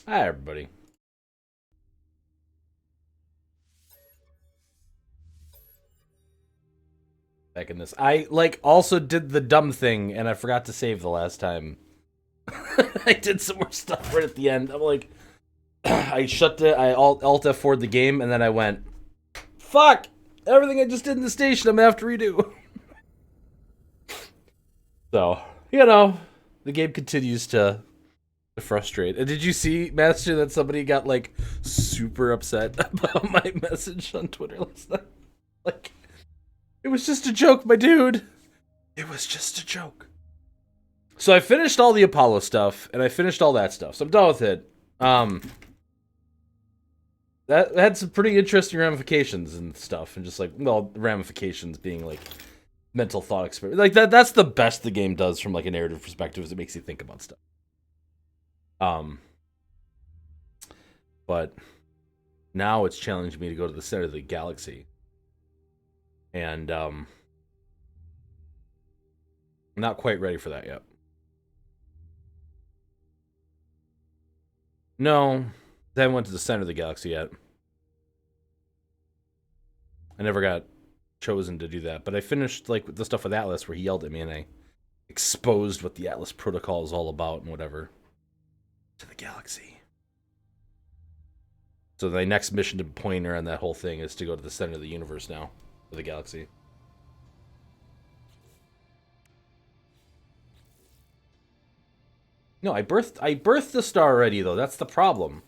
Hi, everybody. Back in this. I, also did the dumb thing, and I forgot to save the last time. I did some more stuff right at the end. I'm like, I Alt F4'd the game, and then I went, fuck! Everything I just did in the station, I'm gonna have to redo. So, the game continues to frustrate. And did you see, Master, that somebody got, super upset about my message on Twitter last night? Like, it was just a joke, my dude. It was just a joke. So I finished all the Apollo stuff, and I finished all that stuff. So I'm done with it. That had some pretty interesting ramifications and stuff, and just ramifications being mental thought experiment. That's the best the game does from a narrative perspective, is it makes you think about stuff. But now it's challenged me to go to the center of the galaxy. And I'm not quite ready for that yet. No, I haven't went to the center of the galaxy yet. I never got chosen to do that, but I finished the stuff with Atlas where he yelled at me and I exposed what the Atlas protocol is all about and whatever to the galaxy. So the next mission to Pointer and that whole thing is to go to the center of the universe now, of the galaxy. No, I birthed the star already though. That's the problem.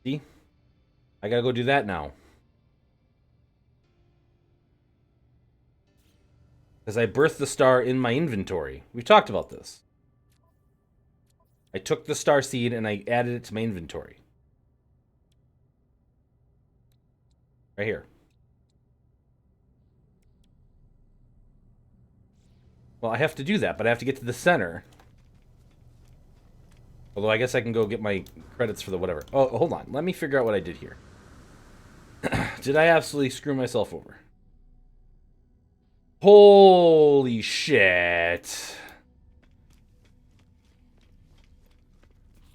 See? I gotta go do that now. Because I birthed the star in my inventory. We've talked about this. I took the star seed and I added it to my inventory. Right here. Well, I have to do that, but I have to get to the center. Although I guess I can go get my credits for the whatever. Oh, hold on. Let me figure out what I did here. Did I absolutely screw myself over? Holy shit.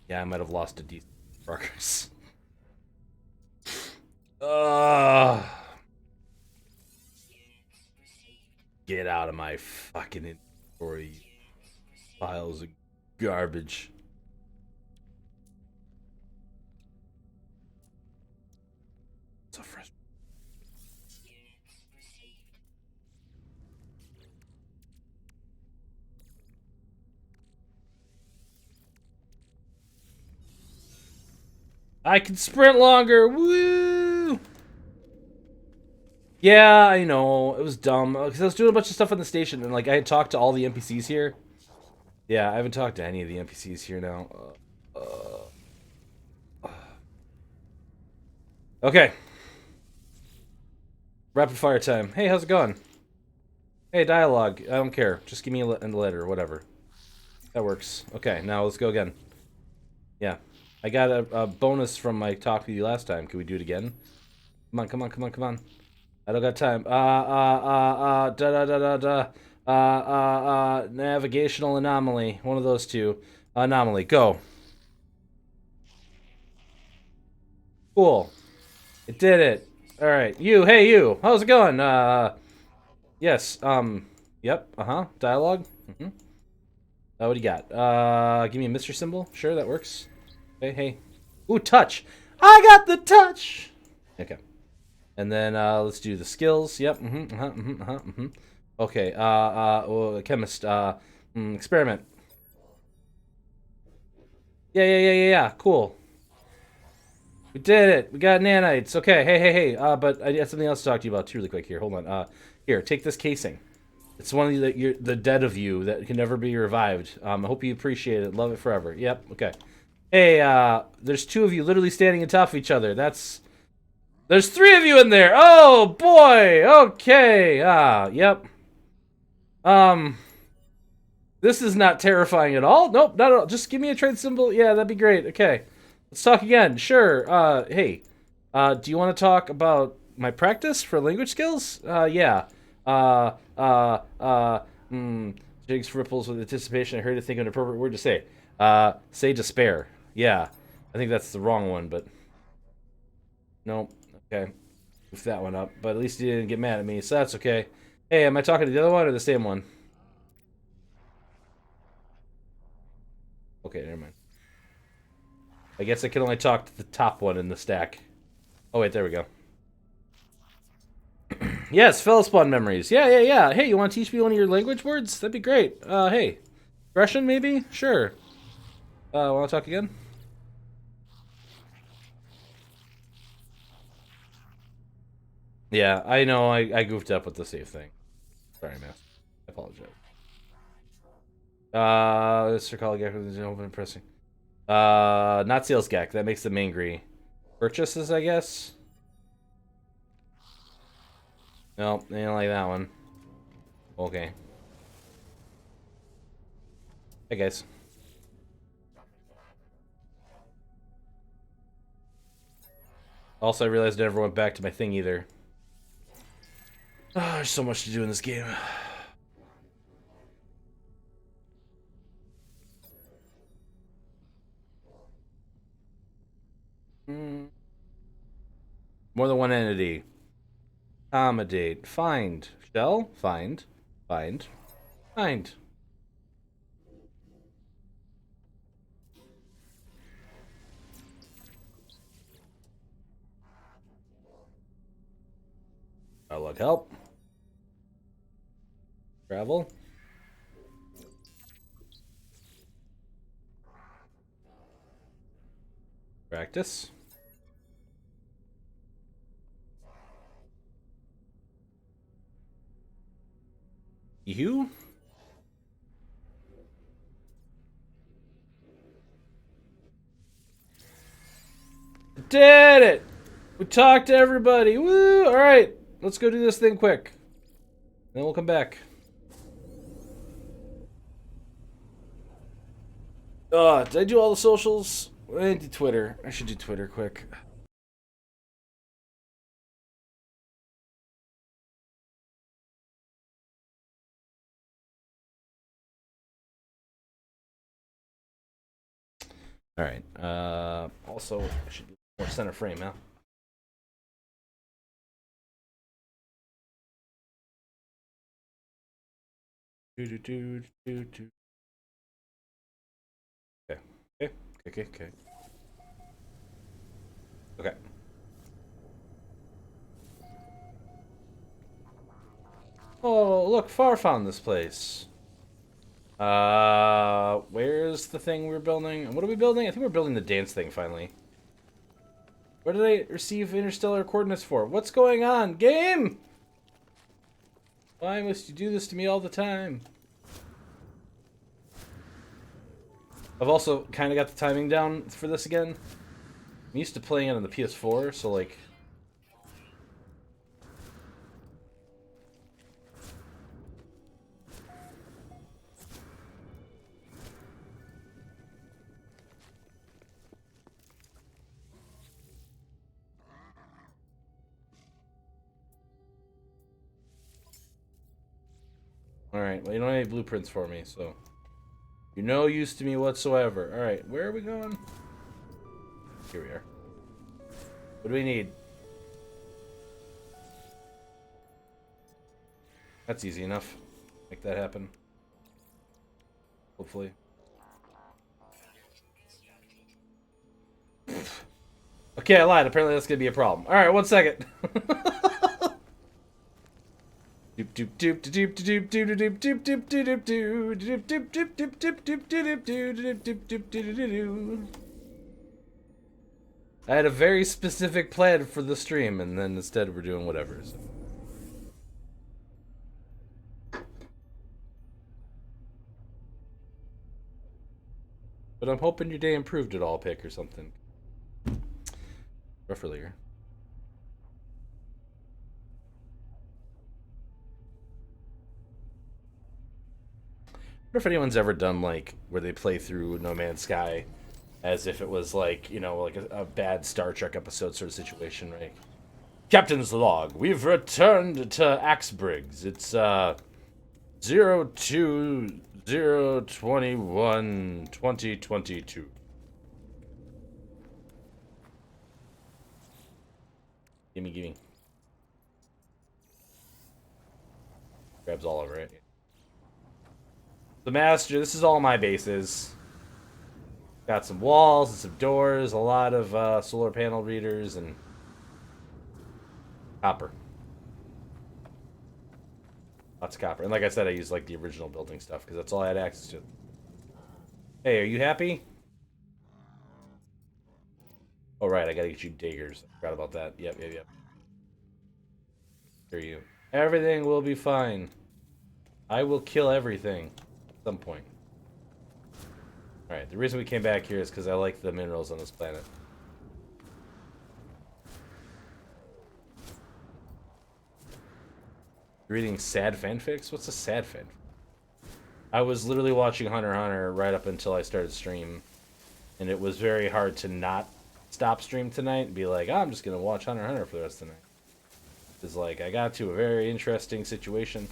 Yeah, I might have lost a decent progress. Get out of my fucking inventory. Piles of garbage. So frustrating. I can sprint longer. Woo! Yeah, I know. It was dumb. Because I was doing a bunch of stuff on the station, and I had talked to all the NPCs here. Yeah, I haven't talked to any of the NPCs here now. Okay. Rapid fire time. Hey, how's it going? Hey, dialogue. I don't care. Just give me a letter or whatever. That works. Okay, now let's go again. Yeah. I got a bonus from my talk with you last time. Can we do it again? Come on, come on, come on, come on. I don't got time. Navigational anomaly. One of those two. Anomaly. Go. Cool. It did it. All right. You. Hey, you. How's it going? Yes. Yep. Dialogue. What do you got? Give me a Mr. symbol. Sure, that works. Okay. Hey. Ooh, touch. I got the touch. Okay. And then let's do the skills. Yep. Okay. Chemist. Experiment. Yeah. Cool. We did it. We got nanites. Okay. Hey. But I had something else to talk to you about too, really quick. Here, hold on. Here, take this casing. It's one of the dead of you that can never be revived. I hope you appreciate it. Love it forever. Yep. Okay. Hey, there's two of you literally standing on top of each other. There's three of you in there. Oh boy. Okay. Yep. This is not terrifying at all. Nope, not at all. Just give me a trade symbol. Yeah, that'd be great. Okay. Let's talk again. Sure. Hey. Do you want to talk about my practice for language skills? Yeah. Jigs ripples with anticipation. I heard to think of an appropriate word to say. Say despair. Yeah. I think that's the wrong one, but... Nope. Okay. Goof that one up. But at least you didn't get mad at me, so that's okay. Hey, am I talking to the other one or the same one? Okay, never mind. I guess I can only talk to the top one in the stack. Oh, wait, there we go. Yes, Fellow-Spawn memories. Yeah. Hey, you want to teach me one of your language words? That'd be great. Hey. Russian, maybe? Sure. Want to talk again? Yeah, I know. I goofed up with the save thing. Sorry, man. I apologize. Mr. Collegack is open pressing. Not sales gack. That makes them angry. Purchases, I guess? Nope, they don't like that one. Okay. Hey, guys. Also, I realized I never went back to my thing either. Oh, there's so much to do in this game. More than one entity. Accommodate. Find. Shell? Find. Find. Find. Log help. Travel. Practice. You? Did it! We talked to everybody. Woo! Alright, let's go do this thing quick. Then we'll come back. Did I do all the socials? I didn't do Twitter. I should do Twitter quick. Alright. Also, I should be more center frame now. Okay. Okay. Oh, look, Far found this place. Where's the thing we're building? What are we building? I think we're building the dance thing finally. What did I receive interstellar coordinates for? What's going on? Game! Why must you do this to me all the time? I've also kind of got the timing down for this again. I'm used to playing it on the PS4, so like... Alright, well you don't have any blueprints for me, so... You're no use to me whatsoever. Alright, where are we going? Here we are. What do we need? That's easy enough. Make that happen. Hopefully. Okay, I lied. Apparently that's gonna be a problem. Alright, 1 second. I had a very specific plan for the stream, and then instead we're doing whatever. So. But I'm hoping your day improved at all, Pick, or something. Rough earlier. I wonder if anyone's ever done, like, where they play through No Man's Sky as if it was, like, you know, like a bad Star Trek episode sort of situation, right? Captain's log. We've returned to Axebriggs. It's, 02/021/2022. Gimme. Grabs all over it. The master, this is all my bases. Got some walls and some doors, a lot of solar panel readers, and copper. Lots of copper. And like I said, I use like the original building stuff because that's all I had access to. Hey, are you happy? Oh, right, I gotta get you daggers. I forgot about that. Yep. Hear you. Everything will be fine. I will kill everything at some point. Alright, the reason we came back here is because I like the minerals on this planet. Reading sad fanfics? What's a sad fanfic? I was literally watching Hunter x Hunter right up until I started stream. And it was very hard to not stop stream tonight and be like, oh, I'm just going to watch Hunter x Hunter for the rest of the night. It's like, I got to a very interesting situation.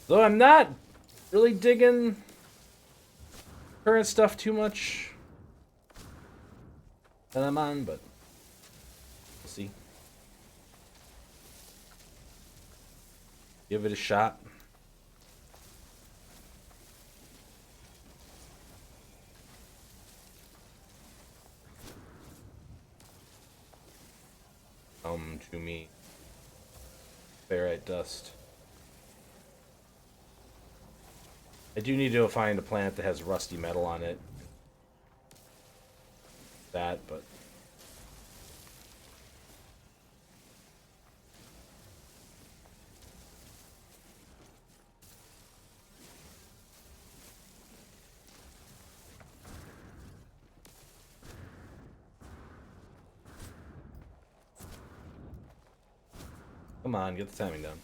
Though I'm not really digging current stuff too much that I'm on, but we'll see. Give it a shot. Come to me. Ferrite dust. I do need to find a planet that has rusty metal on it. That, but... Come on, get the timing down.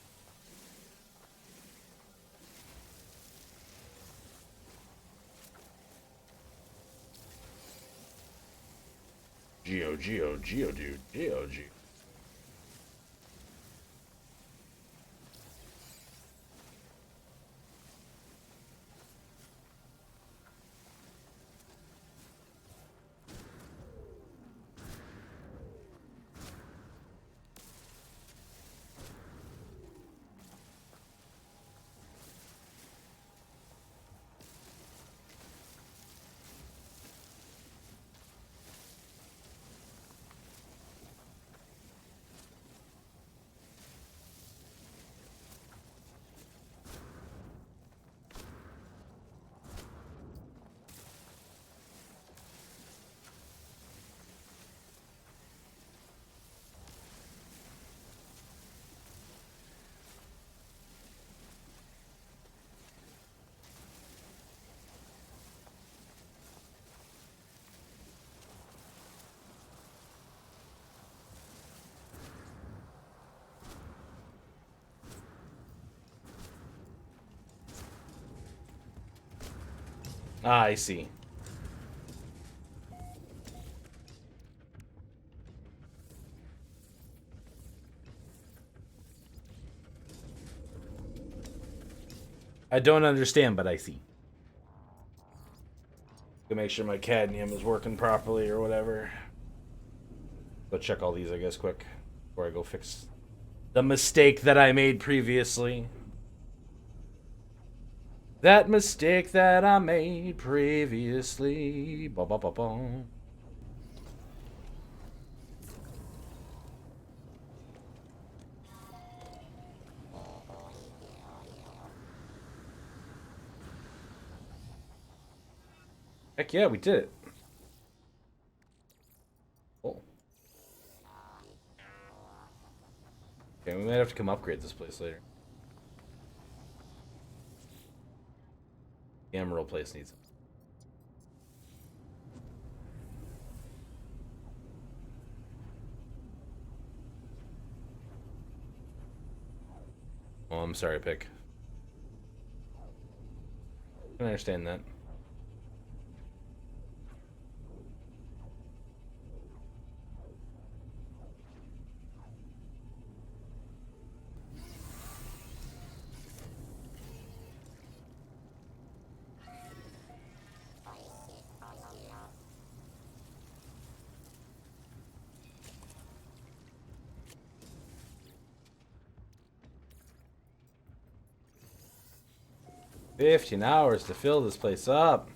Geodude. Ah, I see. I don't understand, but I see. To make sure my cadmium is working properly or whatever. Go check all these, I guess, quick before I go fix the mistake that I made previously. That mistake that I made previously. Ba ba ba ba. Heck yeah, we did it. Cool. Okay, we might have to come upgrade this place later. The emerald place needs it. Oh, I'm sorry, Pick. I can understand that. 15 hours to fill this place up.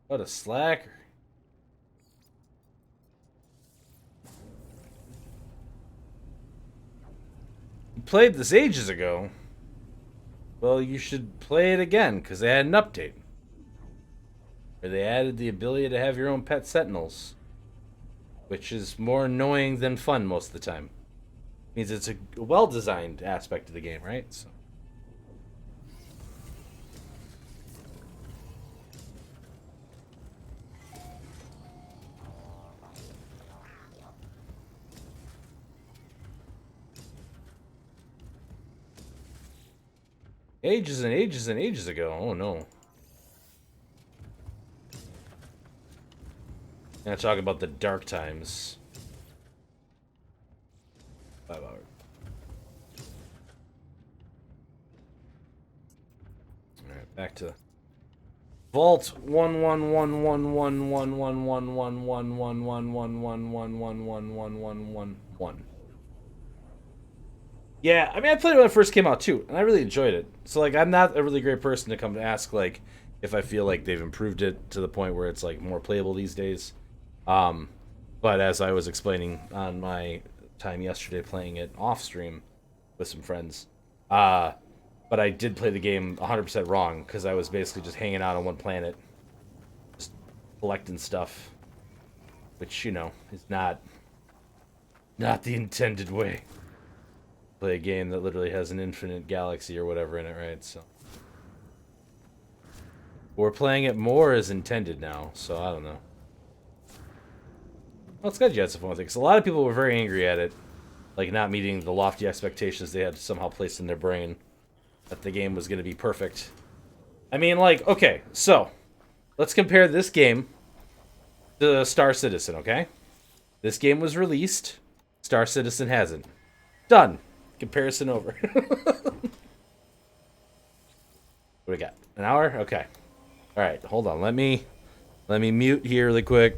What a slacker. You played this ages ago. Well, you should play it again, because they had an update. Where they added the ability to have your own pet sentinels. Which is more annoying than fun most of the time. Means it's a well-designed aspect of the game, right? So. Ages and ages and ages ago. Oh no. I'm talking about the dark times. 5 hours. Alright, back to Vault 1111111111111111111. Yeah, I mean, I played it when it first came out too, and I really enjoyed it. So, like, I'm not a really great person to come to ask, like, if I feel like they've improved it to the point where it's, like, more playable these days. But as I was explaining on my time yesterday playing it off stream with some friends, but I did play the game 100% wrong because I was basically just hanging out on one planet, just collecting stuff, which, you know, is not the intended way. Play a game that literally has an infinite galaxy or whatever in it, right? So we're playing it more as intended now, so I don't know. Well, it's good you had some fun with it, because a lot of people were very angry at it, like not meeting the lofty expectations they had somehow placed in their brain that the game was going to be perfect. I mean, like, okay, so let's compare this game to Star Citizen, okay? This game was released, Star Citizen hasn't. Done. Comparison over. What do we got? An hour? Okay. All right, hold on. Let me mute here really quick.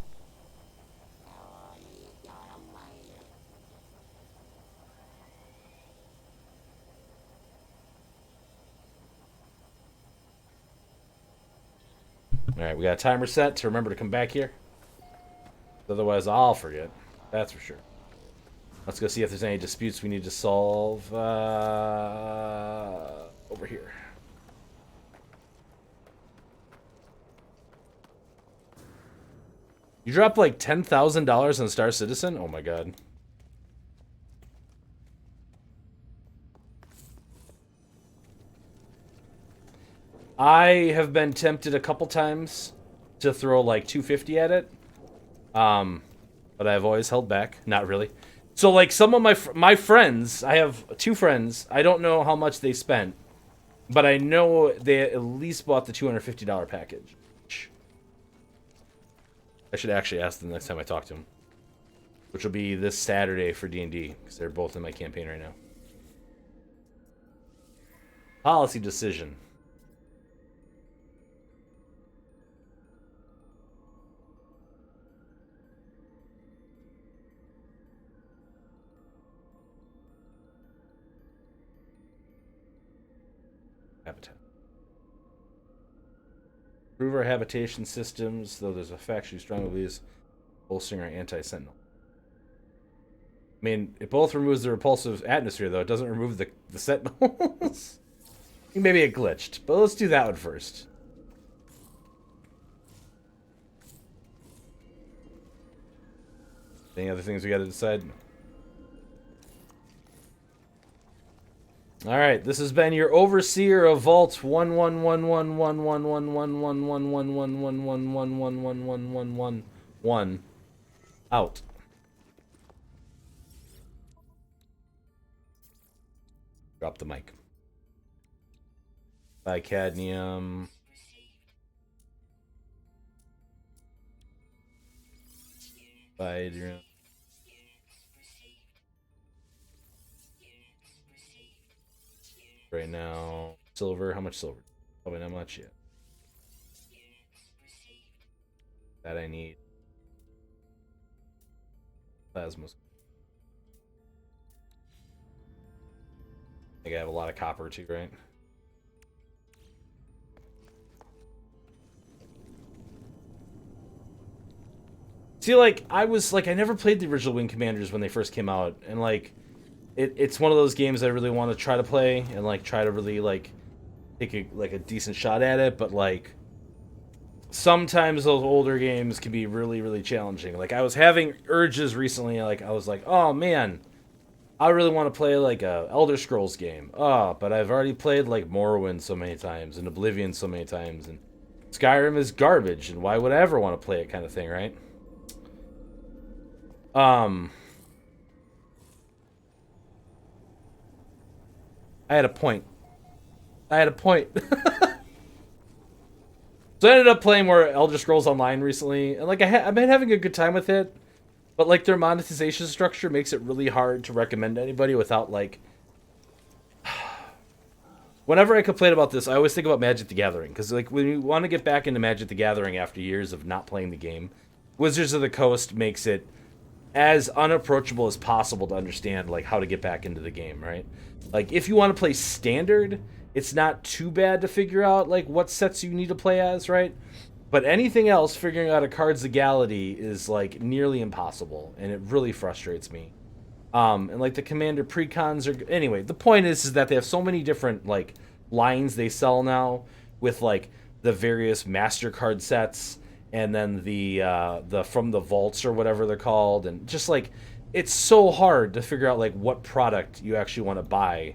All right, we got a timer set to remember to come back here. Otherwise, I'll forget. That's for sure. Let's go see if there's any disputes we need to solve over here. You dropped like $10,000 on Star Citizen? Oh my god. I have been tempted a couple times to throw like 250 at it. But I've always held back. Not really. So like some of my friends, I have two friends. I don't know how much they spent, but I know they at least bought the $250 package. I should actually ask them next time I talk to them, which will be this Saturday for D&D because they're both in my campaign right now. Policy decision. Habitat. Improve our habitation systems, though there's a factually strong beliefs bolstering our anti-sentinel. I mean, it both removes the repulsive atmosphere, though. It doesn't remove the sentinels. Maybe it glitched, but let's do that one first. Any other things we got to decide? All right, this has been your overseer of Vault 1111111111111111111 out. Drop the mic. Bicadmium. Bidrium. Right now, silver. How much silver? Probably not much yet. That I need. Plasmas. I think I have a lot of copper too, right? See, like, I never played the original Wing Commanders when they first came out, and like, it's one of those games I really want to try to play and like try to really like take a decent shot at it, but like sometimes those older games can be really really challenging. Like I was having urges recently, like I was like, oh man, I really want to play like a Elder Scrolls game. Oh, but I've already played like Morrowind so many times and Oblivion so many times, and Skyrim is garbage, and why would I ever want to play it, kind of thing, right? Um, I had a point. I had a point. So I ended up playing more Elder Scrolls Online recently, and like I've been having a good time with it. But like their monetization structure makes it really hard to recommend to anybody without like. Whenever I complain about this, I always think about Magic the Gathering because like when you want to get back into Magic the Gathering after years of not playing the game, Wizards of the Coast makes it as unapproachable as possible to understand like how to get back into the game, right? Like if you want to play standard, it's not too bad to figure out like what sets you need to play as, right? But anything else, figuring out a card's legality is like nearly impossible, and it really frustrates me. And like the commander precons are anyway. The point is that they have so many different like lines they sell now with like the various master card sets, and then the from the vaults or whatever they're called, and just like it's so hard to figure out like what product you actually want to buy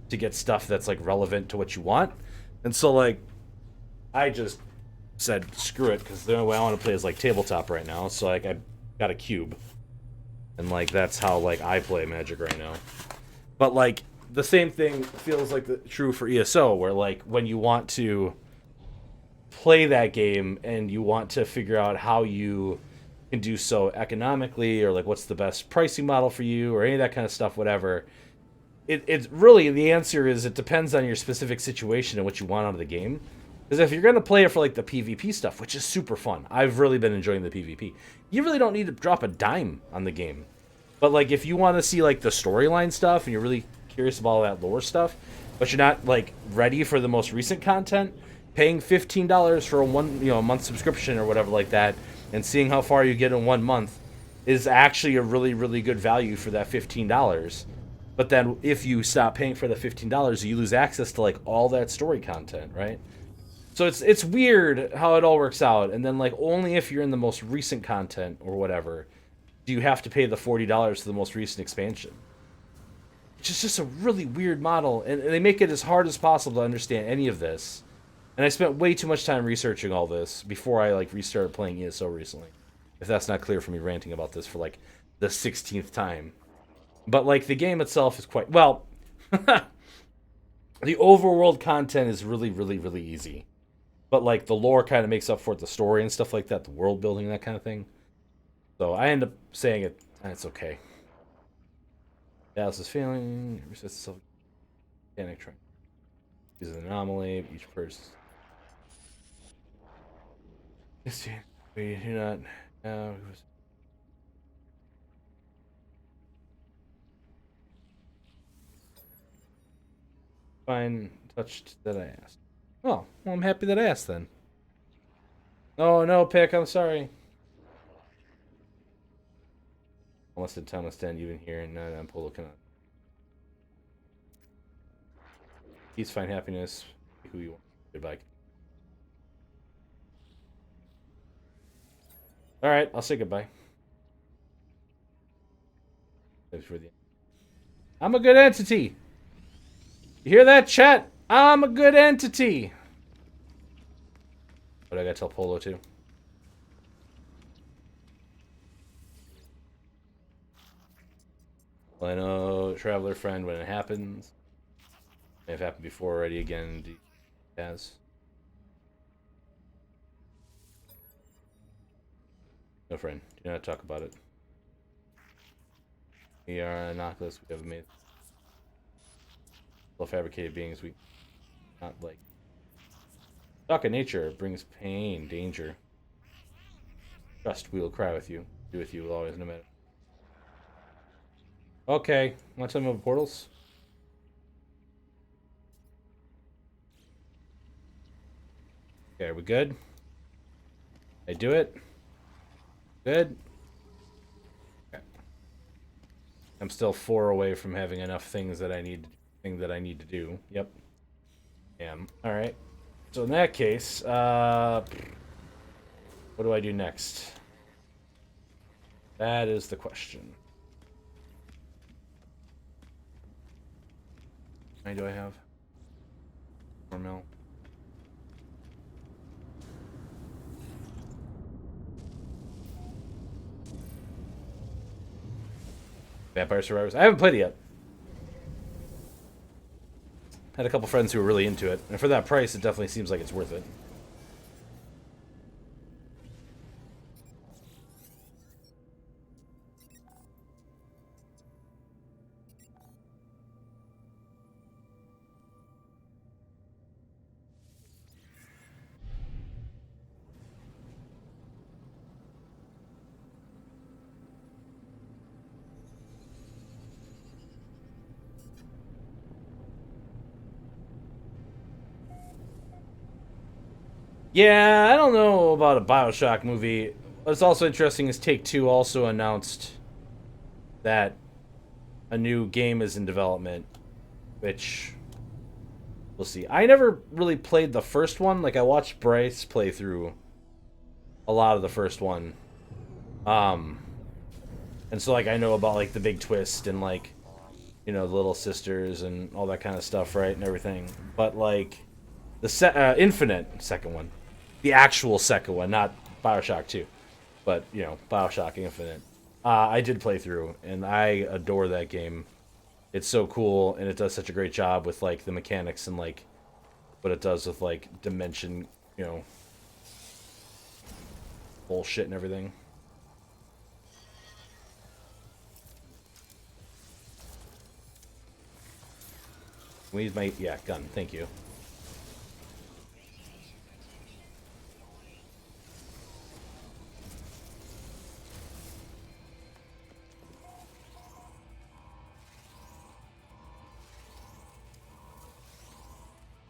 to get stuff that's like relevant to what you want. And so like I just said screw it because the only way I want to play is like tabletop right now. So like I got a cube, and like that's how like I play Magic right now. But like the same thing feels like true for ESO, where like when you want to play that game and you want to figure out how you can do so economically, or like what's the best pricing model for you, or any of that kind of stuff, whatever. It's really the answer is it depends on your specific situation and what you want out of the game. Because if you're going to play it for like the PvP stuff, which is super fun, I've really been enjoying the PvP. You really don't need to drop a dime on the game. But like if you want to see like the storyline stuff and you're really curious about all that lore stuff, but you're not like ready for the most recent content, paying $15 for a a month subscription or whatever like that, and seeing how far you get in 1 month is actually a really really good value for that $15. But then if you stop paying for the $15, you lose access to like all that story content, right? So it's weird how it all works out, and then like only if you're in the most recent content or whatever do you have to pay the $40 for the most recent expansion. Which is just a really weird model, and they make it as hard as possible to understand any of this. And I spent way too much time researching all this before I like restarted playing ESO recently. If that's not clear for me ranting about this for like the 16th time. But like the game itself is quite well. The overworld content is really really really easy. But like the lore kind of makes up for it, the story and stuff like that, the world building, that kind of thing. So I end up saying it's okay. Dallas is failing. Resets itself. Panic trying. Is an anomaly. Each person. We do not. Fine. Touched that I asked. Oh, well, I'm happy that I asked then. Oh no, Pick. I'm sorry. Unless the Thomas Den you've been here and I'm Polo cannot. Peace, find happiness. Who you want. Goodbye. Alright, I'll say goodbye. Thanks for the. I'm a good entity. You hear that, chat? I'm a good entity. What I gotta tell Polo too? Well, I know, traveler friend, when it happens. May have happened before already. Again, it has. No friend. Do not talk about it. We are innocuous. We have made fabricated beings. We not like. Talk of nature brings pain, danger. Trust, we will cry with you. Be with you always, no matter. Okay, want to tell me about portals? Okay, are we good? I do it? Good? I'm still 4 away from having enough things that I need to do. Yep. All right. So in that case, what do I do next? That is the question. How many do I have? 4 mil. Vampire Survivors. I haven't played it yet. Had a couple friends who were really into it, and for that price, it definitely seems like it's worth it. Yeah, I don't know about a Bioshock movie. What's also interesting is Take-Two also announced that a new game is in development, which we'll see. I never really played the first one. Like, I watched Bryce play through a lot of the first one. Um, and so, like, I know about, like, the big twist and, like, you know, the little sisters and all that kind of stuff, right? And everything. But, like, the Infinite second one. The actual second one, not Bioshock 2. But, you know, Bioshock Infinite. I did play through, and I adore that game. It's so cool, and it does such a great job with, like, the mechanics and, like, what it does with, like, dimension, you know, bullshit and everything. We use my, yeah, gun. Thank you.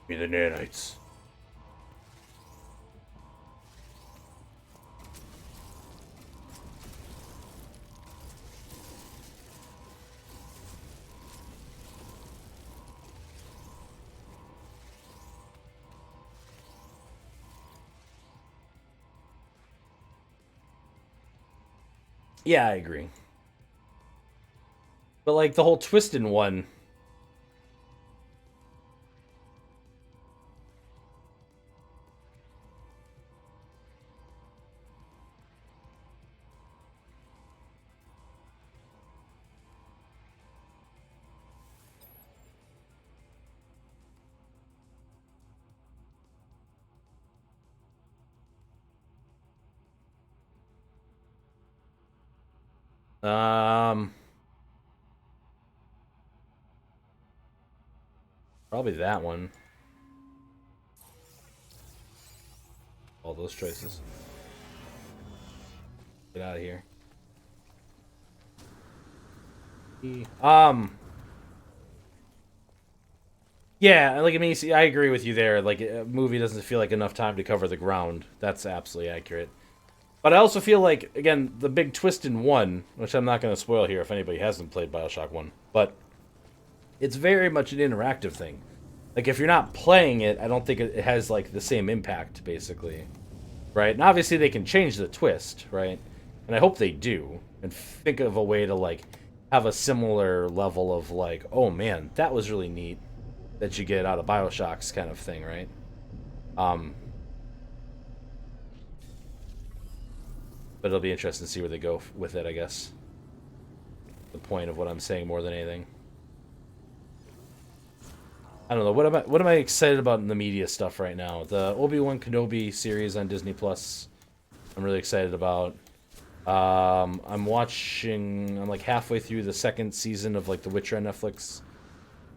Be the nanites. Yeah, I agree. But like the whole Twisted one. Um, Probably that one. All those choices. Get out of here. Um. Yeah, like I mean, see, I agree with you there. Like a movie doesn't feel like enough time to cover the ground. That's absolutely accurate. But I also feel like again the big twist in one, which I'm not going to spoil here if anybody hasn't played Bioshock One, but it's very much an interactive thing. Like if you're not playing it, I don't think it has like the same impact, basically, right? And obviously they can change the twist, right? And I hope they do, and think of a way to like have a similar level of like, oh man, that was really neat that you get out of Bioshocks kind of thing, right? Um, but it'll be interesting to see where they go with it, I guess. The point of what I'm saying more than anything. I don't know. What am I excited about in the media stuff right now? The Obi-Wan Kenobi series on Disney Plus. I'm really excited about. I'm watching. I'm like halfway through the second season of like The Witcher on Netflix.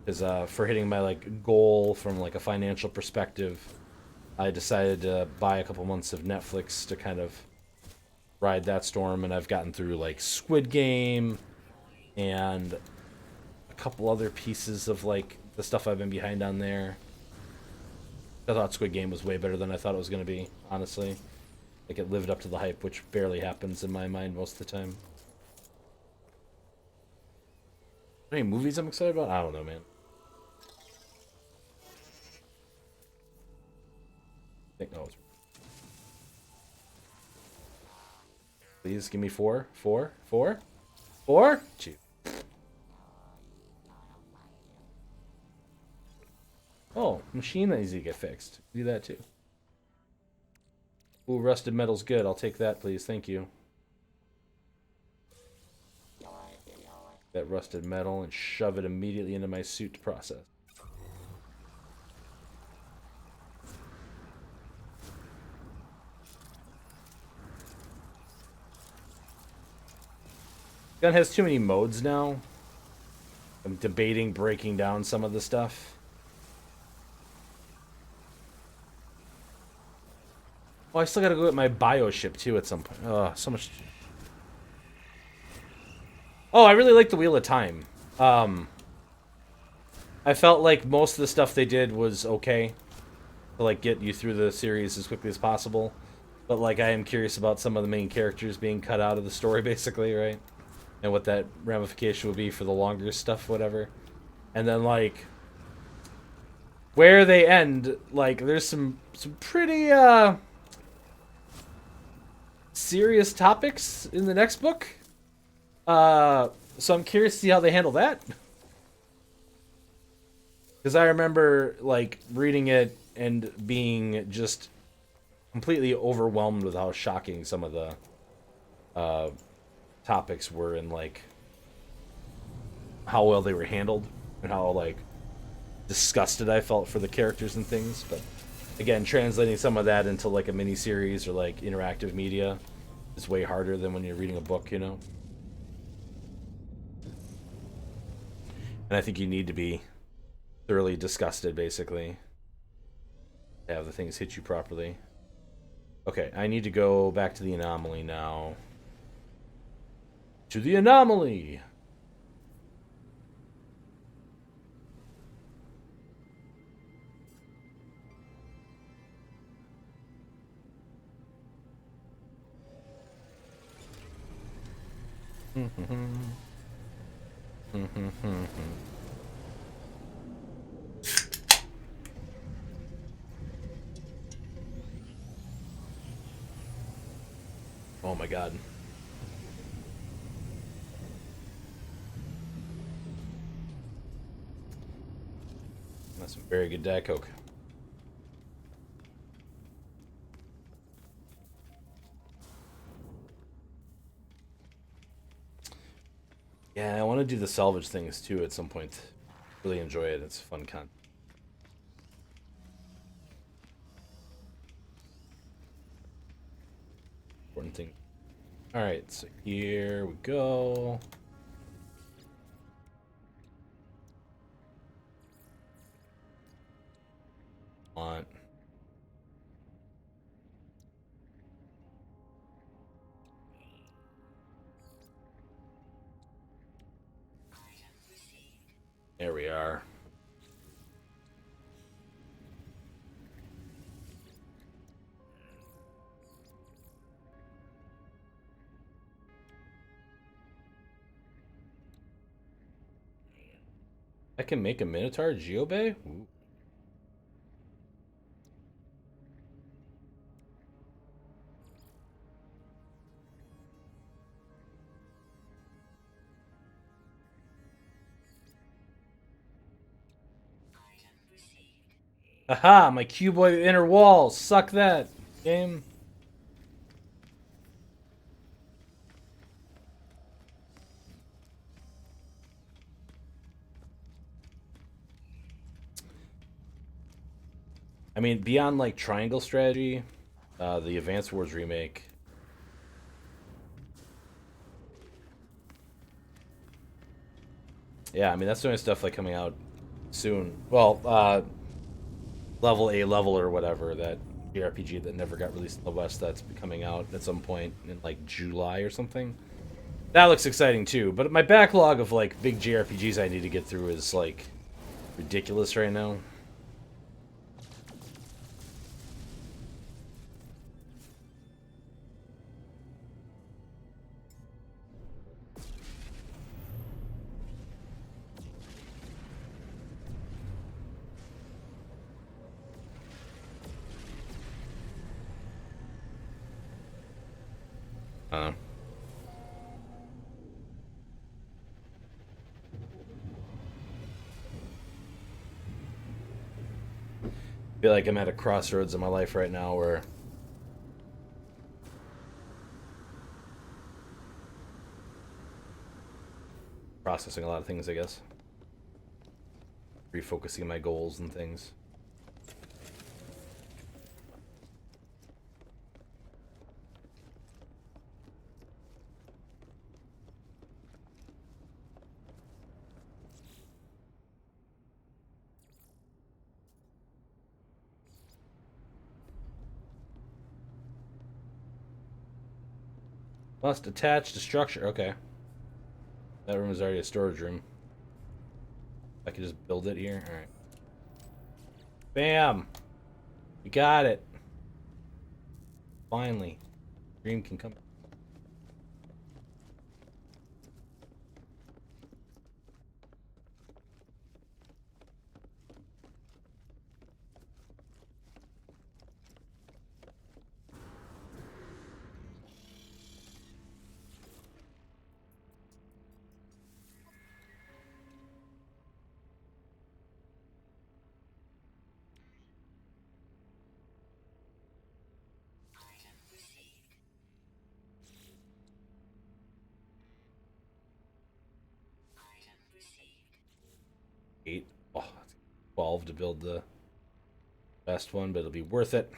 Is for hitting my like goal from like a financial perspective, I decided to buy a couple months of Netflix to kind of ride that storm, and I've gotten through like Squid Game and a couple other pieces of like the stuff I've been behind on there. I thought Squid Game was way better than I thought it was going to be, honestly. Like it lived up to the hype, which barely happens in my mind most of the time. Any movies I'm excited about? I don't know, man. I think no. Please give me 4, 4, 4, 4. Gee. Oh, machine that needs to get fixed. Do that too. Ooh, rusted metal's good. I'll take that, please. Thank you. That rusted metal and shove it immediately into my suit to process. Gun has too many modes now. I'm debating breaking down some of the stuff. Oh, I still gotta go get my bioship too at some point. Oh, so much. Oh, I really like the Wheel of Time. I felt like most of the stuff they did was okay to like get you through the series as quickly as possible. But like I am curious about some of the main characters being cut out of the story basically, right? And what that ramification would be for the longer stuff, whatever. And then like where they end, like there's some pretty serious topics in the next book. So I'm curious to see how they handle that. Because I remember like reading it and being just completely overwhelmed with how shocking some of the topics were and like how well they were handled and how like disgusted I felt for the characters and things. But again, translating some of that into like a mini series or like interactive media is way harder than when you're reading a book, you know. And I think you need to be thoroughly disgusted, basically, to have the things hit you properly. Okay, I need to go back to the anomaly now. To the anomaly! Oh my god. That's some very good Diet Coke. Yeah, I want to do the salvage things too at some point. Really enjoy it. It's fun content. Important thing. Alright, so here we go. Want. There we are. I can make a Minotaur Geobay? Ooh. Aha! My cuboid inner wall! Suck that, game. I mean, beyond like triangle strategy, the Advance Wars remake. Yeah, I mean that's the only stuff like coming out soon. Well, level A level or whatever, that JRPG that never got released in the West that's coming out at some point in like July or something. That looks exciting too, but my backlog of like big JRPGs I need to get through is like ridiculous right now. I don't know. I feel like I'm at a crossroads in my life right now where processing a lot of things, I guess. Refocusing my goals and things. Must attach to structure. Okay. That room is already a storage room. I can just build it here. Alright. Bam! We got it. Finally. Dream can come. Eight. Oh, 12 to build the best one, but it'll be worth it.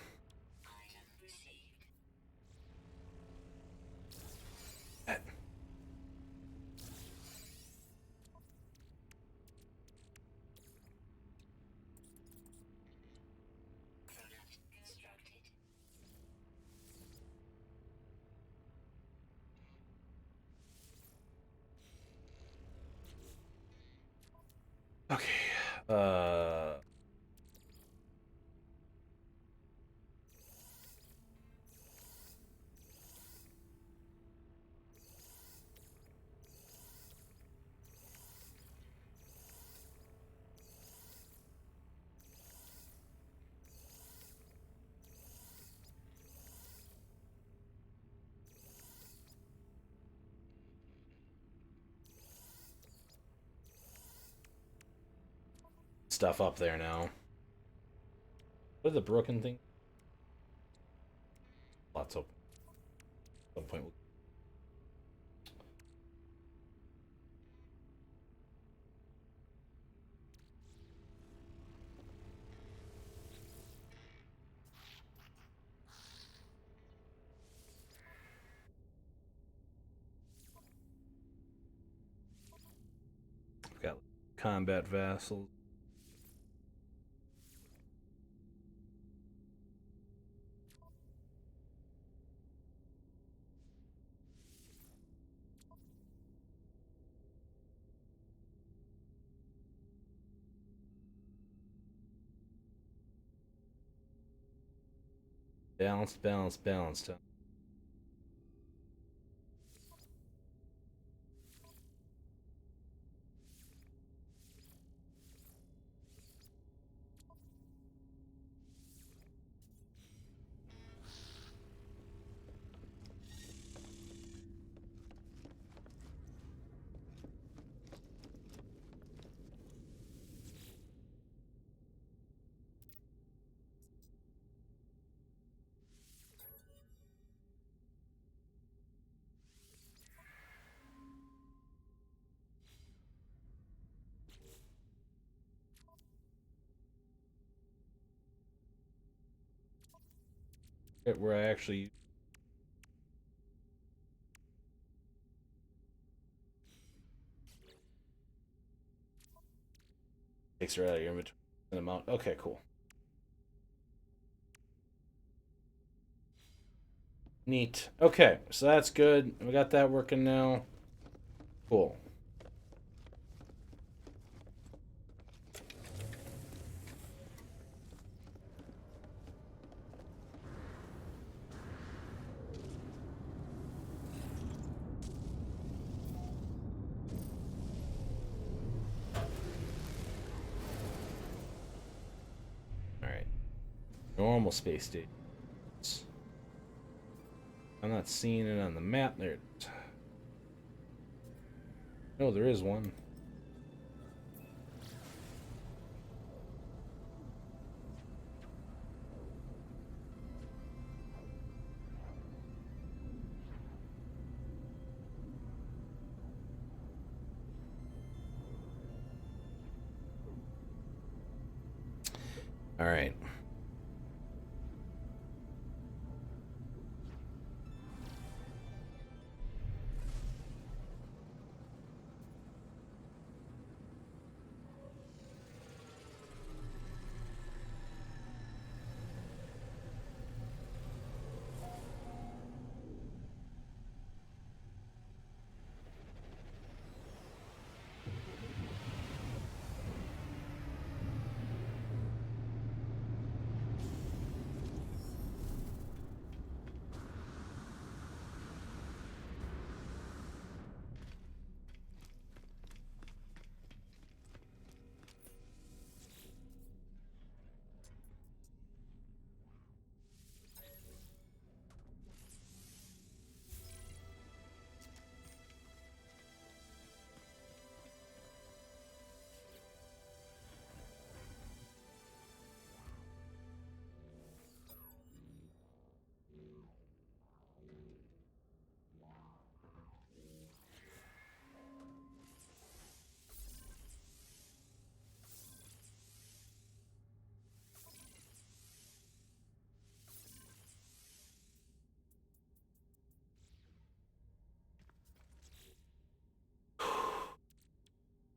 Okay. Stuff up there now. What are the broken thing? Lots open. At some point. We've got combat vassals. Balanced, balanced, balanced. Where I actually takes her out of your inventory amount. Okay, cool. Neat. Okay, so that's good. We got that working now. Cool. All right. Normal space stations. I'm not seeing it on the map. There. No, there is one. All right.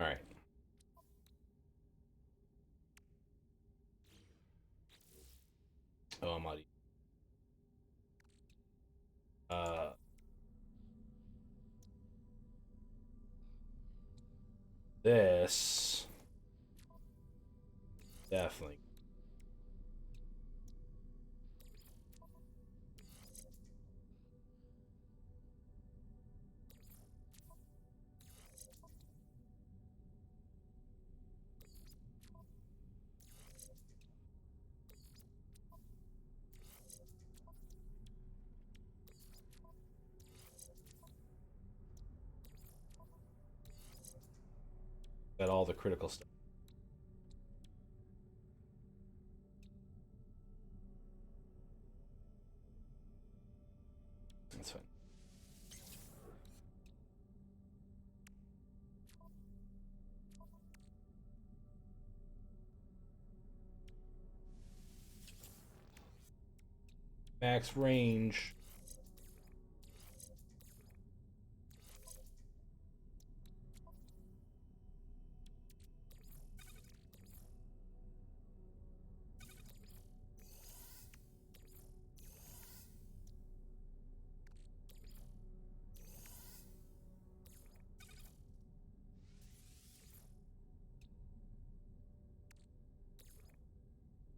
All right. Oh, I'm out. Uh, this definitely. Got all the critical stuff. That's fine. Max range.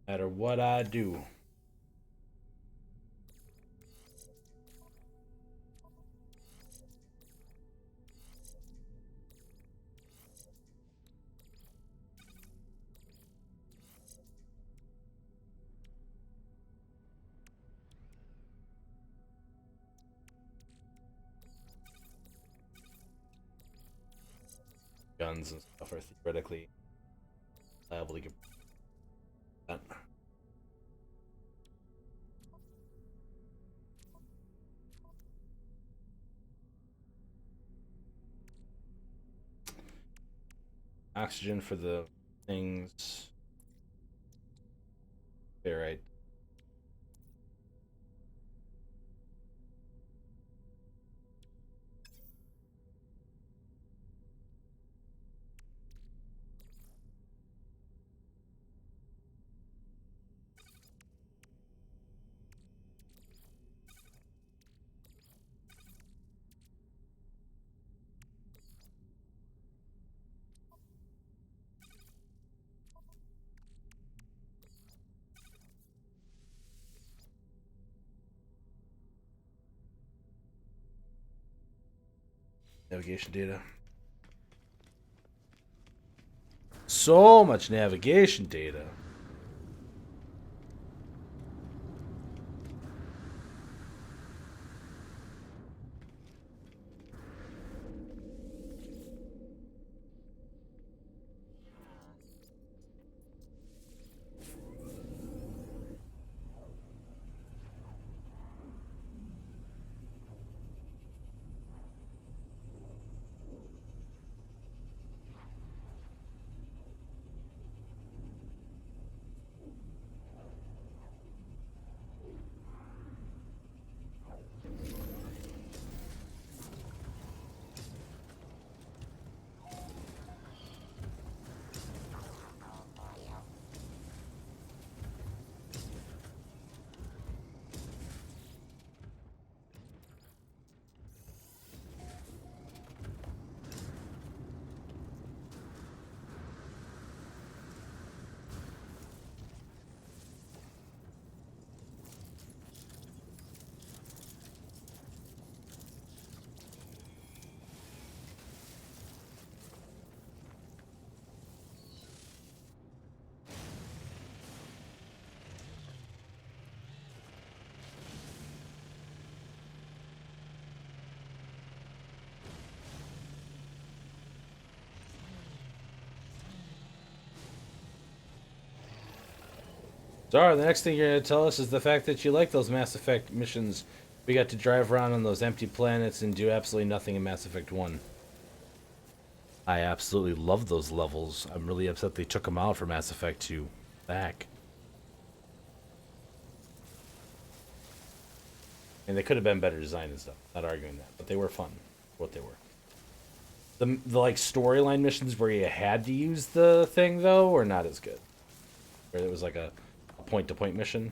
No matter what I do. Guns and stuff are theoretically liable to get done. Oxygen for the things. Okay, right. Navigation data. So much navigation data. Dara, the next thing you're going to tell us is the fact that you like those Mass Effect missions. We got to drive around on those empty planets and do absolutely nothing in Mass Effect 1. I absolutely love those levels. I'm really upset they took them out for Mass Effect 2. Back. And they could have been better designed and stuff. Not arguing that. But they were fun. What they were. The like storyline missions where you had to use the thing though were not as good. Where it was like a point to point mission.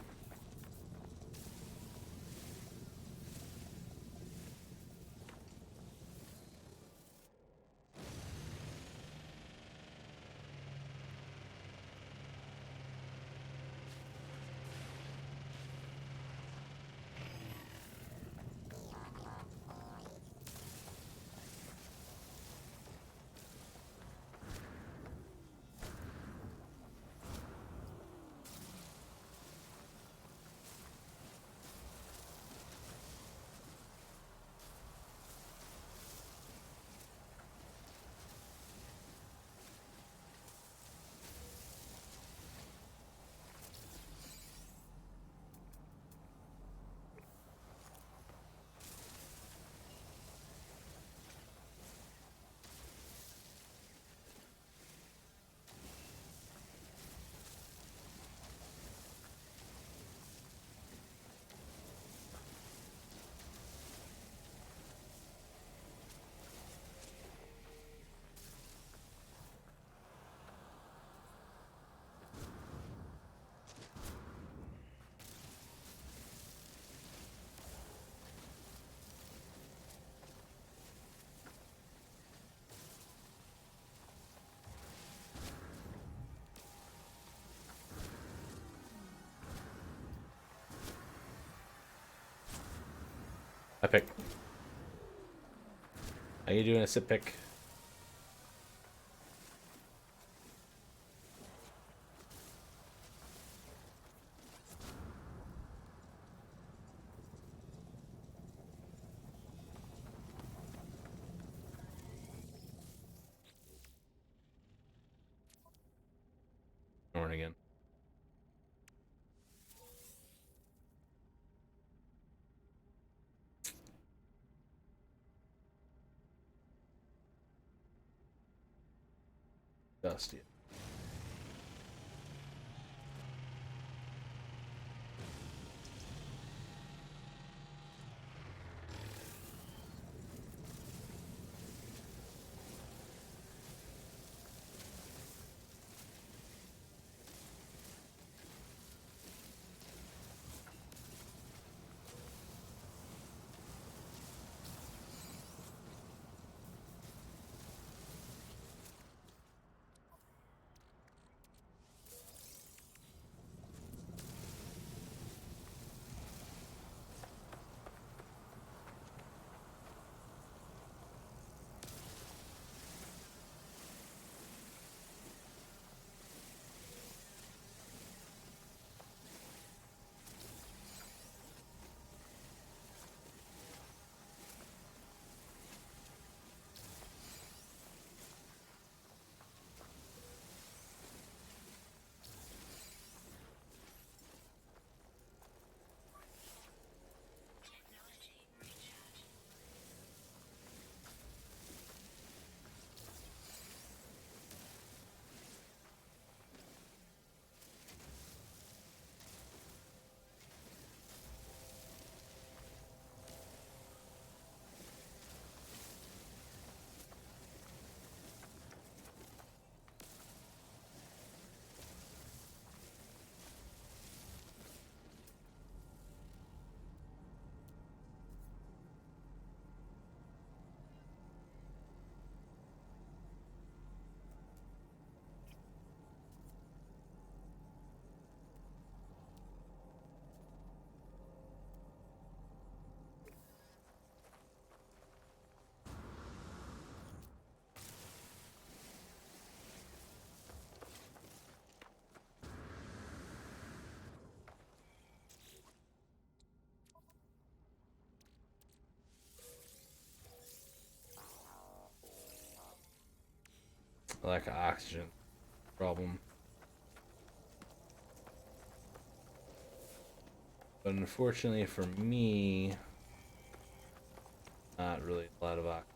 I pick. How you doing a sit pick? Ignoring again. Dusty. Lack of oxygen. Problem. But unfortunately for me, not really a lot of options.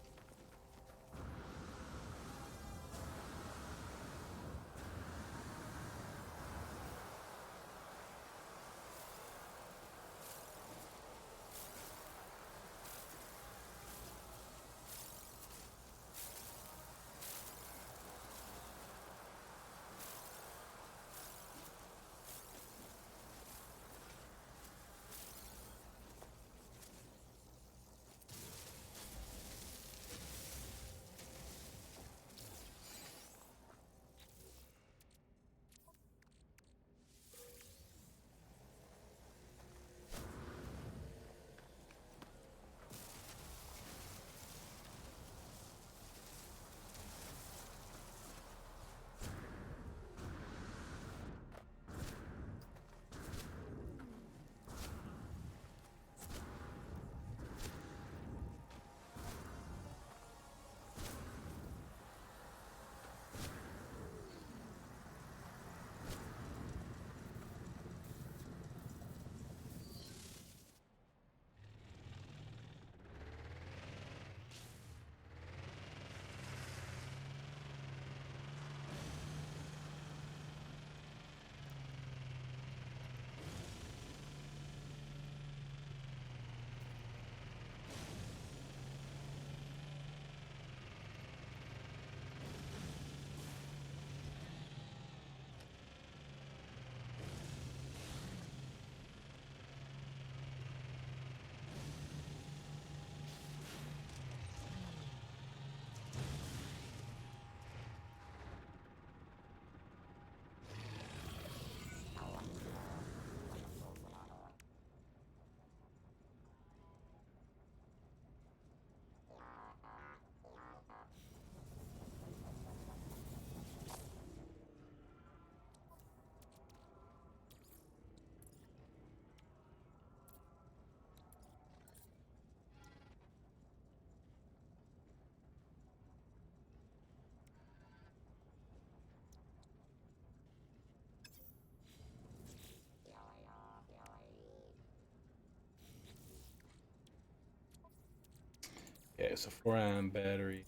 Okay, so 4 amp battery.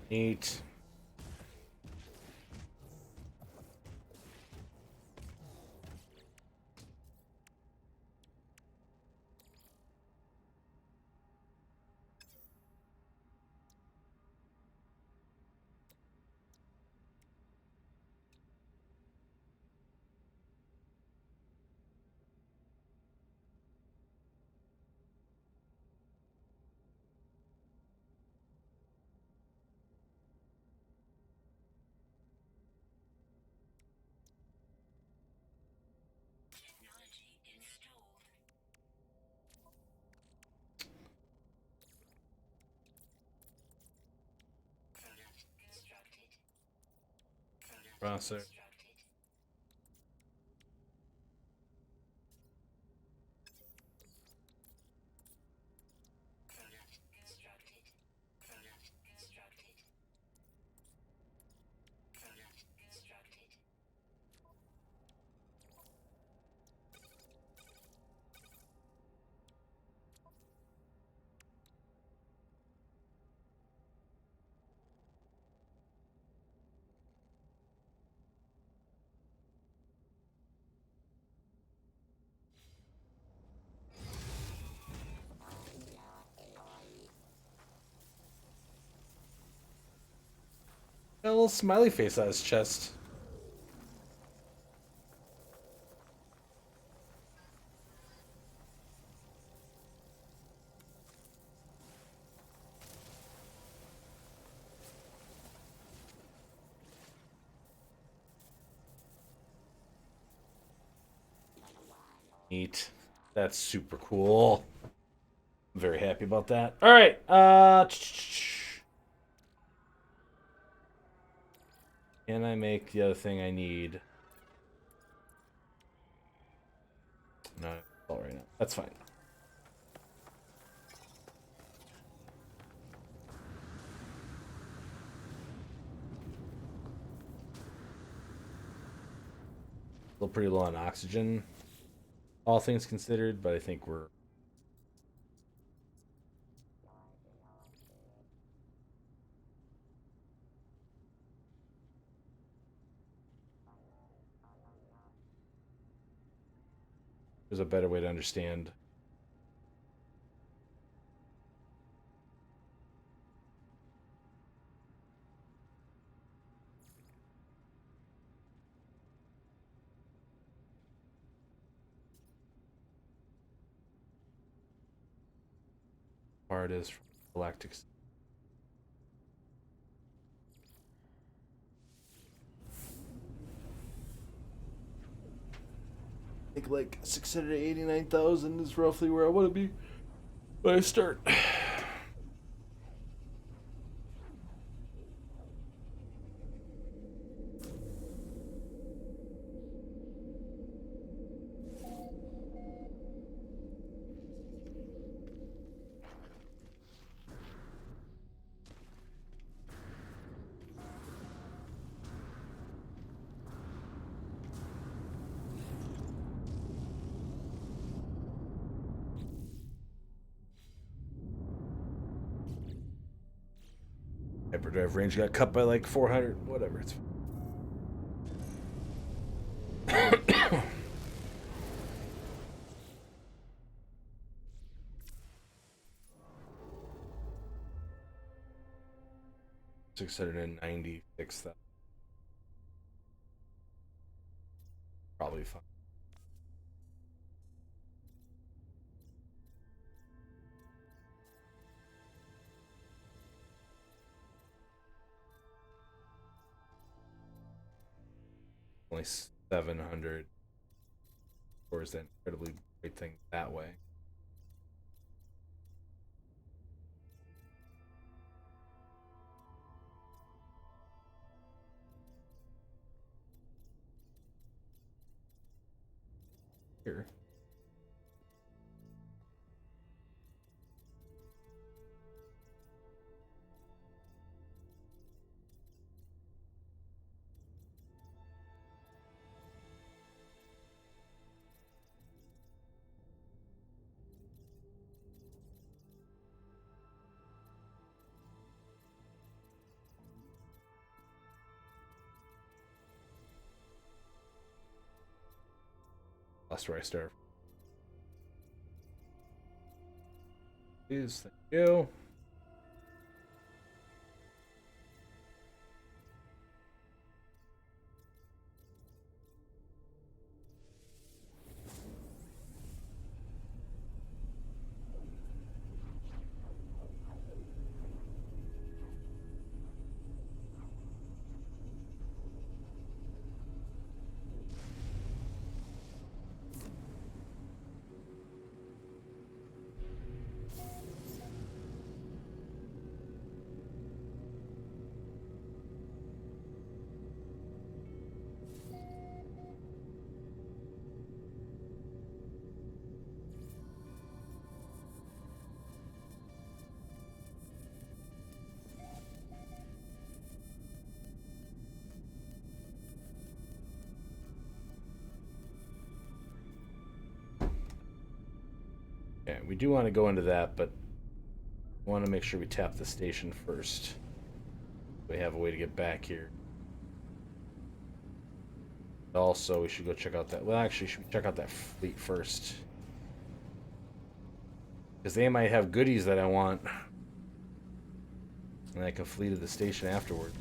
Neat. Processor. Got a little smiley face on his chest. Neat. That's super cool. I'm very happy about that. All right. Can I make the other thing I need? No, all right now. That's fine. Still pretty low on oxygen, all things considered, but I think we're there's a better way to understand. How far it is from galactic. I think like 689,000 is roughly where I want to be when I start. Hyperdrive range got cut by like 400, whatever. It's 696,000. Probably fine. Only 700. Or is that incredibly great thing that way? Here. That's where I start. Please, thank you. Yeah, we do want to go into that, but we want to make sure we tap the station first. We have a way to get back here. Also, we should go check out that. Well, actually, should we check out that fleet first? Because they might have goodies that I want. And I can flee to the station afterward.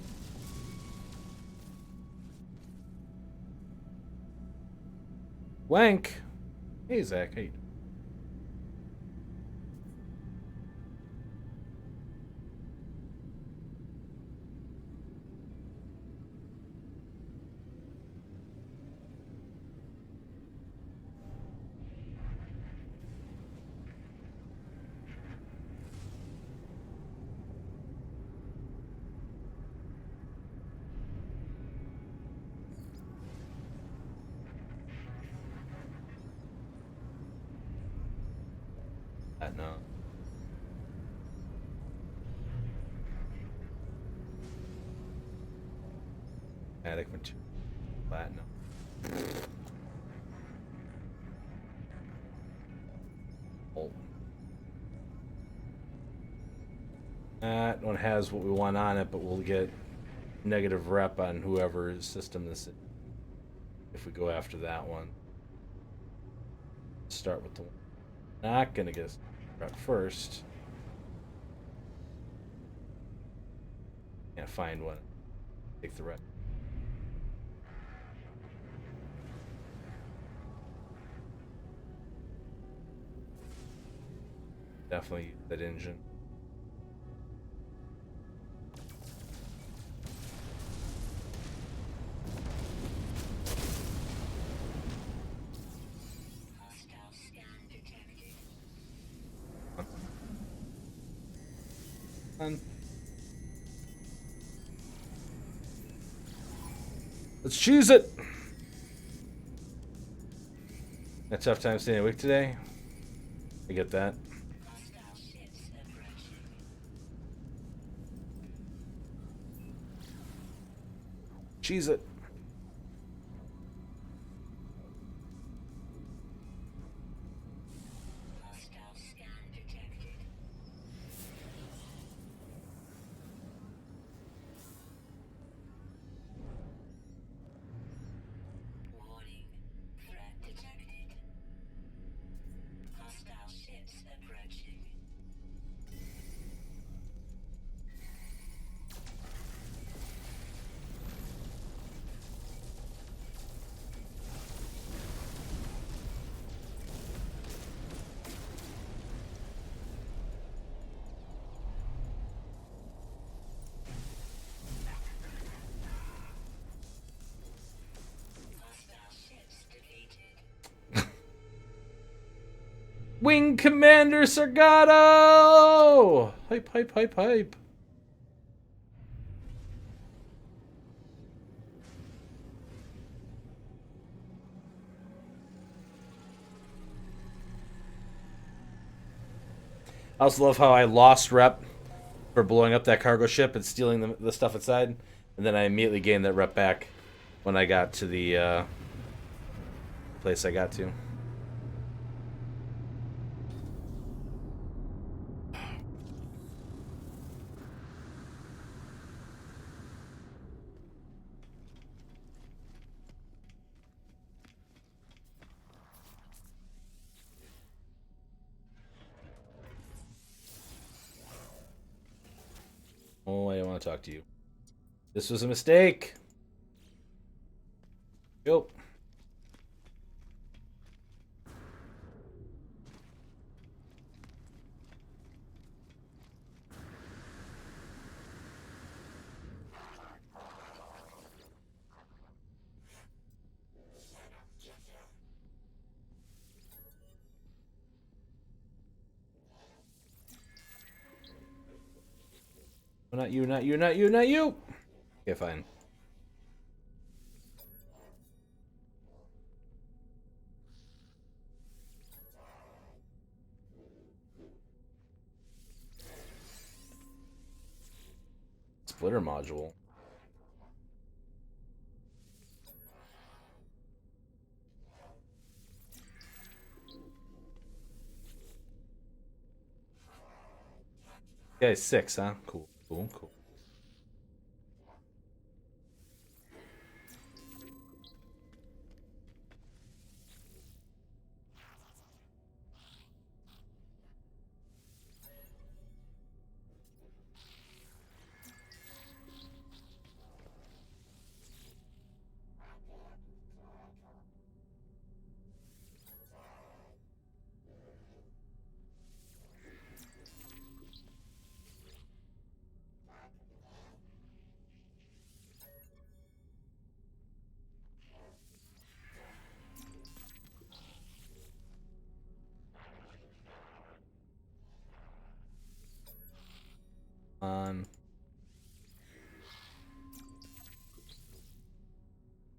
Wank! Hey, Zach. Hey. No. Attic material. Platinum. Oh. That one has what we want on it, but we'll get negative rep on whoever's system this is if we go after that one. Start with the one not gonna get rep first. Can't find one. Take the rep. Definitely use that engine. Let's choose it. A tough time staying awake today. I get that. Cheese it. Wing Commander Sargato! Hype, hype, hype, hype. I also love how I lost rep for blowing up that cargo ship and stealing the stuff inside, and then I immediately gained that rep back when I got to the place I got to. Oh, I don't want to talk to you. This was a mistake. Yep. Not you, not you, not you, not you. Okay, fine. Splitter module. Okay, 6, huh? Cool, cool, cool.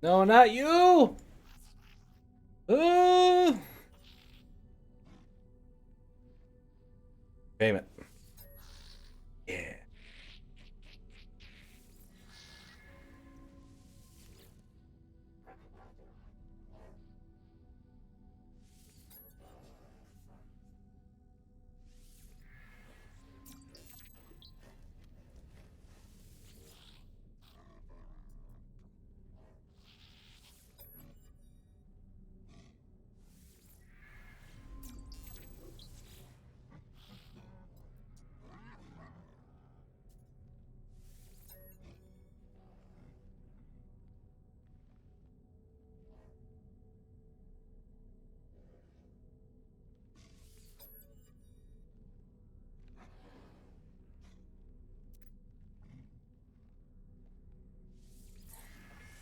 No, not you! Payment. Yeah.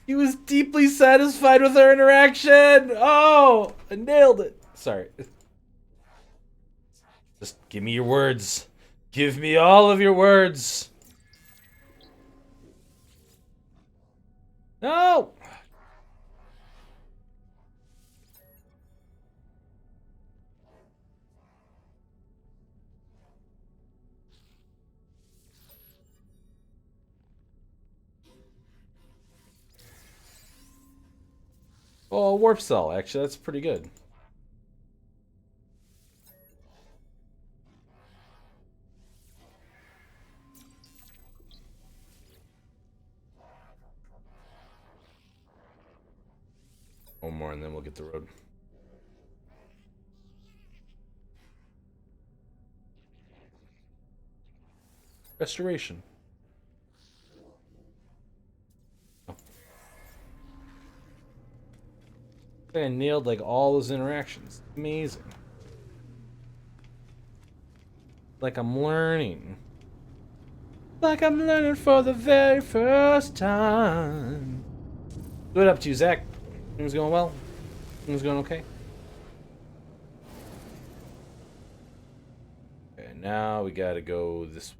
He was deeply satisfied with our interaction. Oh, I nailed it. Sorry. Just give me your words. Give me all of your words. No. Oh, warp cell. Actually, that's pretty good. One more, and then we'll get the road. Restoration. Oh. I nailed like all those interactions. Amazing. Like I'm learning. Like I'm learning for the very first time. What up to you, Zach? Things going well? Things going okay? Okay, now we gotta go this way.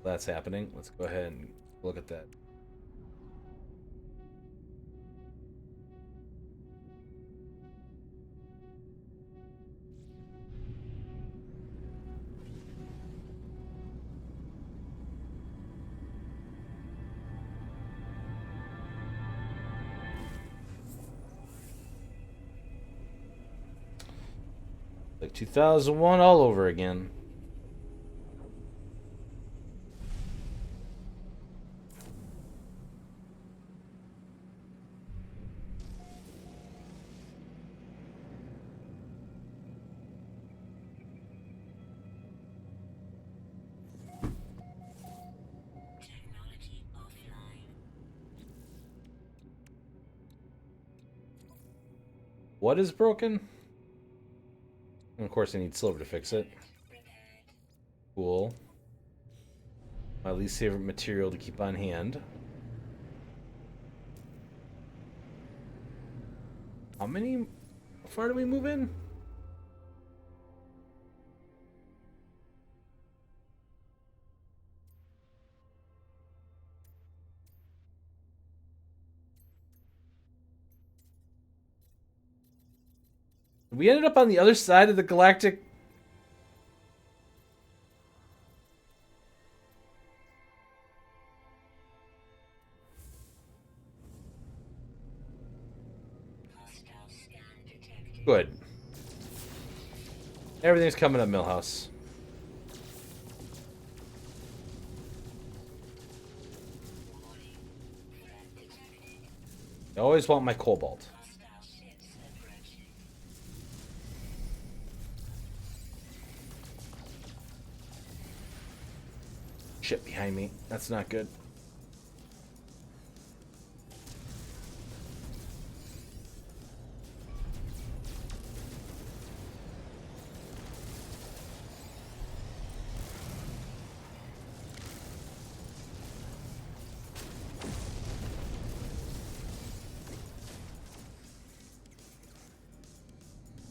That's happening. Let's go ahead and look at that. Like 2001 all over again. What is broken? And of course, I need silver to fix it. Cool. My least favorite material to keep on hand. How far do we move in? We ended up on the other side of the galactic. Good. Everything's coming up, Millhouse. I always want my cobalt. Shit behind me. That's not good.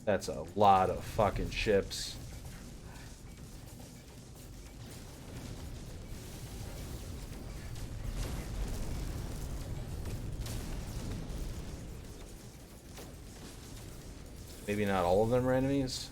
That's a lot of fucking ships. Maybe not all of them are enemies.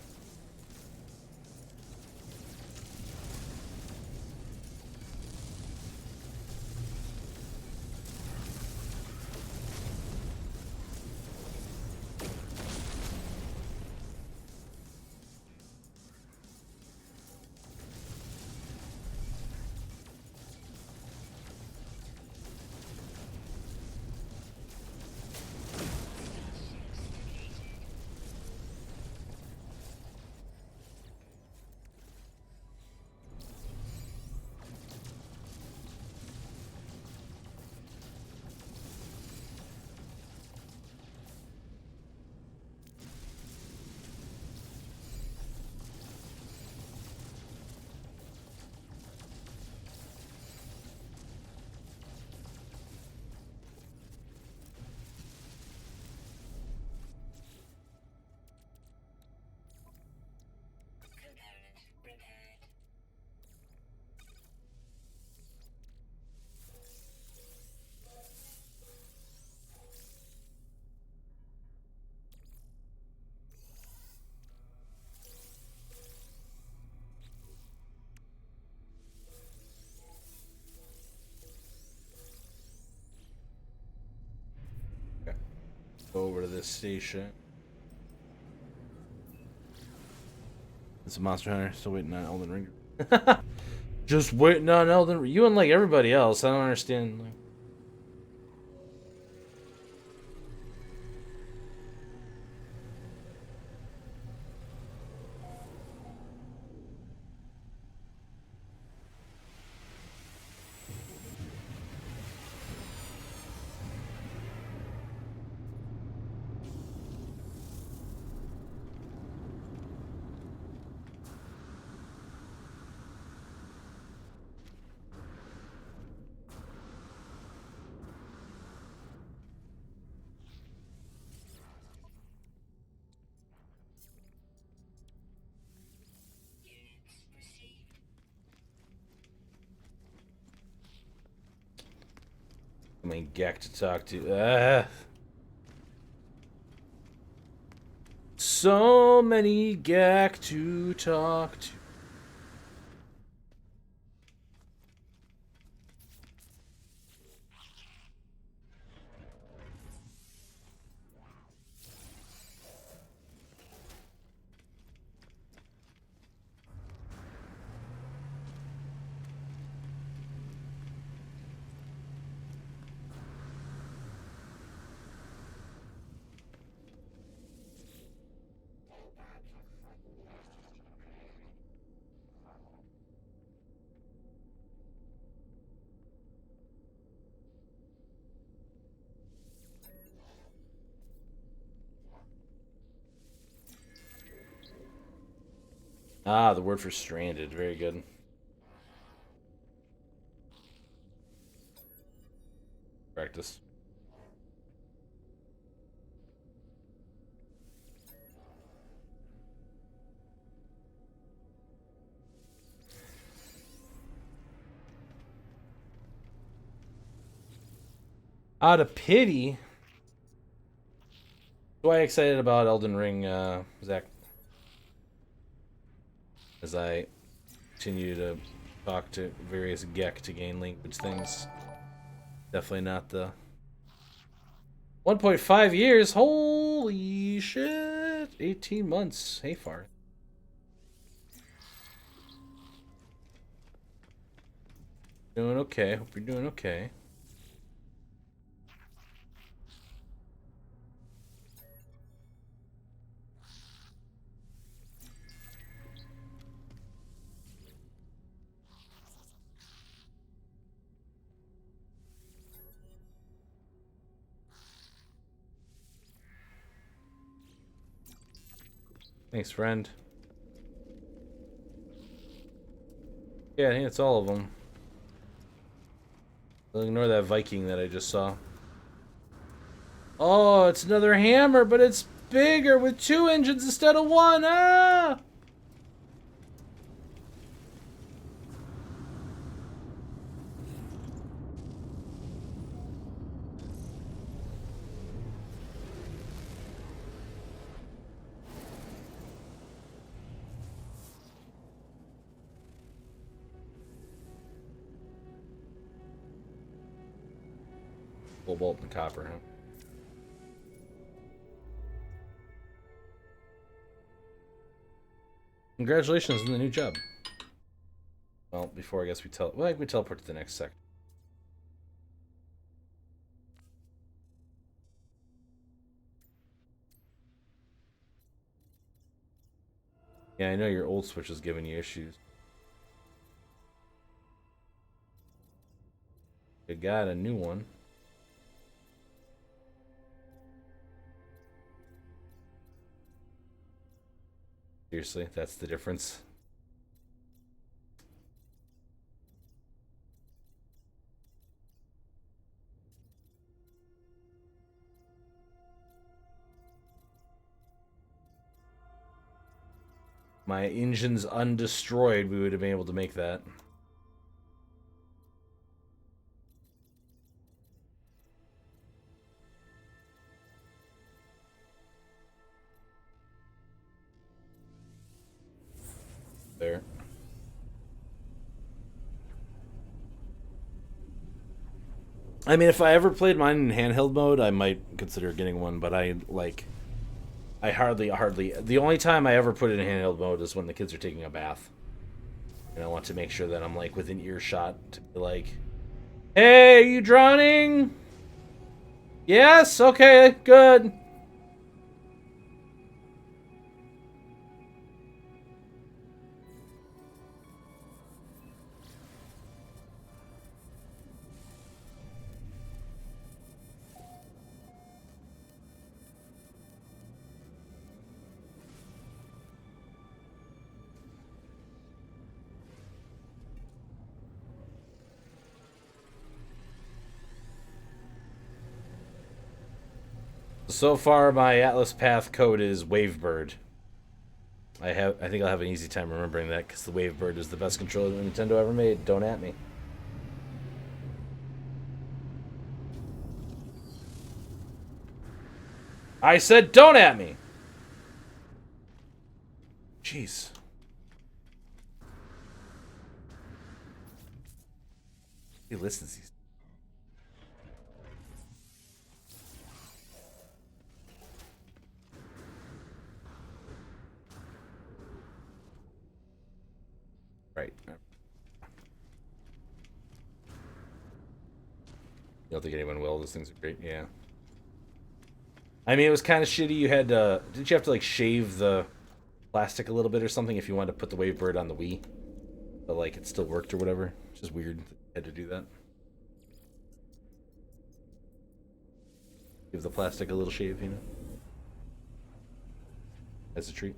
Go over to this station. It's a Monster Hunter. Still waiting on Elden Ring. Just waiting on Elden Ring. You and like everybody else. I don't understand. Like... I mean, Gek to talk to. So many Gek to talk to. Ah, the word for stranded. Very good. Practice. Out of pity. Why excited about Elden Ring, Zach? As I continue to talk to various Gek to gain language things. Definitely not the 1.5 years. Holy shit! 18 months. Hey, far. Doing okay. Hope you're doing okay. Thanks, friend. Yeah, I think it's all of them. I'll ignore that Viking that I just saw. Oh, it's another hammer, but it's bigger with 2 engines instead of 1. Ah! Cobalt and copper, huh? Congratulations on the new job. Well, before I guess we teleport to the next sector. Yeah, I know your old Switch is giving you issues. You got a new one. Seriously, that's the difference. My engine's undestroyed, we would have been able to make that. There. I mean, if I ever played mine in handheld mode, I might consider getting one, but I hardly. The only time I ever put it in handheld mode is when the kids are taking a bath. And I want to make sure that I'm like within earshot to be like, "Hey, are you drowning?" Yes. Okay. Good. So far, my Atlas Path code is Wavebird. I think I'll have an easy time remembering that because the Wavebird is the best controller that Nintendo ever made. Don't at me. I said, don't at me. Jeez. He listens. These. Right. You don't think anyone will? Those things are great. Yeah. I mean, it was kind of shitty. You had to. Didn't you have to like shave the plastic a little bit or something if you wanted to put the Wavebird on the Wii? But like it still worked or whatever. It's just weird that you had to do that. Give the plastic a little shave, you know, as a treat.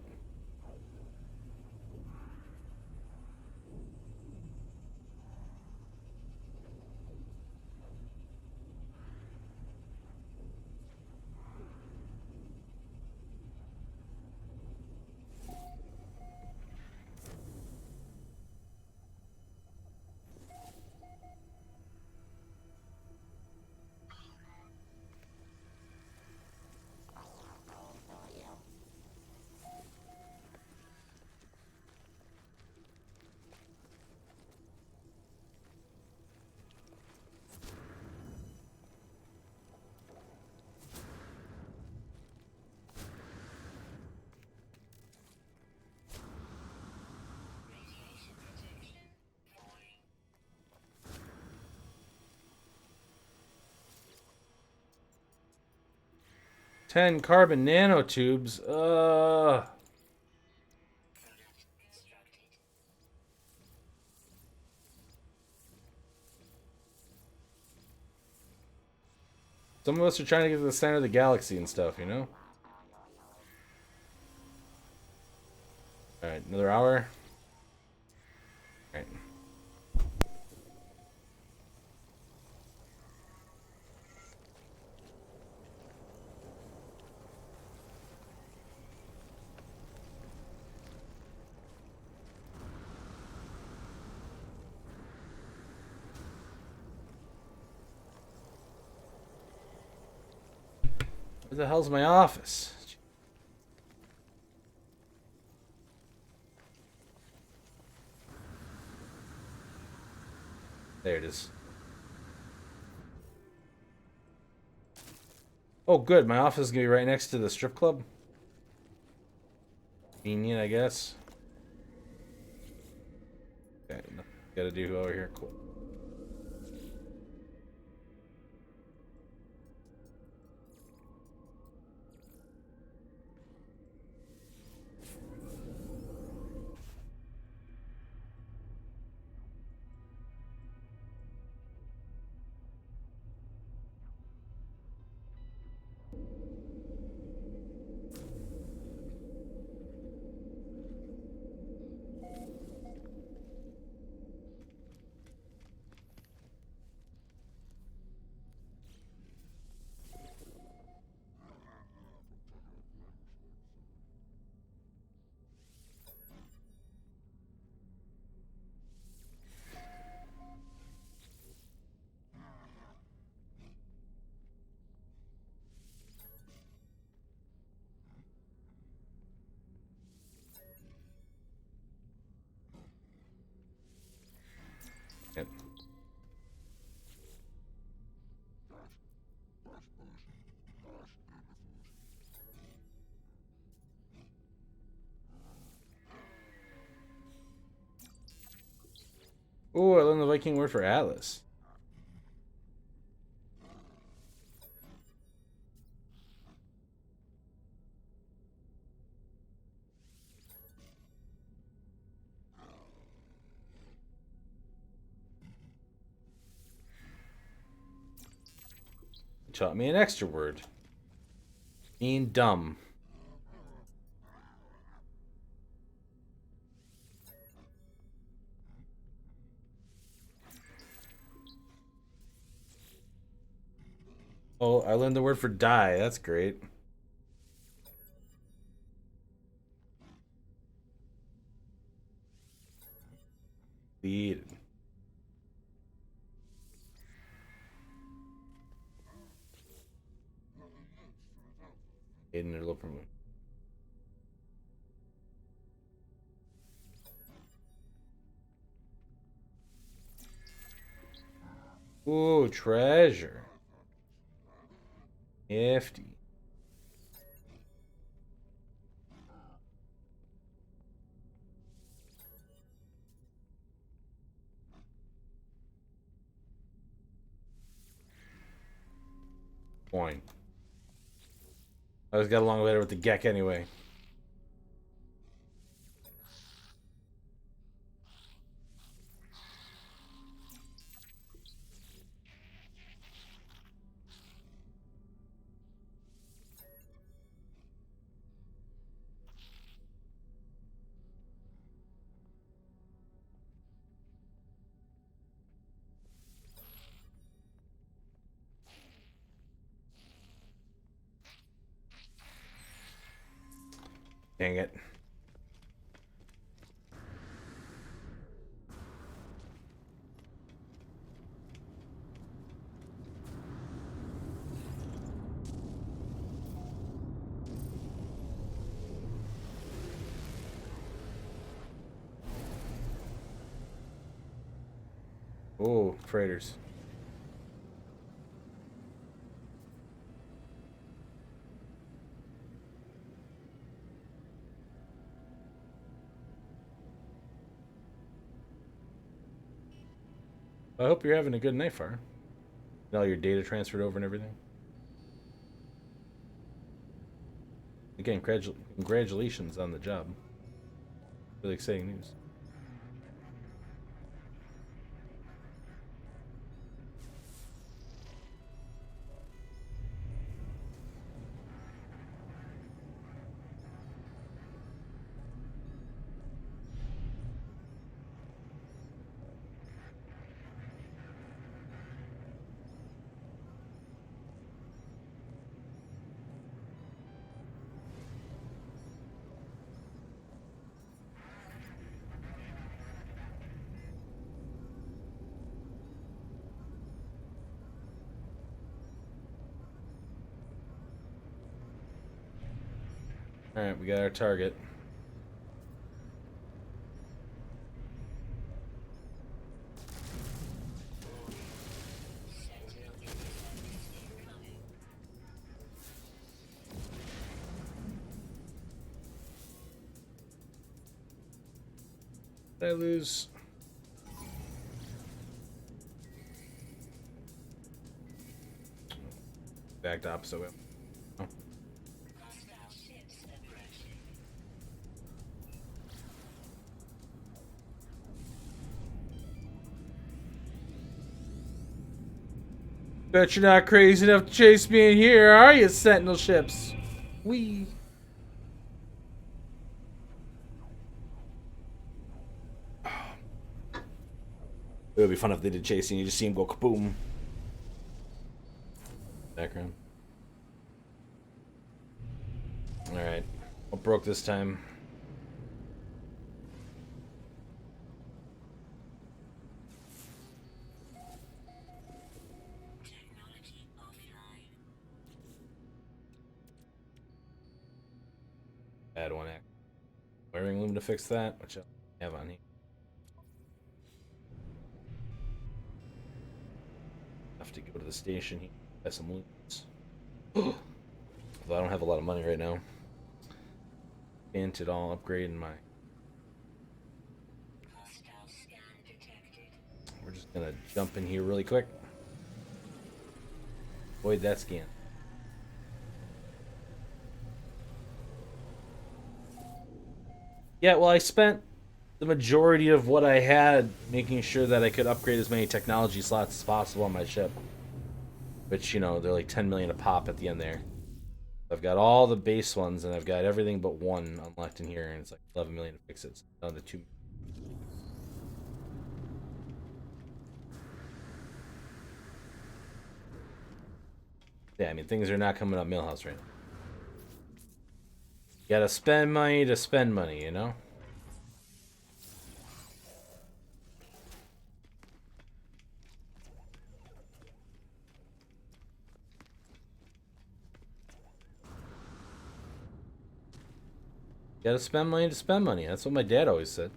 Ten carbon nanotubes. Some of us are trying to get to the center of the galaxy and stuff, you know? Alright, another hour. Alright. Where the hell's my office? There it is. Oh, good. My office is gonna be right next to the strip club. Convenient, I guess. Okay, nothing gotta do over here. Cool. Yep. Oh, I learned the Viking word for Atlas. It taught me an extra word. Mean dumb. Oh, I learned the word for die. That's great. Lead. Hidden or low promote. Ooh, treasure. Nifty. Coin. I always got along better with the Gek anyway. Dang it. Oh, freighters. I hope you're having a good night, Far. All your data transferred over and everything. Again, congratulations on the job. Really exciting news. Alright, we got our target. Did I lose? Exact opposite way. Oh. Bet you're not crazy enough to chase me in here, are you, Sentinel ships? Wee. It would be fun if they did chasing. You just see him go kaboom. Background. All right. What broke this time? Add one act. Wiring loom to fix that. Which I have on here. Have to go to the station here. Buy some looms. Although I don't have a lot of money right now. Paint it all, upgrading my. We're just gonna jump in here really quick. Avoid that scan. Yeah, well, I spent the majority of what I had making sure that I could upgrade as many technology slots as possible on my ship. Which, you know, they're like 10 million a pop at the end there. I've got all the base ones, and I've got everything but one unlocked in here, and it's like 11 million to fix it. So down to 2. Yeah, I mean, things are not coming up Millhouse right now. You gotta spend money to spend money, you know? You gotta spend money to spend money. That's what my dad always said.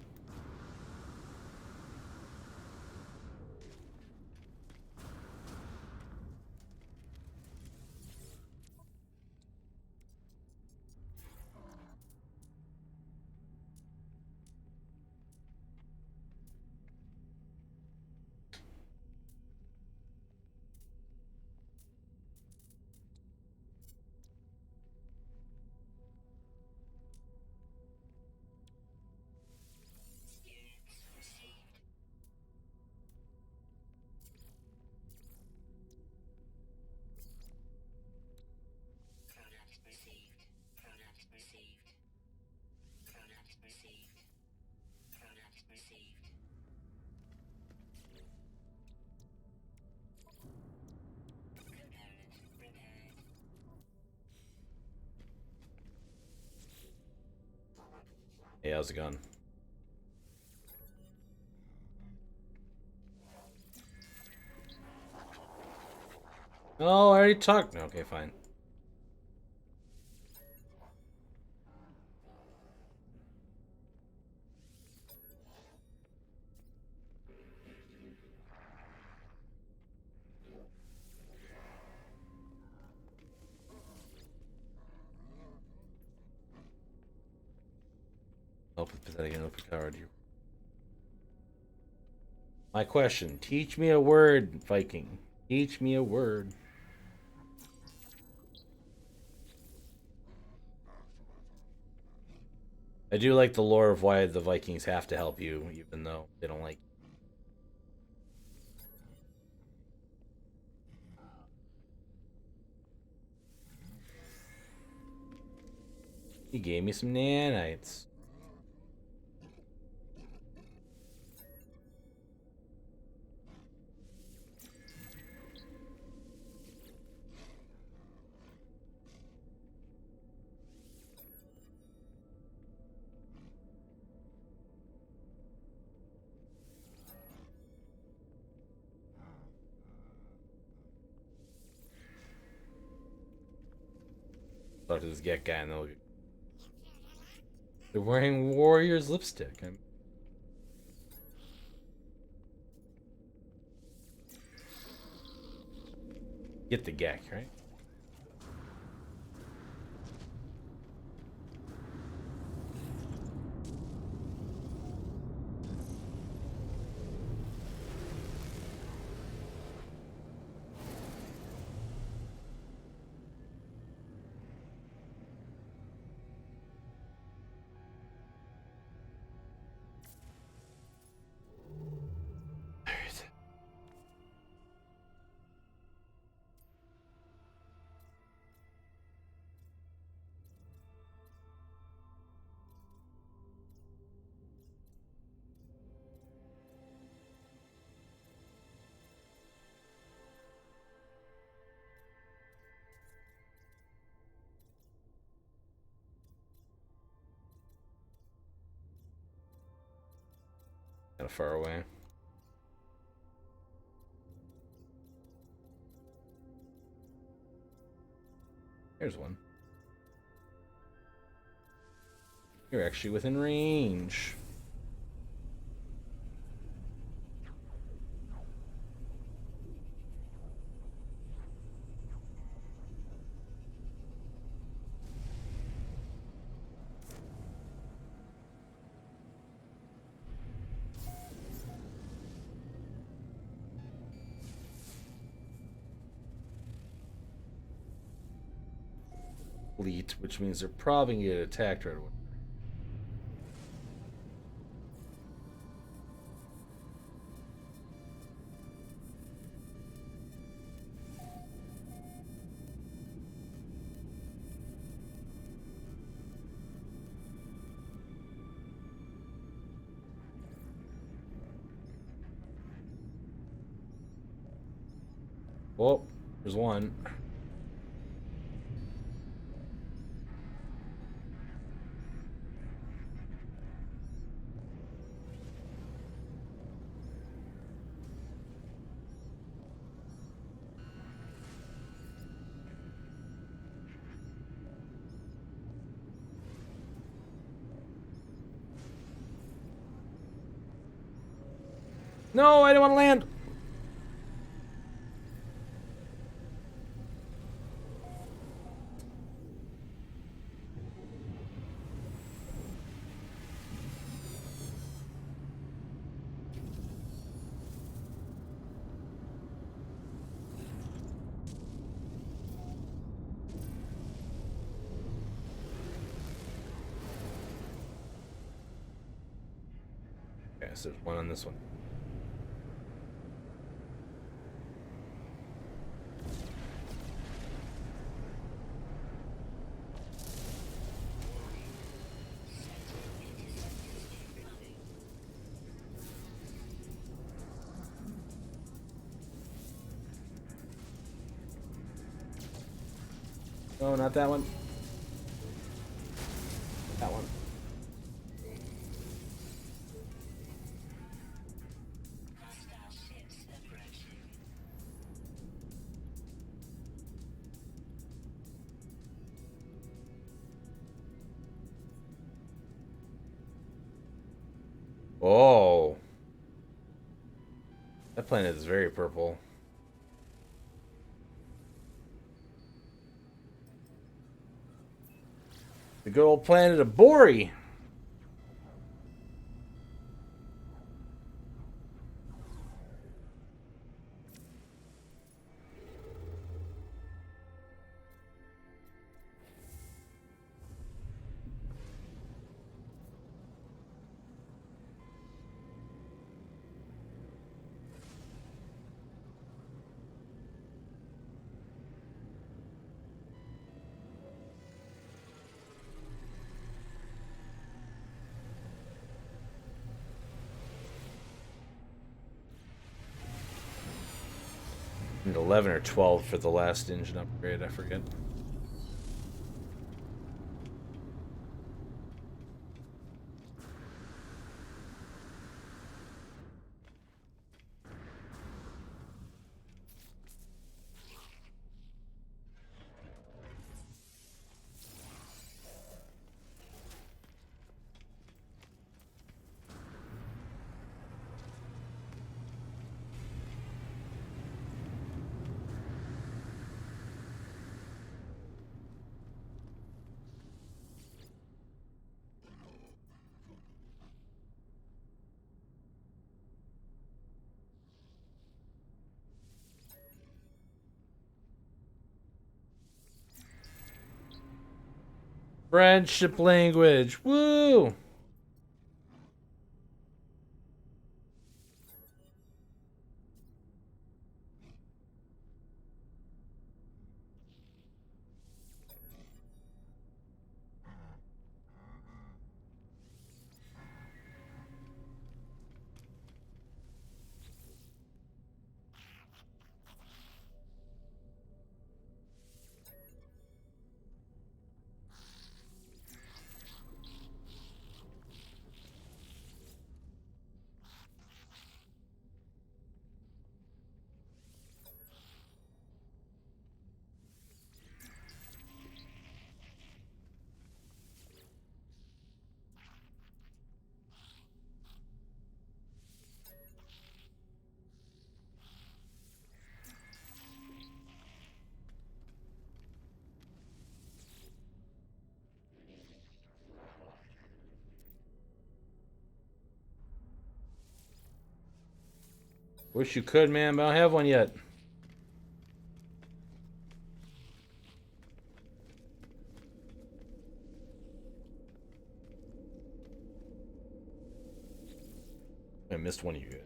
Hey, how's it going? Oh, I already talked. Okay, fine. Help with pathetic and open coward. My question. Teach me a word, Viking. Teach me a word. I do like the lore of why the Vikings have to help you, even though they don't like. He gave me some nanites. Talk to this get guy and they're wearing Warriors lipstick. Get the Gek, right? Kind of far away. Here's one. You're actually within range. Fleet, which means they're probably gonna get attacked right away. Oh, there's one. No, I don't want to land. Okay, so there's one on this one. No, not that one. That one. Oh. That planet is very purple. The good old planet of Bori. And 11 or 12 for the last engine upgrade, I forget. Friendship language. Woo! Wish you could, man, but I don't have one yet. I missed one of you guys.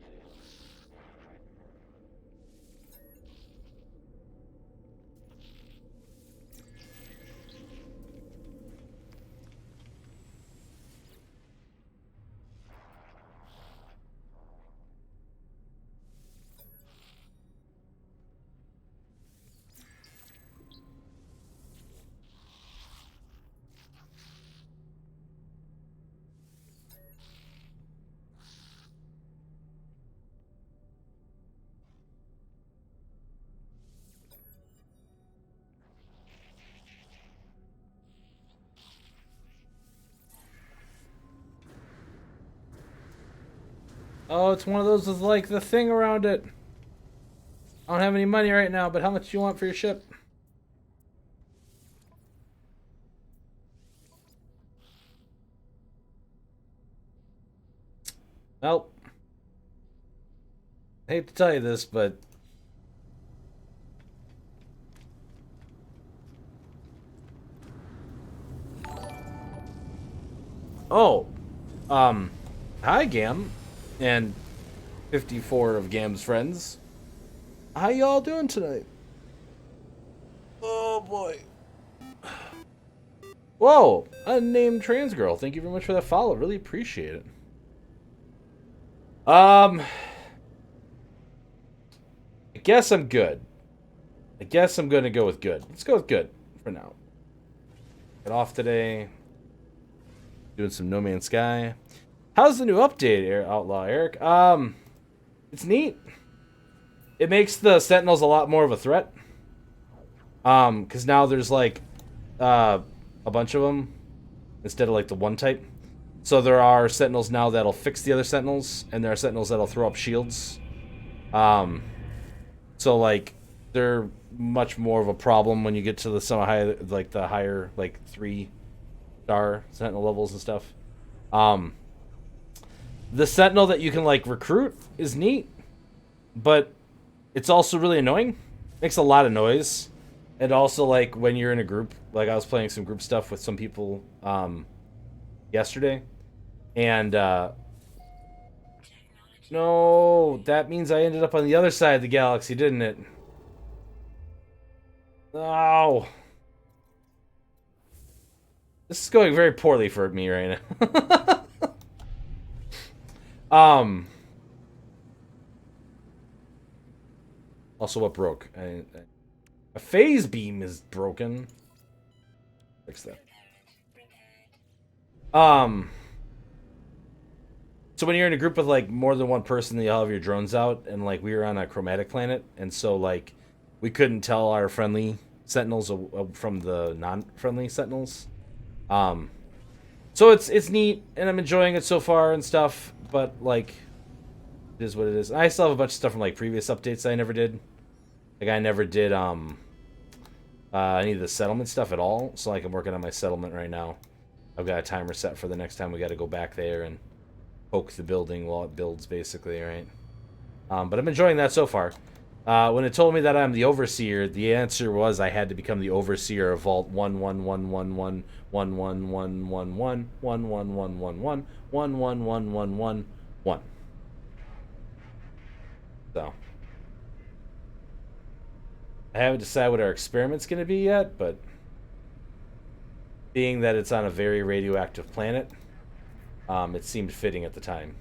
Oh, it's one of those with like the thing around it. I don't have any money right now, but how much do you want for your ship? Nope. I hate to tell you this, but oh, hi Gam, and 54 of Gam's friends. How y'all doing tonight? Oh boy. Whoa, unnamed trans girl. Thank you very much for that follow. Really appreciate it. I guess I'm good. I guess I'm gonna go with good. Let's go with good for now. Get off today. Doing some No Man's Sky. How's the new update, Outlaw Eric? It's neat. It makes the Sentinels a lot more of a threat. Because now there's like a bunch of them instead of like the one type. So there are Sentinels now that'll fix the other Sentinels, and there are Sentinels that'll throw up shields. So like they're much more of a problem when you get to the some high, like the higher like 3-star Sentinel levels and stuff. The Sentinel that you can like recruit is neat, but it's also really annoying. Makes a lot of noise. And also like when you're in a group, like I was playing some group stuff with some people yesterday, and no, that means I ended up on the other side of the galaxy, didn't it? No. This is going very poorly for me right now. Also, what broke? A phase beam is broken. Fix that. So when you're in a group with like more than one person, you all have your drones out, and like we were on a chromatic planet, and so like we couldn't tell our friendly sentinels from the non-friendly sentinels. So it's neat, and I'm enjoying it so far and stuff. But like, it is what it is. I still have a bunch of stuff from like previous updates I never did. Like I never did any of the settlement stuff at all. So like I'm working on my settlement right now. I've got a timer set for the next time we got to go back there and poke the building while it builds, basically, right? But I'm enjoying that so far. When it told me that I'm the overseer, the answer was I had to become the overseer of Vault 1111111111111111111. So I haven't decided what our experiment's going to be yet, but being that it's on a very radioactive planet, it seemed fitting at the time.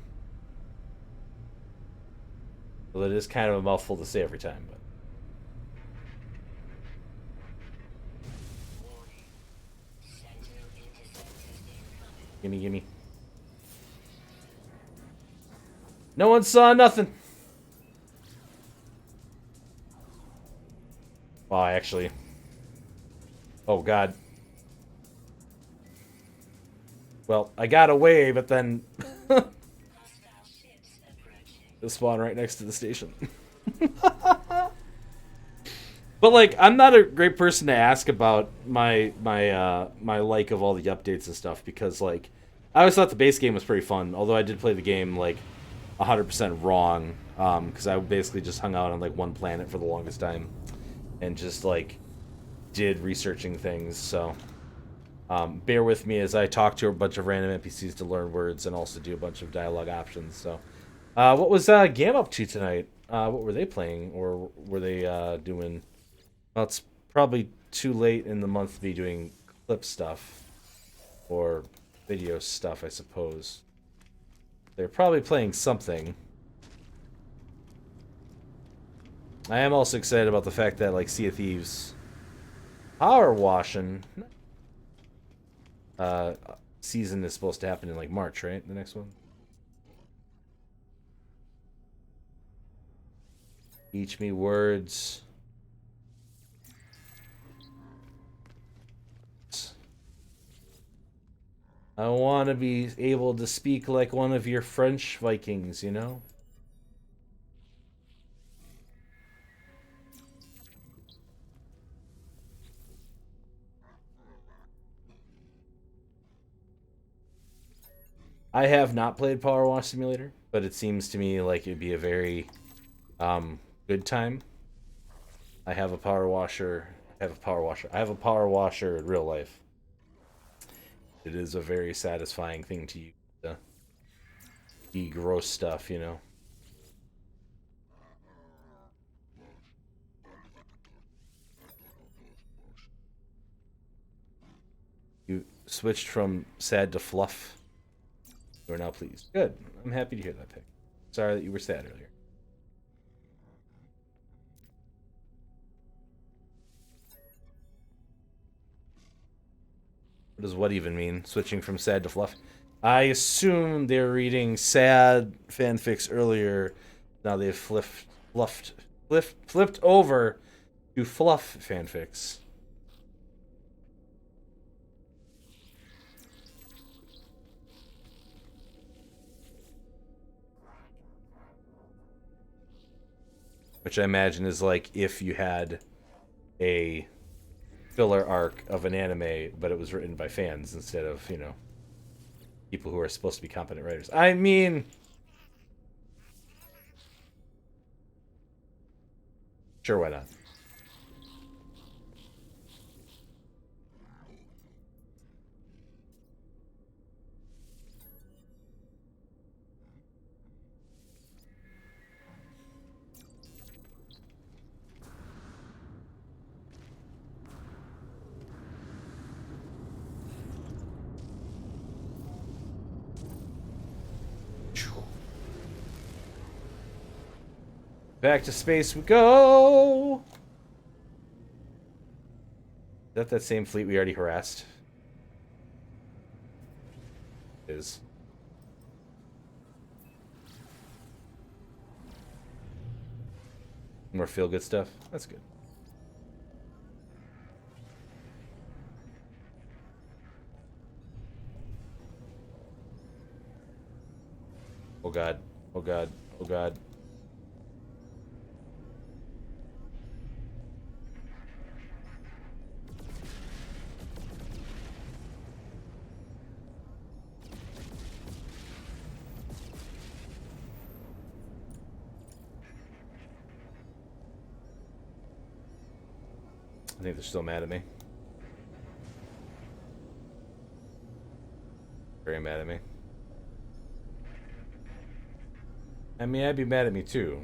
Well, it is kind of a mouthful to say every time, but gimme. No one saw nothing. Well, actually. Oh, God. Well, I got away, but then the spawn right next to the station. But like, I'm not a great person to ask about my like of all the updates and stuff, because like I always thought the base game was pretty fun, although I did play the game like 100% wrong because I basically just hung out on like one planet for the longest time, and just like did researching things. So bear with me as I talk to a bunch of random NPCs to learn words and also do a bunch of dialogue options. So, what was Gam up to tonight? What were they playing, or were they doing? Well, it's probably too late in the month to be doing clip stuff or video stuff, I suppose. They're probably playing something. I am also excited about the fact that, like, Sea of Thieves Power Washing season is supposed to happen in, like, March, right? The next one? Teach me words. I want to be able to speak like one of your French Vikings, you know? I have not played Power Wash Simulator, but it seems to me like it'd be a very good time. I have a power washer. I have a power washer. I have a power washer in real life. It is a very satisfying thing to use to gross stuff, you know. You switched from sad to fluff. You are now pleased. Good. I'm happy to hear that, Pick. Sorry that you were sad earlier. What does what even mean? Switching from sad to fluff? I assume they're reading sad fanfics earlier. Now they've flipped over to fluff fanfics. Which I imagine is like if you had a filler arc of an anime, but it was written by fans instead of, you know, people who are supposed to be competent writers. I mean, sure, why not? Back to space we go! Is that same fleet we already harassed? It is. More feel-good stuff? That's good. Oh god. Oh god. Oh god. I think they're still mad at me. Very mad at me. I mean, I'd be mad at me too.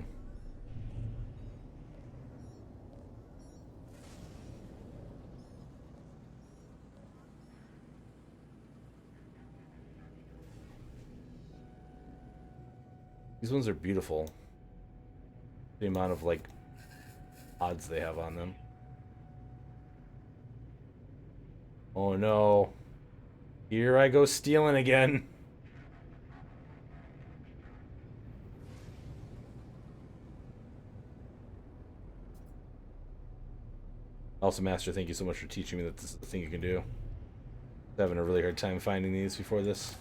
These ones are beautiful. The amount of, like, odds they have on them. Oh no. Here I go stealing again. Also, Master, thank you so much for teaching me that this is the thing you can do. I'm having a really hard time finding these before this.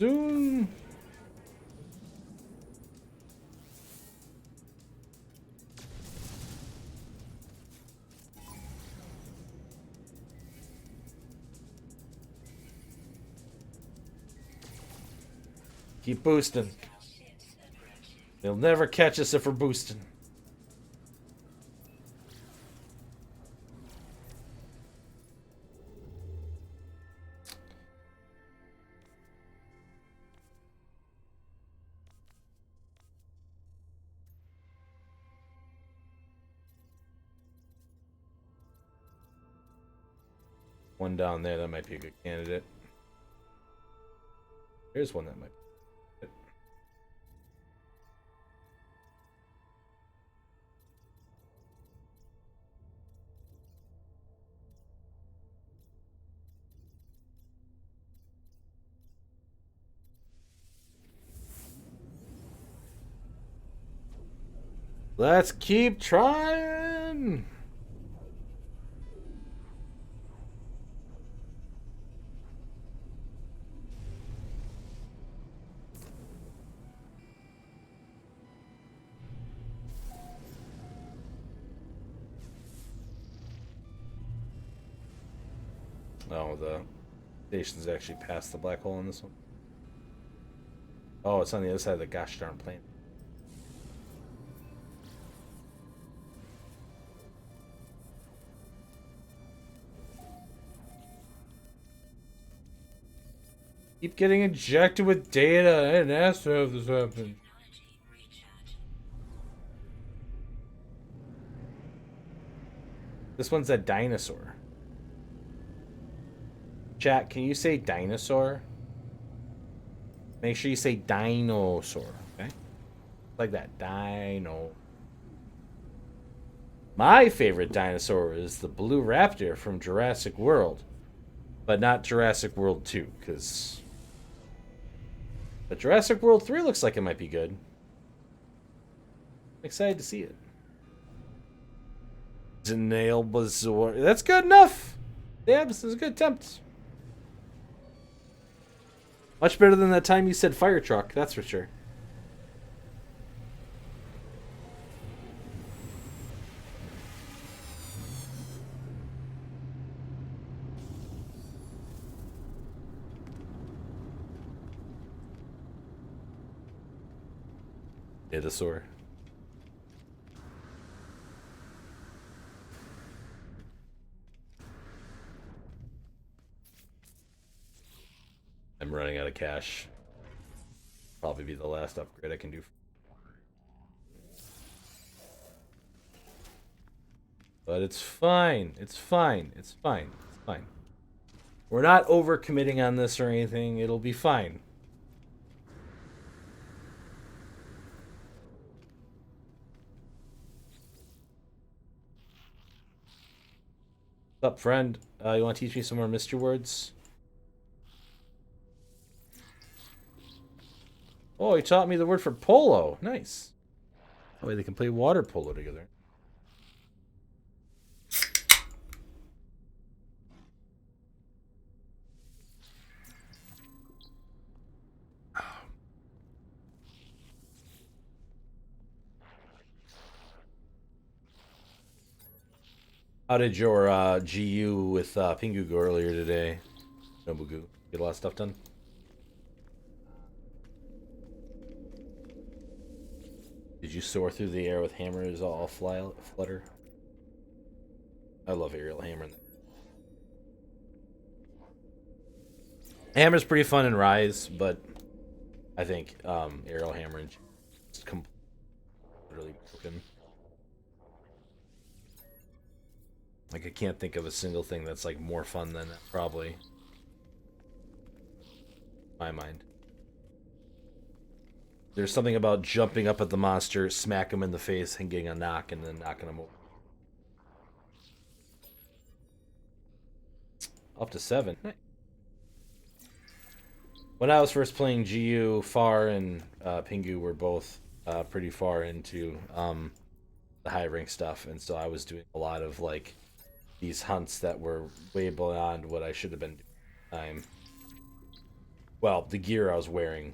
Soon. Keep boosting. They'll never catch us if we're boosting. One down there, that might be a good candidate. Here's one that might be good. Let's keep trying. Oh, the station's actually past the black hole in this one. Oh, it's on the other side of the gosh darn plane. Keep getting injected with data. I didn't ask to have this happen. This one's a dinosaur. Chat, can you say dinosaur? Make sure you say dinosaur, okay? Like that, dino. My favorite dinosaur is the blue raptor from Jurassic World. But not Jurassic World 2, because... But Jurassic World 3 looks like it might be good. I'm excited to see it. Danail Bazaar. That's good enough! Yeah, this is a good attempt. Much better than that time you said fire truck, that's for sure. Idasaur. I'm running out of cash. Probably be the last upgrade I can do. But it's fine. It's fine. It's fine. It's fine. We're not overcommitting on this or anything. It'll be fine. What's up, friend? You want to teach me some more mystery words? Oh, he taught me the word for polo. Nice. That way they can play water polo together. How did your GU with Pingu go earlier today? Nobugu. Get a lot of stuff done? Did you soar through the air with hammers all flutter? I love aerial hammering. Hammer's pretty fun in Rise, but I think aerial hammering is really broken. Like, I can't think of a single thing that's like more fun than that, probably. My mind. There's something about jumping up at the monster, smack him in the face, and getting a knock, and then knocking him over. Up to 7. When I was first playing GU, Far and Pingu were both pretty far into the high rank stuff, and so I was doing a lot of like these hunts that were way beyond what I should have been doing at the time. Well, the gear I was wearing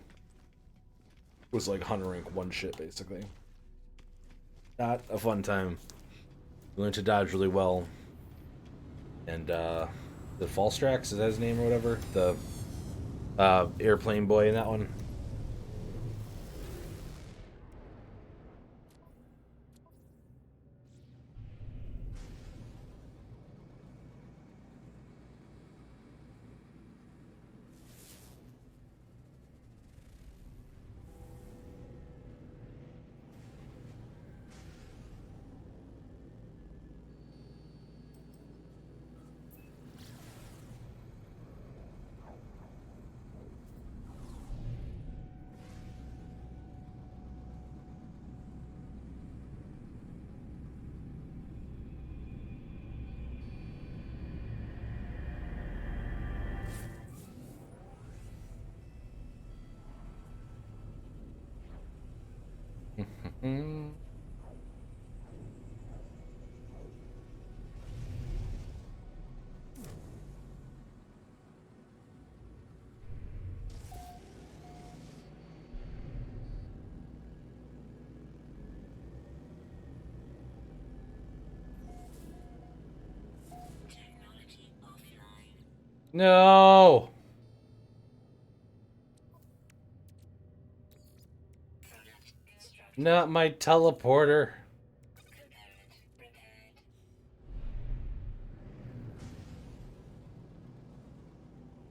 was like hunter rank 1 shit, basically. Not a fun time. Learned to dodge really well. And the Falstrax, is that his name or whatever? The airplane boy in that one. Mm. No! Not my teleporter.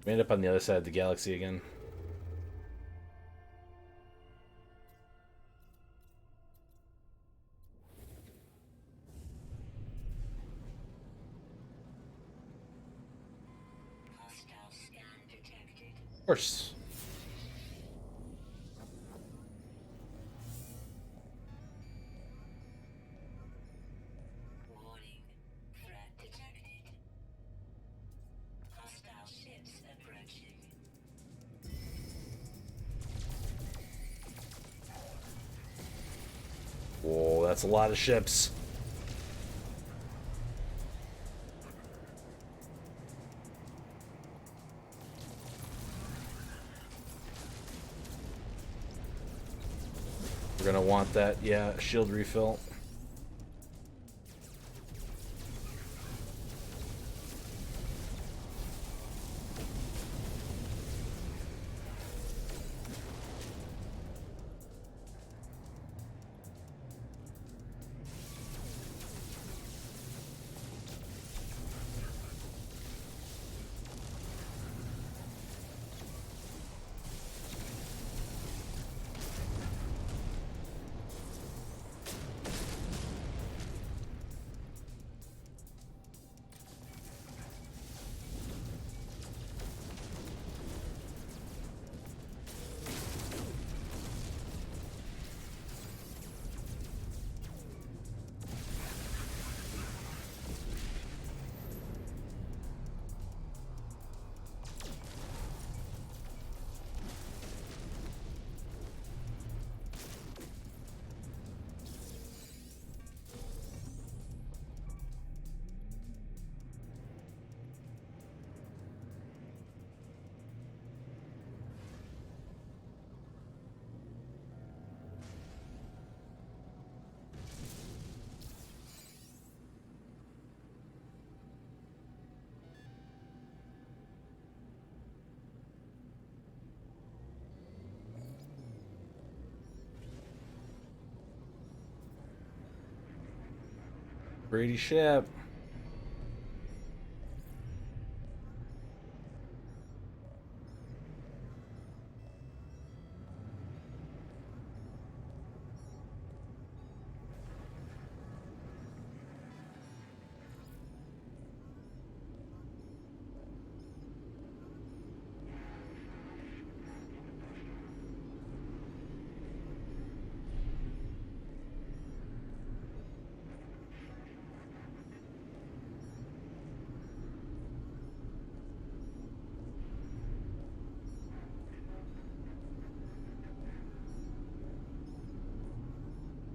Made up on the other side of the galaxy again. Of course. Whoa, that's a lot of ships. We're gonna want that, yeah, shield refill. Brady ship.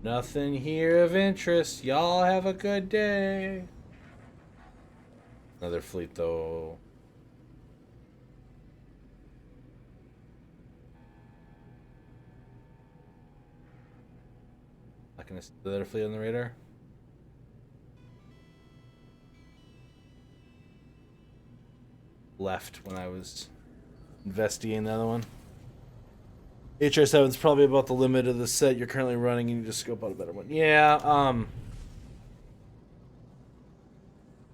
Nothing here of interest. Y'all have a good day. Another fleet, though. Not gonna see the other fleet on the radar. Left when I was investigating the other one. HR7 is probably about the limit of the set you're currently running, and you just scope out a better one. Yeah,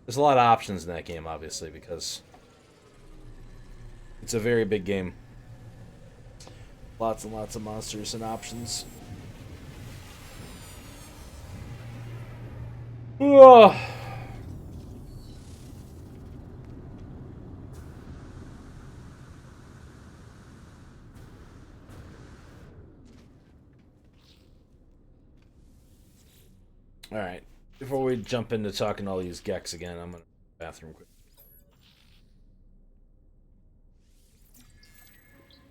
there's a lot of options in that game, obviously, because it's a very big game. Lots and lots of monsters and options. Ugh. All right. Before we jump into talking all these Geks again, I'm gonna bathroom quick.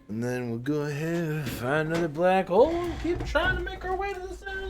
And then we'll go ahead and find another black hole and keep trying to make our way to the center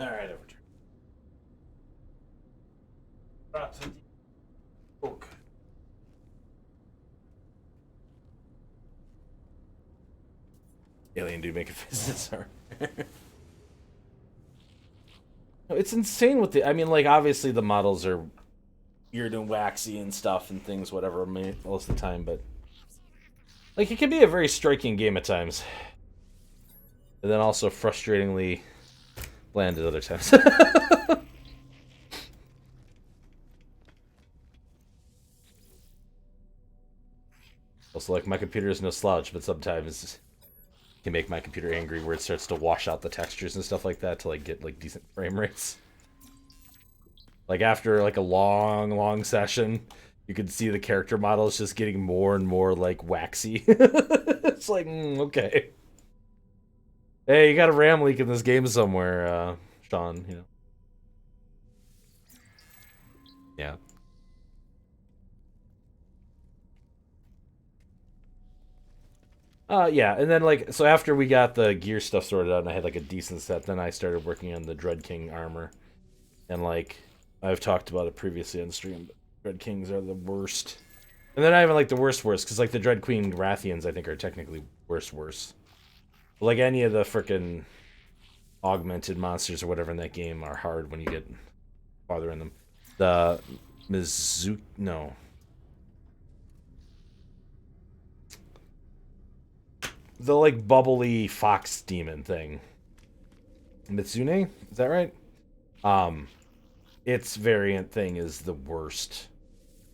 All right, overturn. Drop to the oak. Alien dude making faces. Sorry. It's insane what the. I mean, like obviously the models are weird and waxy and stuff and things, whatever, most of the time, but like it can be a very striking game at times, and then also frustratingly bland at other times. Also, like my computer is no slouch, but sometimes it can make my computer angry where it starts to wash out the textures and stuff like that to like get like decent frame rates. Like after like a long session, you can see the character models just getting more and more like waxy. It's like, okay. Hey, you got a RAM leak in this game somewhere, Sean, you know. Yeah. Yeah, and then like so after we got the gear stuff sorted out and I had like a decent set, then I started working on the Dread King armor. And like I've talked about it previously on stream, but Dread Kings are the worst. And they're not even like the worst because like the Dread Queen Rathians I think are technically worse. But, like any of the frickin' augmented monsters or whatever in that game are hard when you get farther in them. The Mizuki, no. The like bubbly fox demon thing. Mitsune? Is that right? Its variant thing is the worst.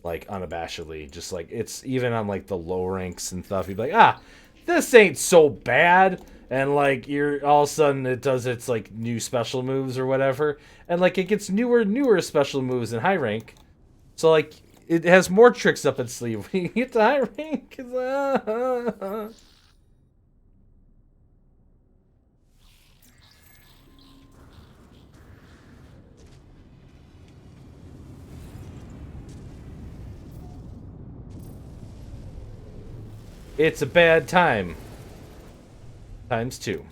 Like unabashedly. Just like it's even on like the low ranks and stuff, you'd be like, this ain't so bad. And like you're all of a sudden it does its like new special moves or whatever. And like it gets newer special moves in high rank. So like it has more tricks up its sleeve. When you get to high rank, it's like, it's a bad time. Times two.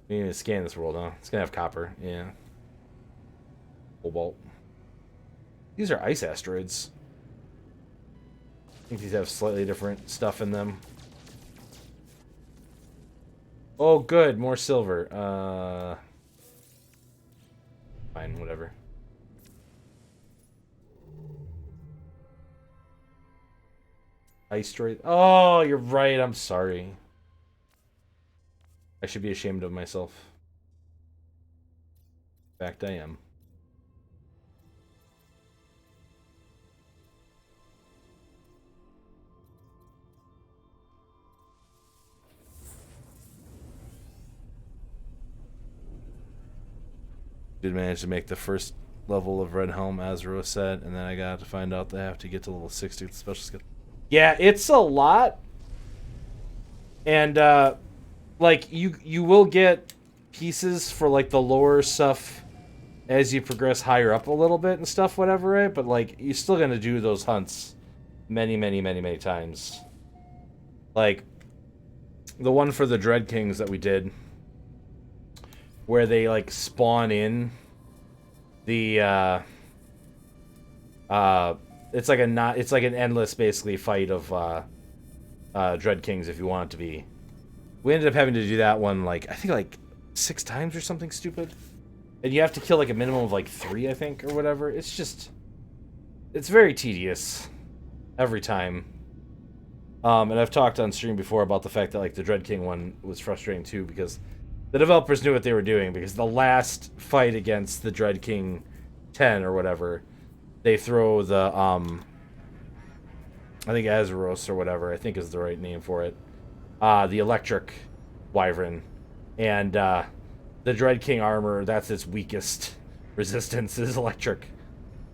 We need to scan this world, huh? It's gonna have copper, yeah. Cobalt. These are ice asteroids. I think these have slightly different stuff in them. Oh, good. More silver. Fine, whatever. Ice droid. Oh, you're right. I'm sorry. I should be ashamed of myself. In fact, I am. Did manage to make the first level of Red Helm Azuro set, and then I got to find out they have to get to level 60 with special skill. Yeah, it's a lot. And like you will get pieces for like the lower stuff as you progress higher up a little bit and stuff, whatever, right? But like you're still gonna do those hunts many times. Like the one for the Dread Kings that we did, where they like spawn in the it's like an endless basically fight of Dread Kings if you want it to be. We ended up having to do that one like I think like 6 times or something stupid. And you have to kill like a minimum of like 3, I think, or whatever. It's very tedious every time. And I've talked on stream before about the fact that like the Dread King one was frustrating too because the developers knew what they were doing because the last fight against the Dread King 10 or whatever, they throw the I think Azeros or whatever, I think is the right name for it. The electric wyvern. And the Dread King armor, that's its weakest resistance is electric.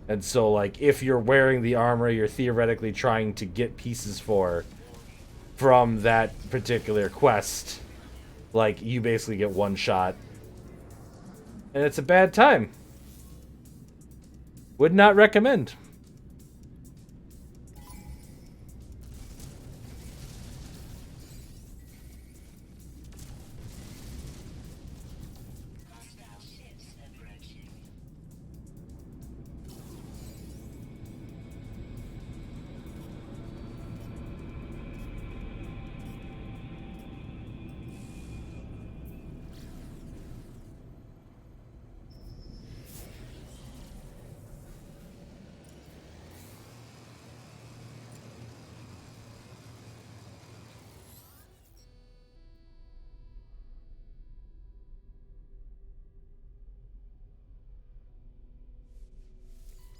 And so like if you're wearing the armor you're theoretically trying to get pieces from that particular quest, like you basically get one shot. And it's a bad time. Would not recommend.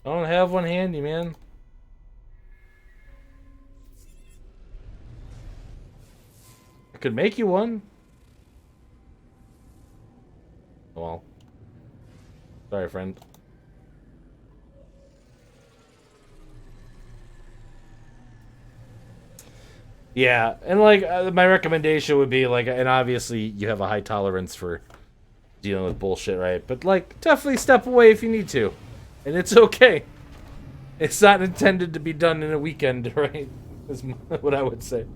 I don't have one handy, man. I could make you one. Well, sorry, friend. Yeah, and like my recommendation would be like, and obviously you have a high tolerance for dealing with bullshit, right? But like, definitely step away if you need to, and it's okay. It's not intended to be done in a weekend, right? Is what I would say.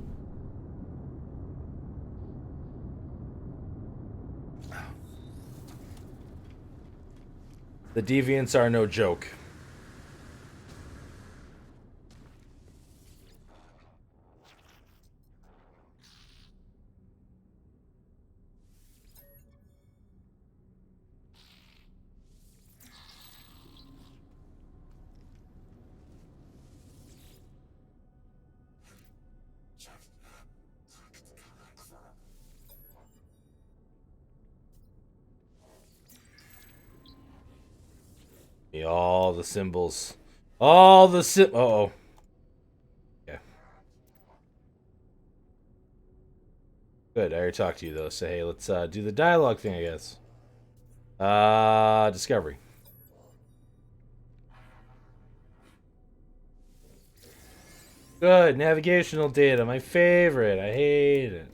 The deviants are no joke. All the symbols. All the oh. Yeah. Good. I already talked to you though. So hey, let's do the dialogue thing, I guess. Discovery. Good. Navigational data. My favorite. I hate it.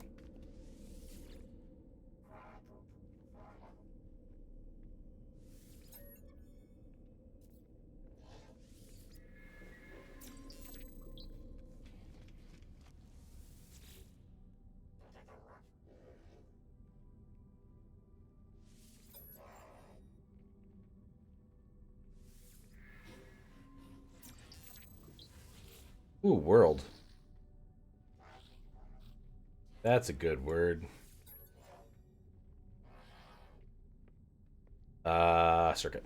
Ooh, world. That's a good word. Circuit.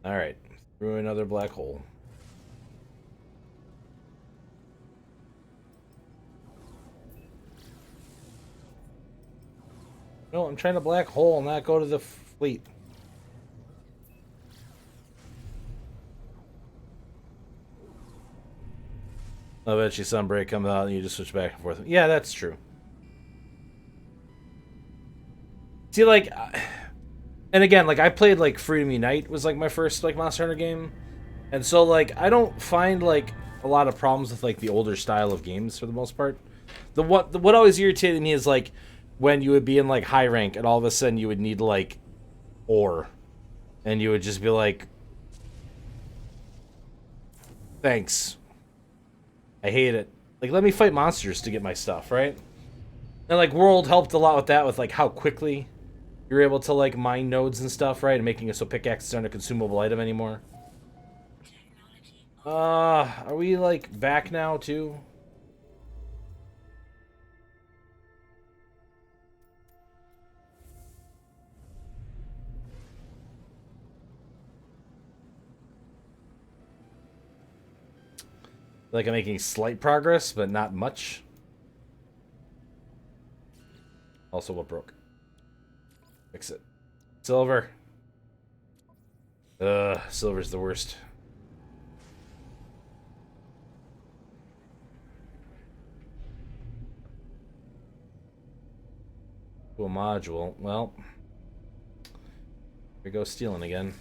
All right. Through another black hole. No, I'm trying to black hole, not go to the fleet. I bet you Sunbreak comes out and you just switch back and forth. Yeah, that's true. See, like, and again, like I played like Freedom Unite was like my first like Monster Hunter game, and so like I don't find like a lot of problems with like the older style of games for the most part. What always irritated me is like when you would be in like high rank and all of a sudden you would need like ore, and you would just be like, thanks. I hate it. Like, let me fight monsters to get my stuff, right? And like World helped a lot with that, with like how quickly you're able to like mine nodes and stuff, right? And making it so pickaxes aren't a consumable item anymore. Are we like back now too? Like I'm making slight progress, but not much. Also, what broke? Fix it. Silver. Silver's the worst. Cool module. Well, here we go stealing again.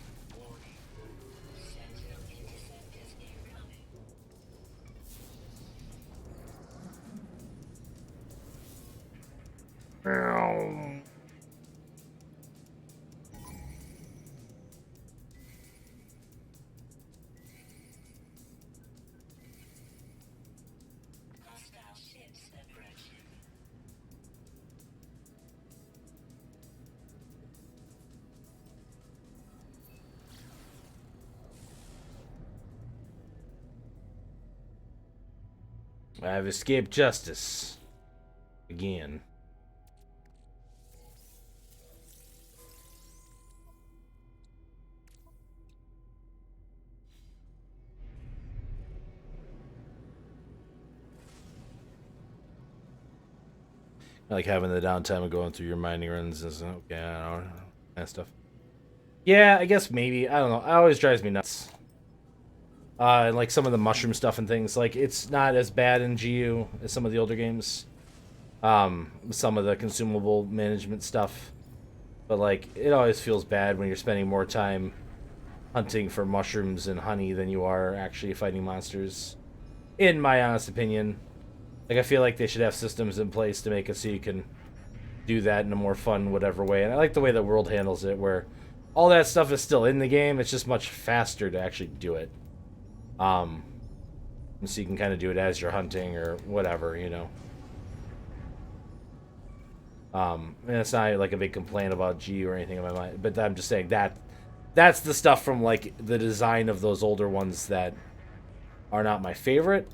I've escaped justice. Again. I like having the downtime of going through your mining runs and stuff. Yeah, I don't know, kind of stuff. Yeah, I guess maybe. I don't know. It always drives me nuts. And like some of the mushroom stuff and things. Like, it's not as bad in GU as some of the older games. Some of the consumable management stuff. But like, it always feels bad when you're spending more time hunting for mushrooms and honey than you are actually fighting monsters. In my honest opinion. Like, I feel like they should have systems in place to make it so you can do that in a more fun, whatever way. And I like the way that World handles it, where all that stuff is still in the game. It's just much faster to actually do it. So you can kind of do it as you're hunting or whatever, you know. And it's not like a big complaint about G or anything in my mind, but I'm just saying that that's the stuff from like the design of those older ones that are not my favorite.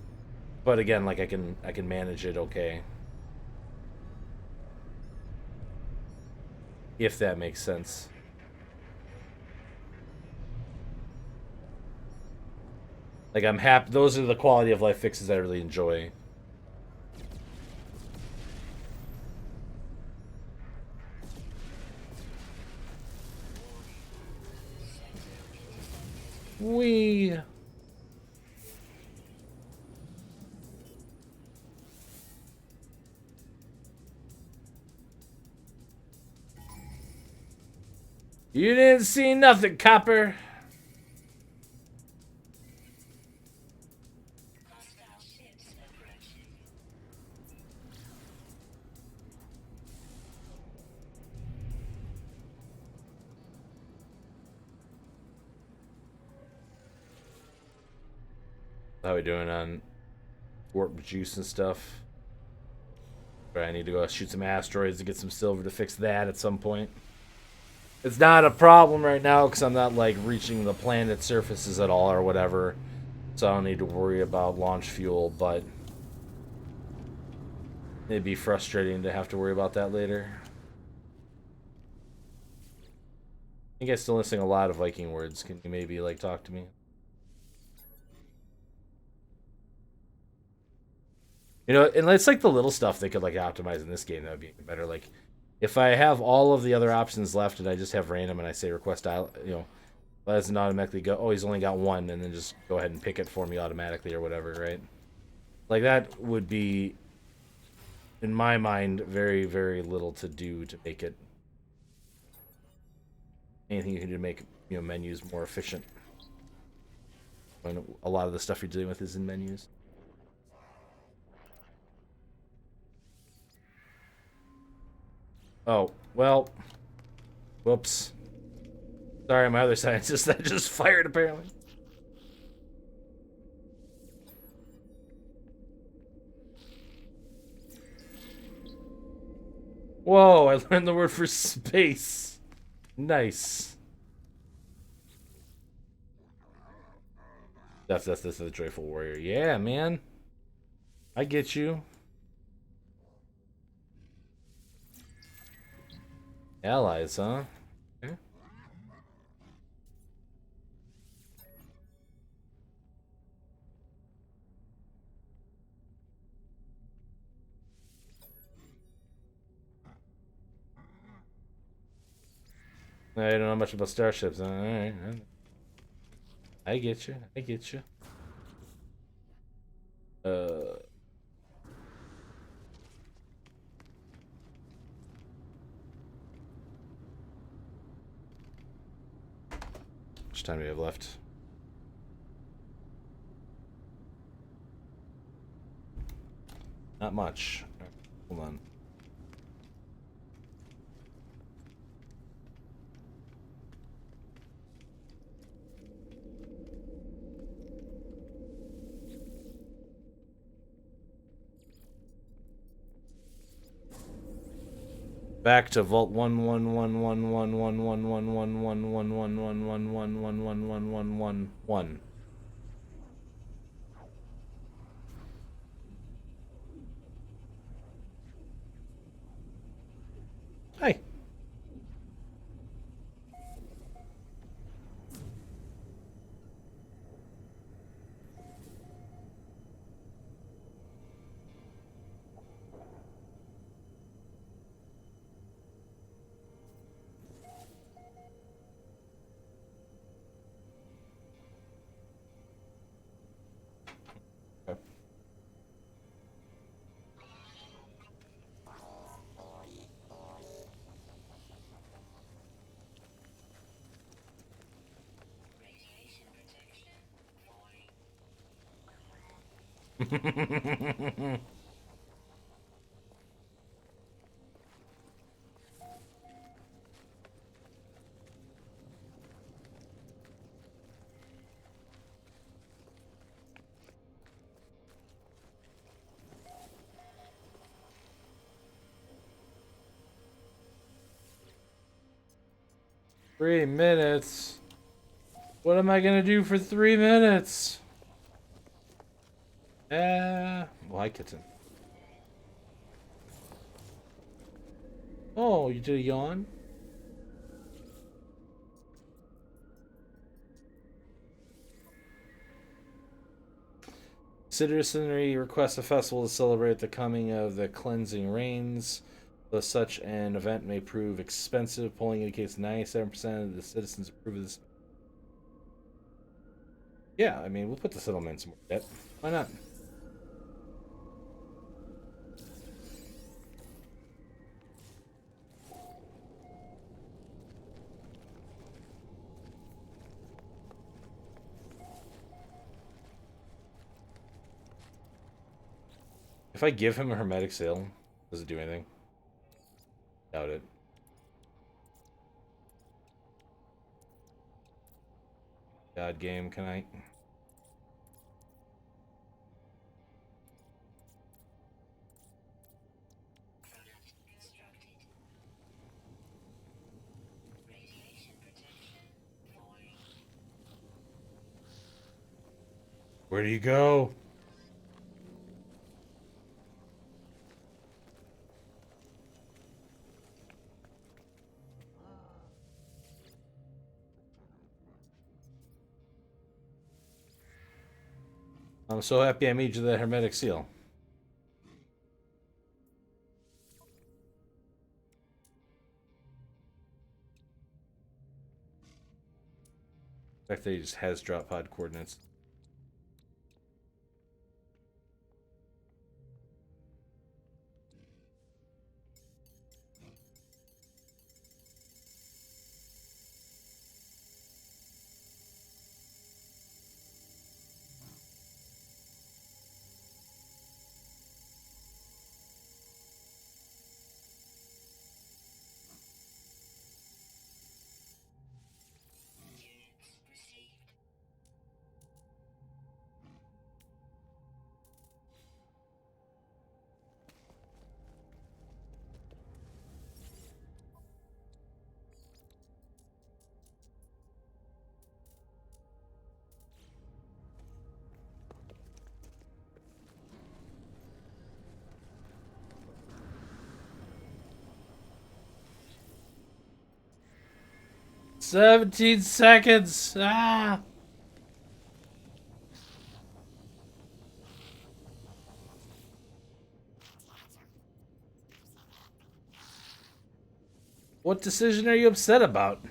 But again, like I can manage it okay. If that makes sense. Like, I'm happy. Those are the quality of life fixes I really enjoy. We. You didn't see nothing, copper. How we doing on warp juice and stuff? I need to go shoot some asteroids to get some silver to fix that at some point. It's not a problem right now because I'm not like reaching the planet's surfaces at all or whatever, so I don't need to worry about launch fuel, but it'd be frustrating to have to worry about that later. I think I'm still missing a lot of Viking words. Can you maybe like talk to me? You know, and it's like the little stuff they could like optimize in this game that would be better. Like, if I have all of the other options left and I just have random and I say request dial, you know, it doesn't automatically go, oh, he's only got one, and then just go ahead and pick it for me automatically or whatever, right? Like, that would be, in my mind, very, very little to do to make it anything you can do to make, you know, menus more efficient. When a lot of the stuff you're dealing with is in menus. Oh, well, whoops. Sorry, my other scientist that just fired, apparently. Whoa, I learned the word for space. Nice. That's the Joyful Warrior. Yeah, man. I get you. Allies, huh? Okay. I don't know much about starships. All right. I get you. I get you. How much time do we have left? Not much. Right, hold on. Back to Vault 1111111111111111111. 3 minutes. What am I gonna do for 3 minutes? Why kitten? Oh, you did a yawn? Citizenry requests a festival to celebrate the coming of the cleansing rains. Though such an event may prove expensive, polling indicates 97% of the citizens approve of this. Yeah, I mean, we'll put the settlement in some more debt. Why not? If I give him a hermetic seal, does it do anything? Doubt it. God game, can I? Where do you go? I'm so happy I made you the hermetic seal. The fact that he just has drop pod coordinates. "17 seconds! Ah!" What decision are you upset about?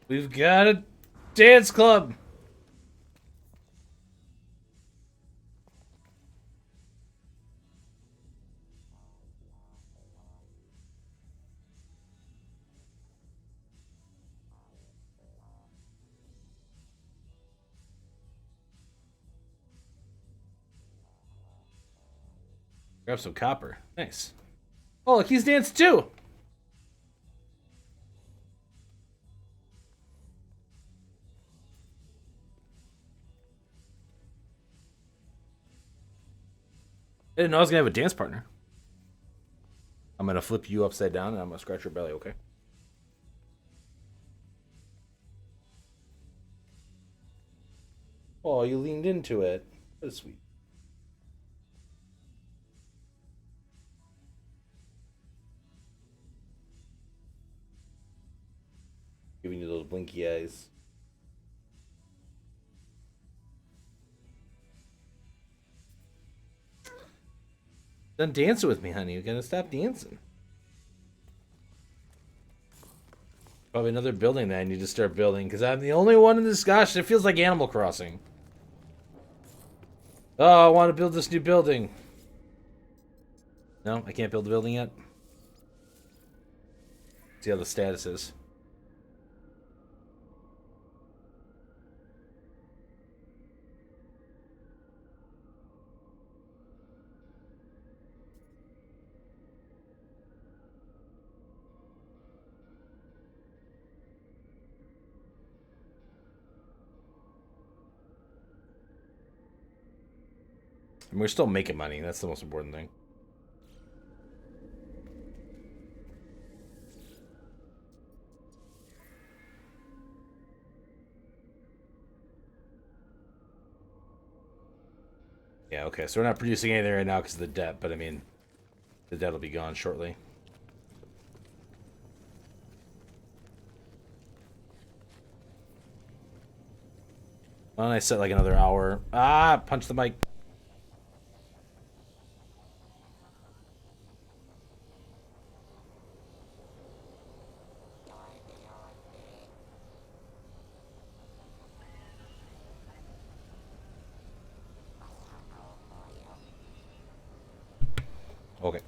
We've got a dance club! Grab some copper. Nice. Oh, look, he's danced too! I didn't know I was gonna have a dance partner. I'm gonna flip you upside down and I'm gonna scratch your belly, okay? Oh, you leaned into it. That's sweet. Giving you those blinky eyes. Done dancing with me, honey. You gotta stop dancing. Probably another building that I need to start building because I'm the only one in this. Gosh, it feels like Animal Crossing. Oh, I want to build this new building. No, I can't build the building yet. See how the status is. And we're still making money. That's the most important thing. Yeah, okay. So we're not producing anything right now because of the debt, but I mean, the debt will be gone shortly. Why don't I set like another hour? Ah, punch the mic. Okay.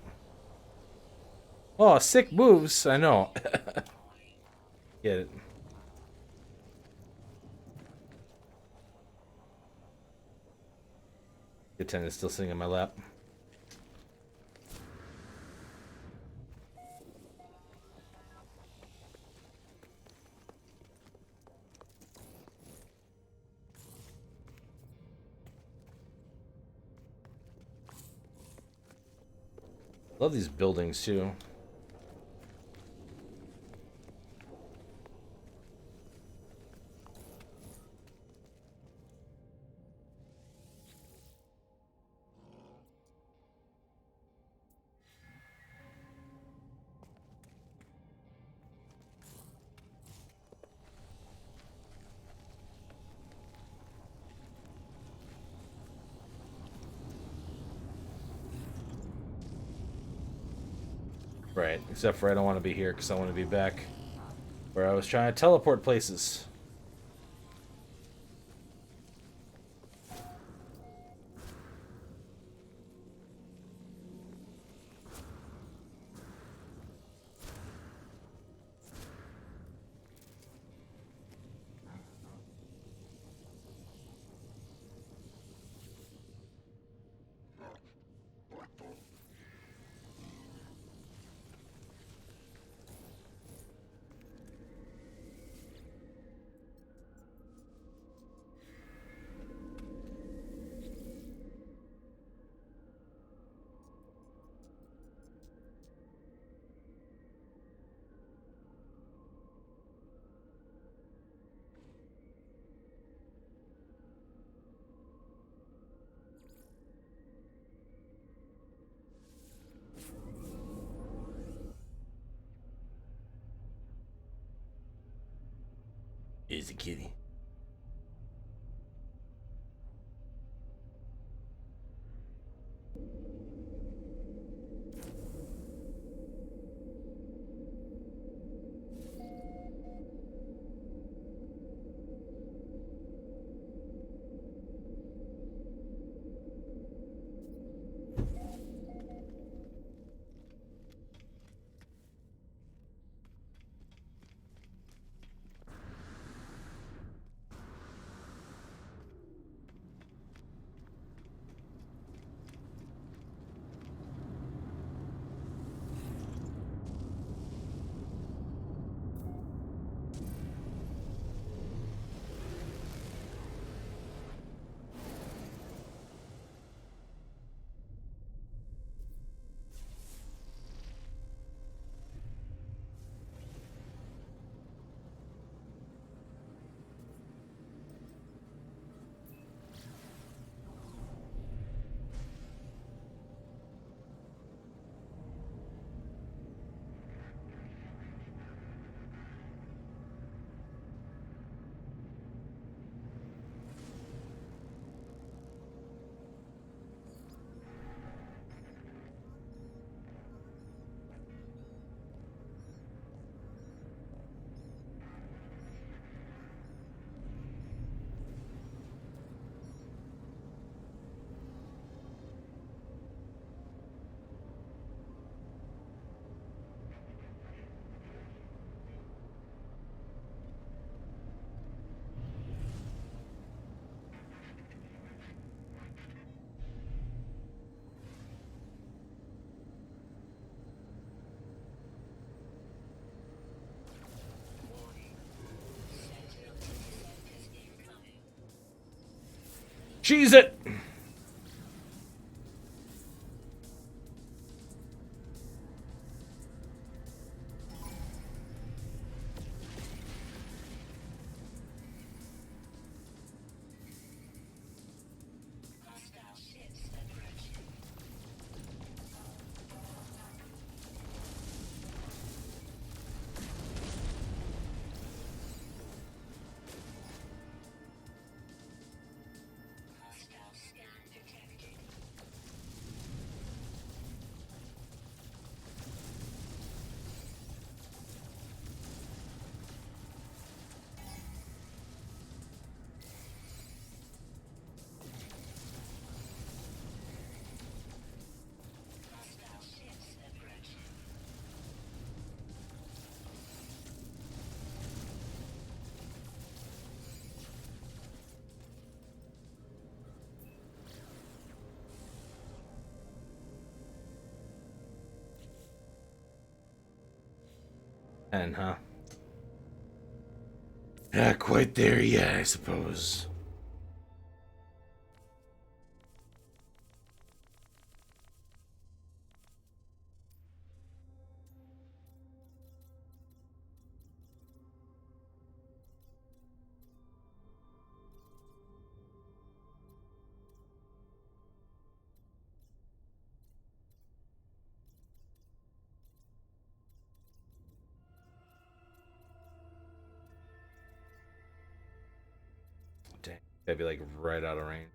Oh, sick moves. I know. Get it. The 10 is still sitting in my lap. Love these buildings too. Right, except for I don't want to be here because I want to be back where I was trying to teleport places. Easy kitty. Cheese it! And, huh? Not quite there yet, I suppose. Dang, that'd be like right out of range.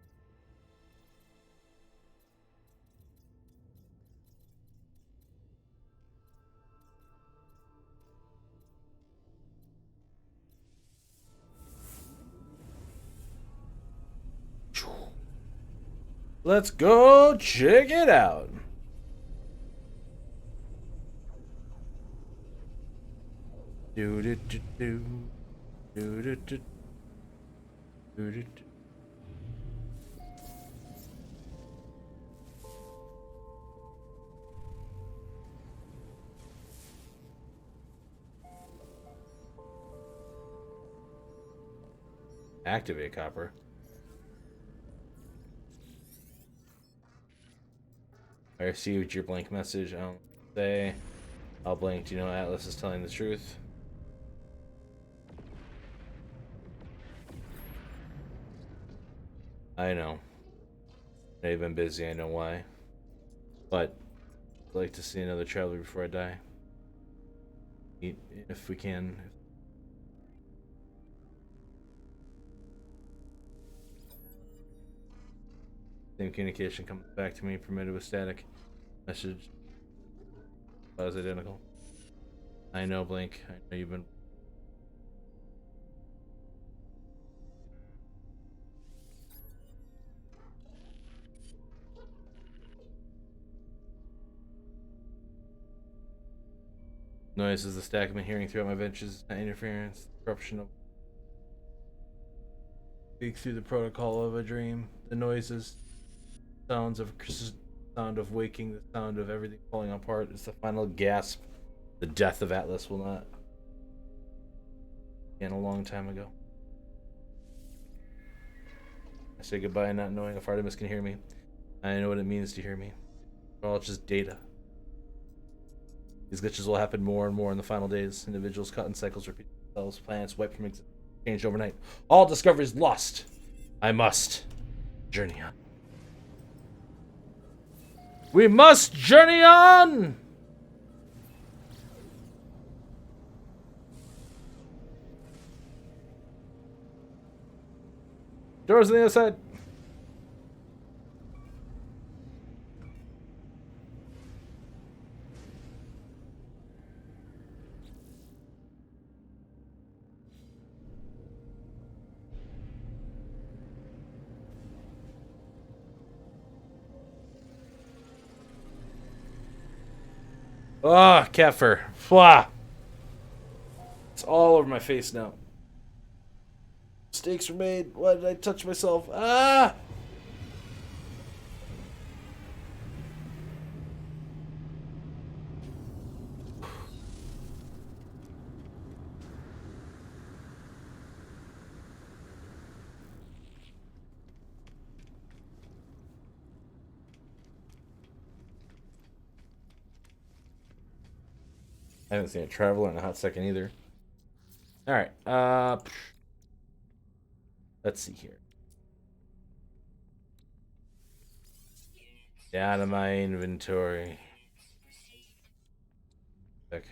Let's go check it out. Do do do do do do do do do. Activate copper. I received your blank message. I don't say. I'll blank. Do you know Atlas is telling the truth? I know. I've been busy. I know why. But I'd like to see another traveler before I die. Eat if we can. Same communication comes back to me, permitted with static. Message was identical. I know, Blink. I know you've been. Noises the stack I've been hearing throughout my ventures, not interference, corruption of. Speak through the protocol of a dream. The noises, sounds of sound of waking, the sound of everything falling apart. It's the final gasp. The death of Atlas will not. And a long time ago. I say goodbye not knowing if Artemis can hear me. I know what it means to hear me. Well, it's just data. These glitches will happen more and more in the final days. Individuals caught in cycles repeat themselves. Planets wiped from existence. Changed overnight. All discoveries lost. I must journey on. We must journey on! Doors on the other side. Ah, Kefir. Fwah. It's all over my face now. Mistakes were made. Why did I touch myself? Ah! I haven't seen a traveler in a hot second either. All right. Let's see here. Down to my inventory. Back.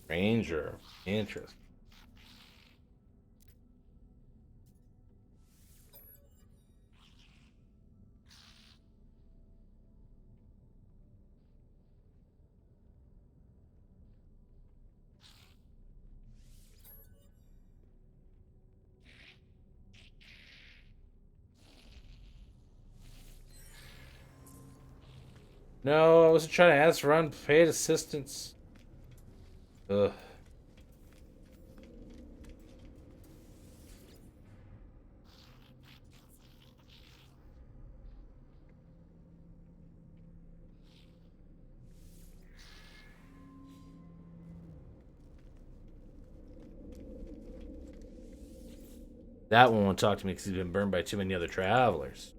Ranger. Interest. No, I wasn't trying to ask for unpaid assistance. Ugh. That one won't talk to me because he's been burned by too many other travelers.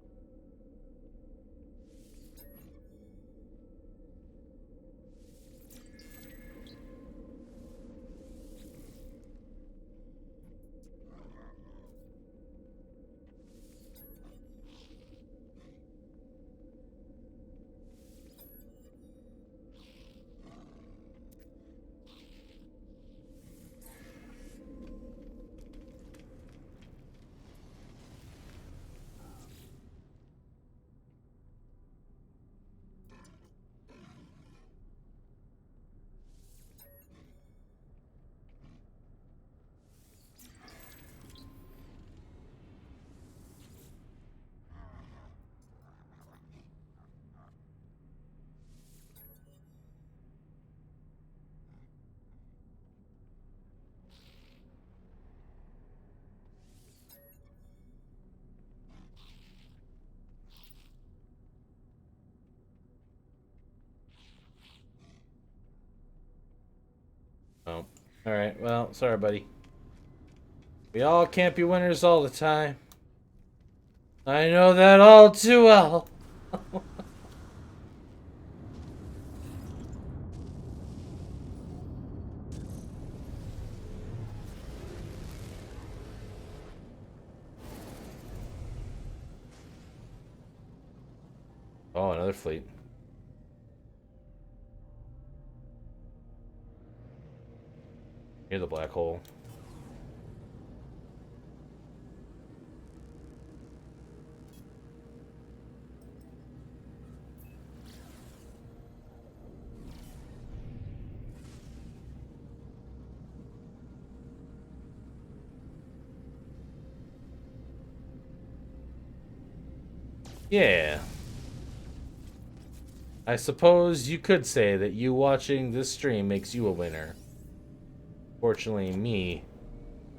Oh. Alright, well, sorry, buddy. We all can't be winners all the time. I know that all too well. Oh, another fleet. Near the black hole. Yeah. I suppose you could say that you watching this stream makes you a winner. Fortunately, me,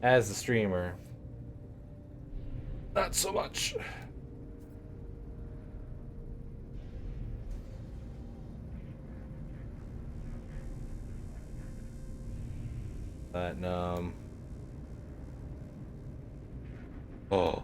as the streamer, not so much. Platinum. Oh.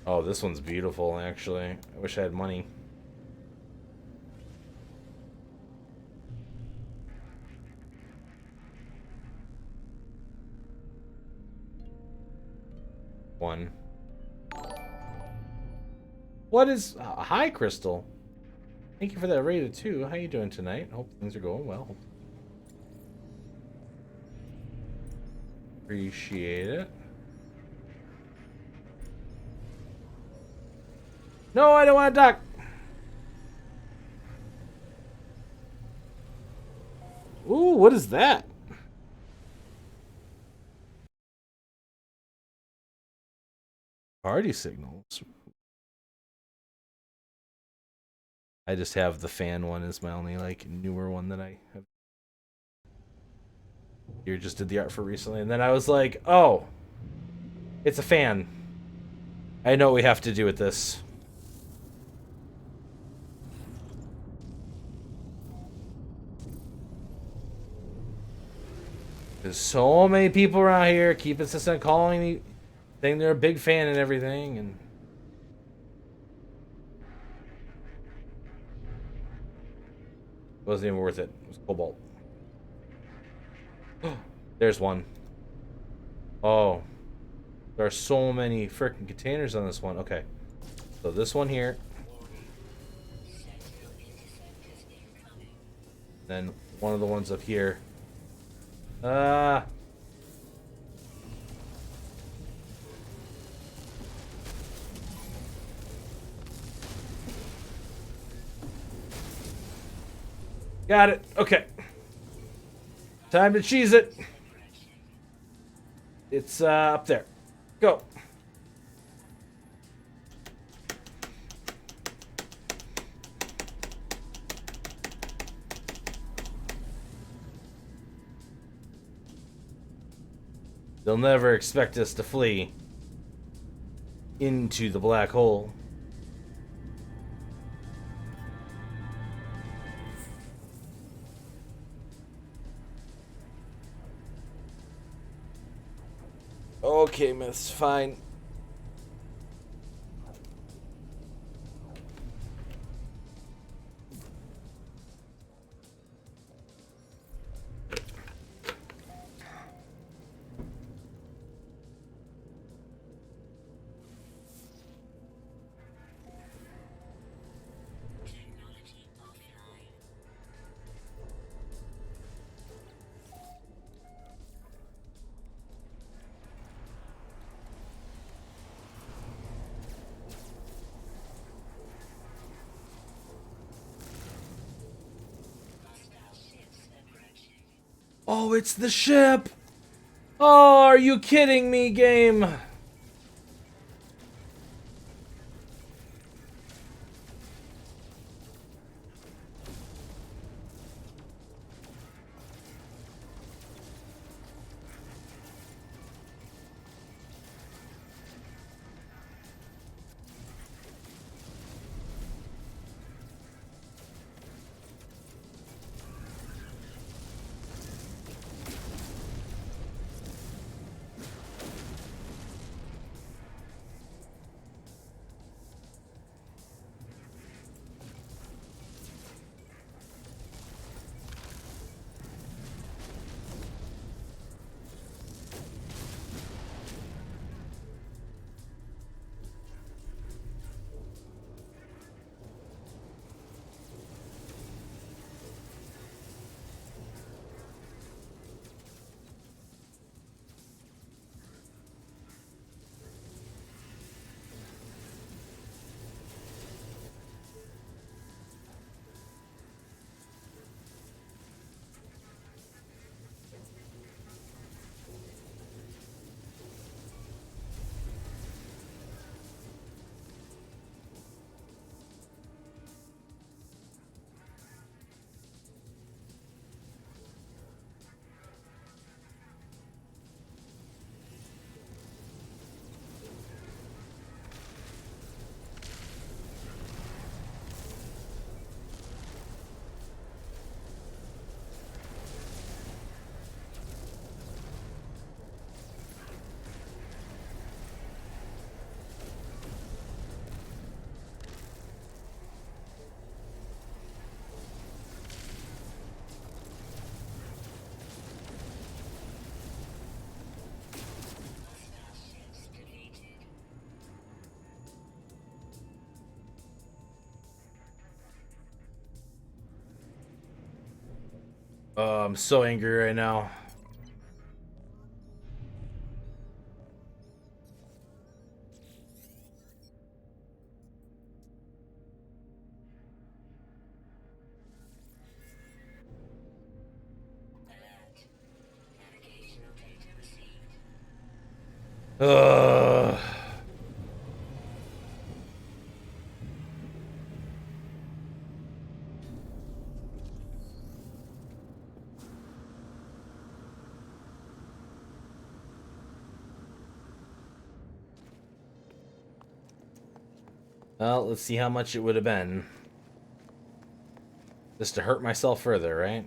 Oh, this one's beautiful, actually. I wish I had money. One. What is... hi, Crystal. Thank you for that rated, too. How you doing tonight? Hope things are going well. Appreciate it. No, I don't want to duck. Ooh, what is that? Party signals. I just have the fan one as my only like newer one that I have. You just did the art for recently, and then I was like, oh, it's a fan. I know what we have to do with this. There's so many people around here keep insistent calling me, saying they're a big fan and everything, and it wasn't even worth it. It was cobalt. There's one. Oh, there are so many freaking containers on this one. Okay, so this one here, then one of the ones up here. Got it. Okay. Time to cheese it. It's up there. Go. They'll never expect us to flee into the black hole. Okay, miss, fine. Oh, it's the ship! Oh, are you kidding me, game? Oh, I'm so angry right now. Ugh. Well, let's see how much it would have been. Just to hurt myself further, right?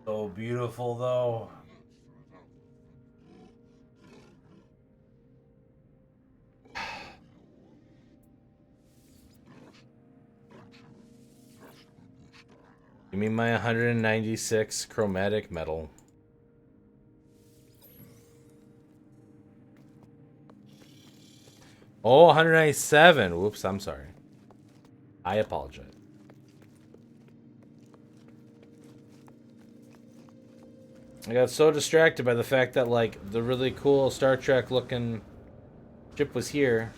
So beautiful, though. Give me my 196 chromatic metal. Oh, 197. Whoops, I'm sorry. I apologize. I got so distracted by the fact that, like, the really cool Star Trek looking ship was here.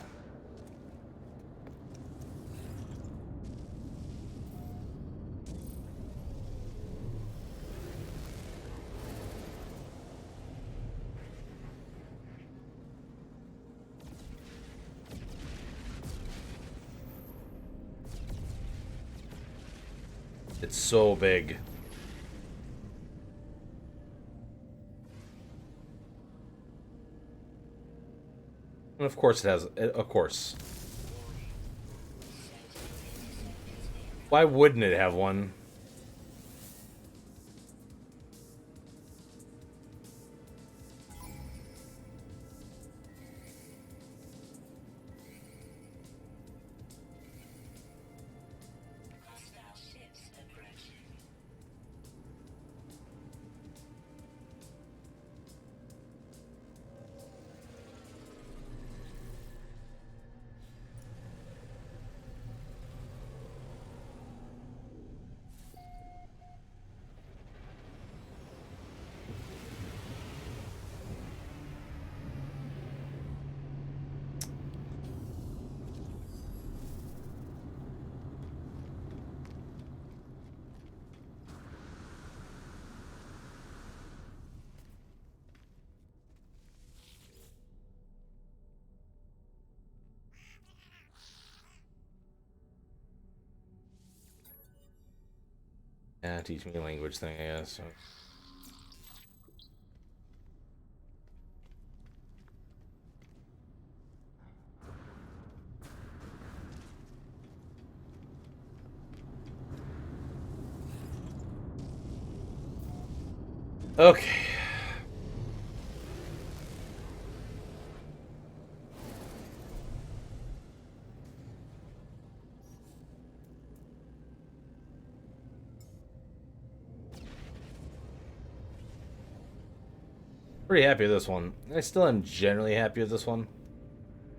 It's so big. And of course it has, of course. Why wouldn't it have one? Yeah, teach me a language thing, I guess. Okay. Pretty happy with this one. I still am generally happy with this one.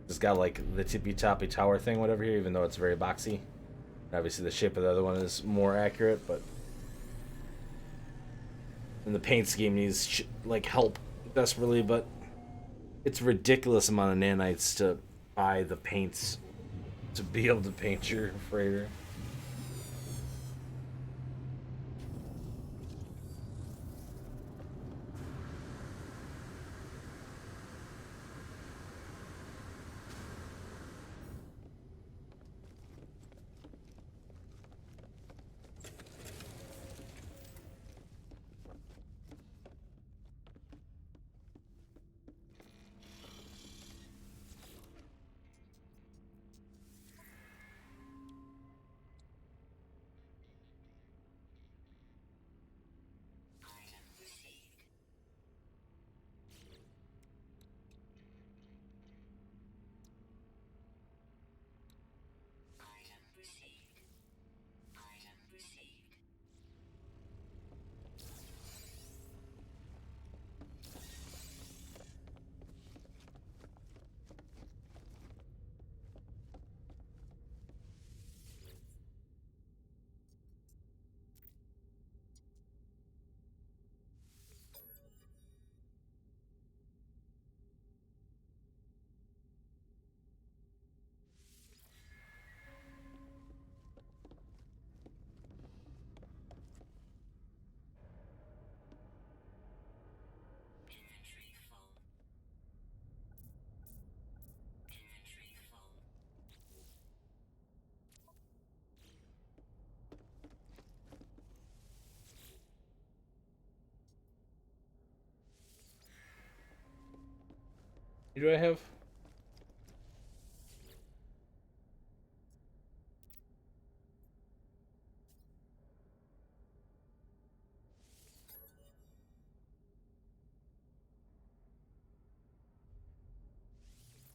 It's got like the tippy toppy tower thing, whatever here, even though it's very boxy. Obviously, the shape of the other one is more accurate, but and the paint scheme needs like help desperately. But it's a ridiculous amount of nanites to buy the paints to be able to paint your freighter. Do I have?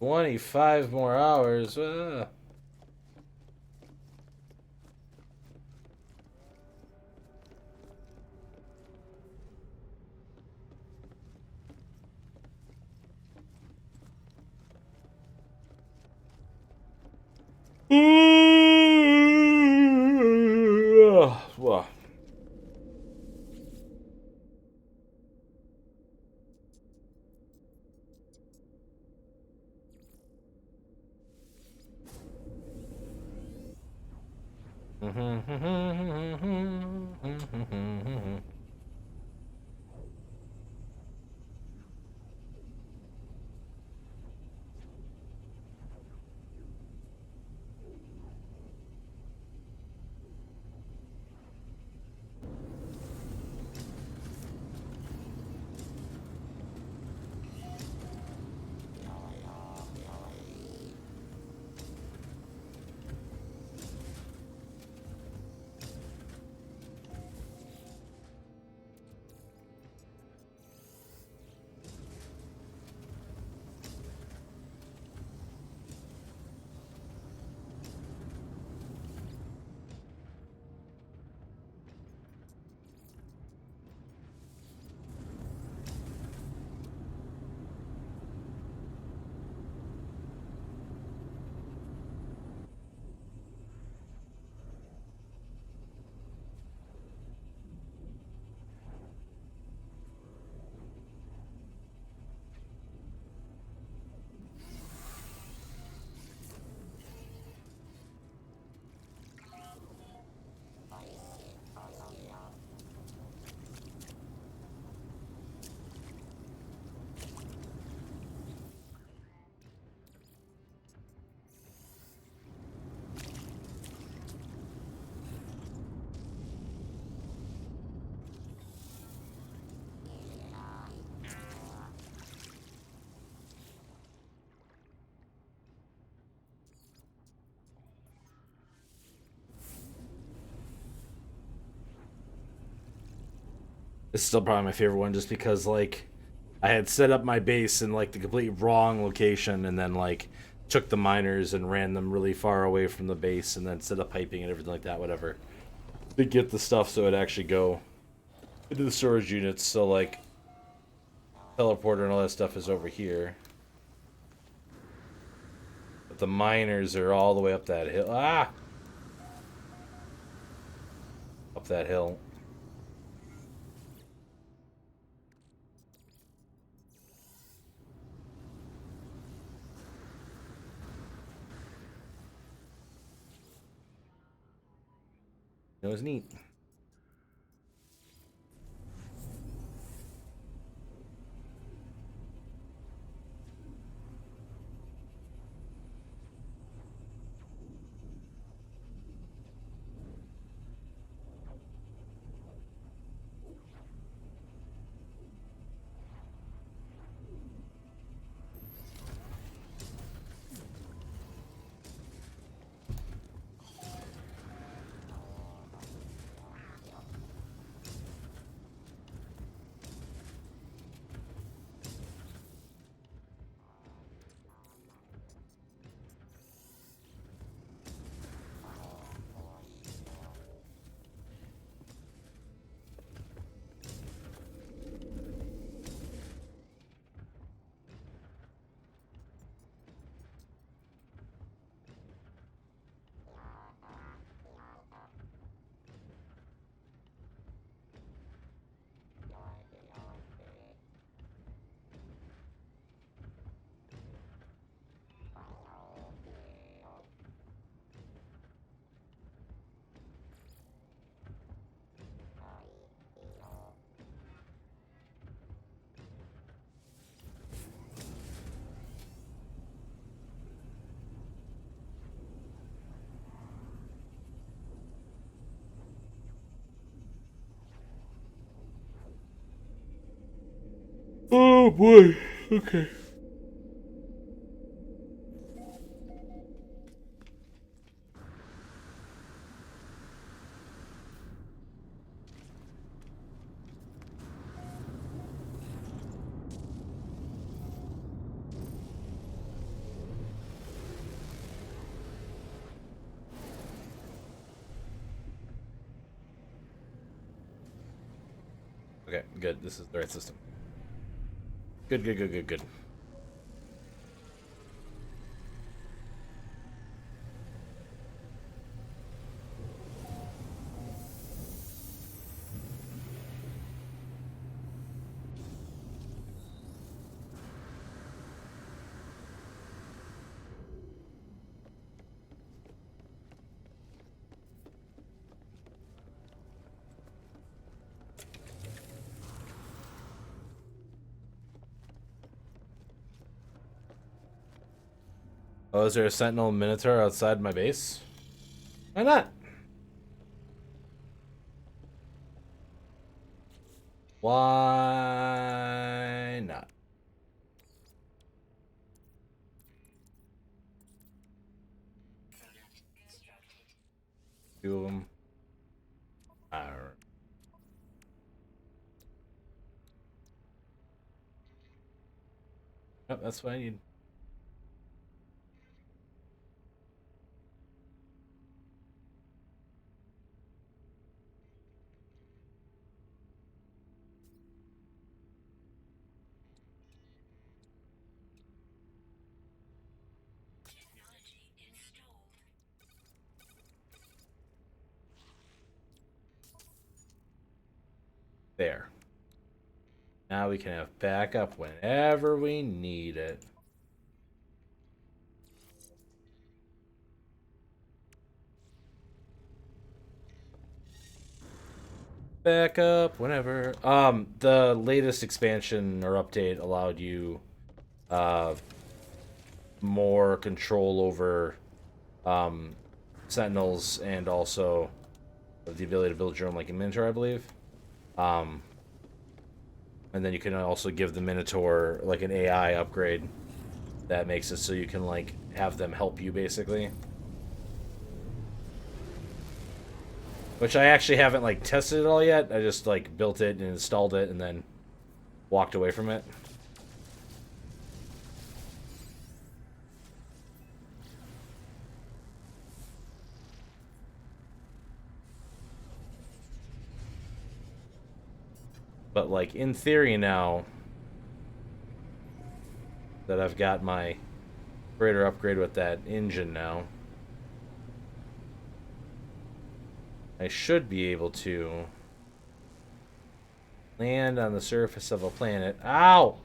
$25 more hours. Well. It's still probably my favorite one just because, like, I had set up my base in, like, the complete wrong location and then, like, took the miners and ran them really far away from the base and then set up piping and everything like that, whatever. To get the stuff so it'd actually go into the storage units. So, like, teleporter and all that stuff is over here. But the miners are all the way up that hill. Ah! Up that hill. It was neat. Oh boy. Okay. Okay, good. This is the right system. Good, good, good, good, good. Oh, is there a Sentinel Minotaur outside my base? Why not? Why not? Two of them. Alright. Yep, that's what I need. There. Now we can have backup whenever we need it. Backup whenever. The latest expansion or update allowed you uh more control over sentinels and also the ability to build your own like a minotaur, I believe. Um and then you can also give the minotaur like an AI upgrade that makes it so you can like have them help you basically. Which I actually haven't like tested it all yet. I just like built it and installed it and then walked away from it. But like in theory now that I've got my freighter upgrade with that engine now, I should be able to land on the surface of a planet. Ow!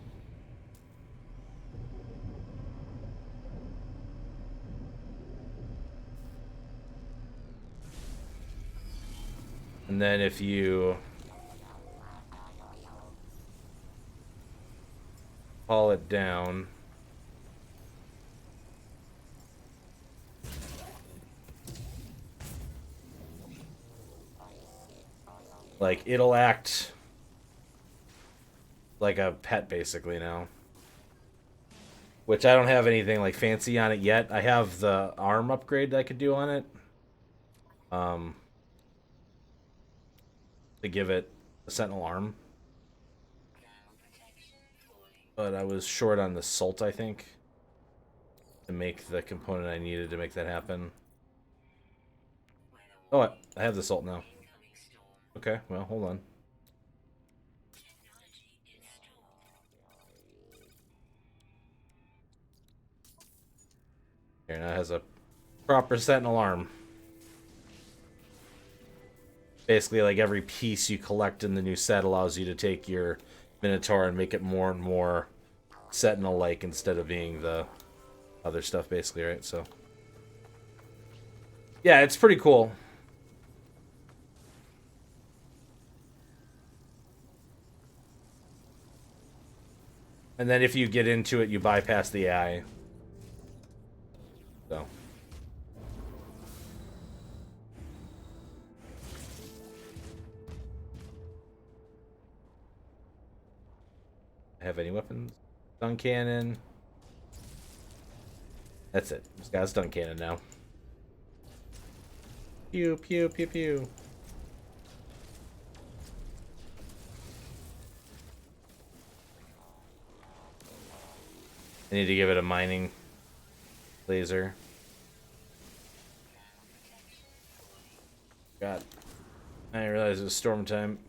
And then if you haul it down, like it'll act like a pet basically now. Which I don't have anything like fancy on it yet. I have the arm upgrade that I could do on it. Um to give it a sentinel arm. But I was short on the salt, I think, to make the component I needed to make that happen. Oh, I have the salt now. Okay, well, hold on. Here, now it has a proper sentinel arm. Basically, like every piece you collect in the new set allows you to take your Minotaur and make it more and more sentinel-like instead of being the other stuff, basically, right? So, yeah, it's pretty cool. And then if you get into it, you bypass the AI. So. Have any weapons? Stun cannon. That's it. Just got a stun cannon now. Pew, pew, pew, pew. I need to give it a mining laser. God. I didn't realize it was storm time.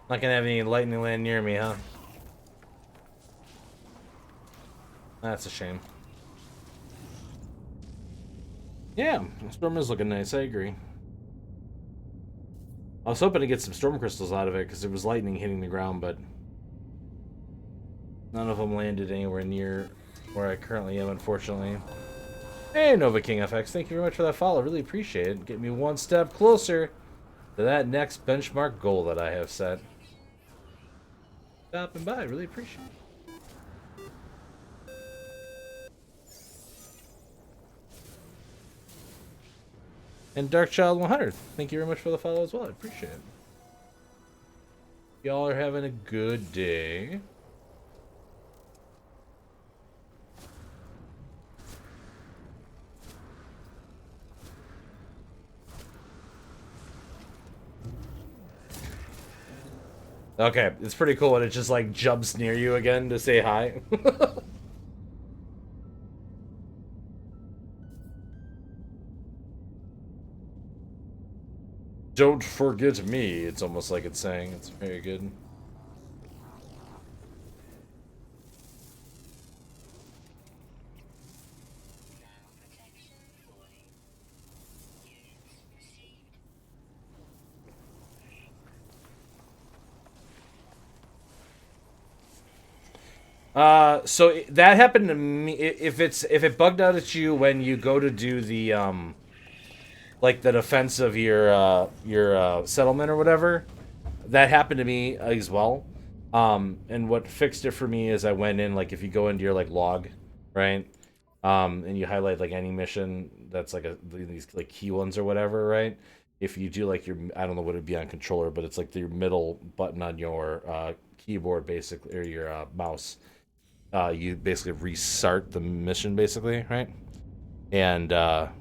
Not gonna have any lightning land near me, huh? That's a shame. Yeah, Storm is looking nice, I agree. I was hoping to get some storm crystals out of it because there was lightning hitting the ground, but none of them landed anywhere near where I currently am, unfortunately. Hey, Nova King FX, thank you very much for that follow. Really appreciate it. Get me one step closer to that next benchmark goal that I have set. Stopping by, really appreciate it. And Darkchild 100, thank you very much for the follow as well. I appreciate it. Y'all are having a good day. Okay, it's pretty cool when it just like jumps near you again to say hi. Don't forget me, it's almost like it's saying. It's very good. So that happened to me. If it bugged out at you when you go to do the like the defense of your settlement or whatever, that happened to me as well. And what fixed it for me is I went in, like, if you go into your like log, right, and you highlight like any mission that's like these like key ones or whatever, right. If you do like your, I don't know what it'd be on controller, but it's like the middle button on your keyboard basically, or your mouse. You basically restart the mission basically, right? And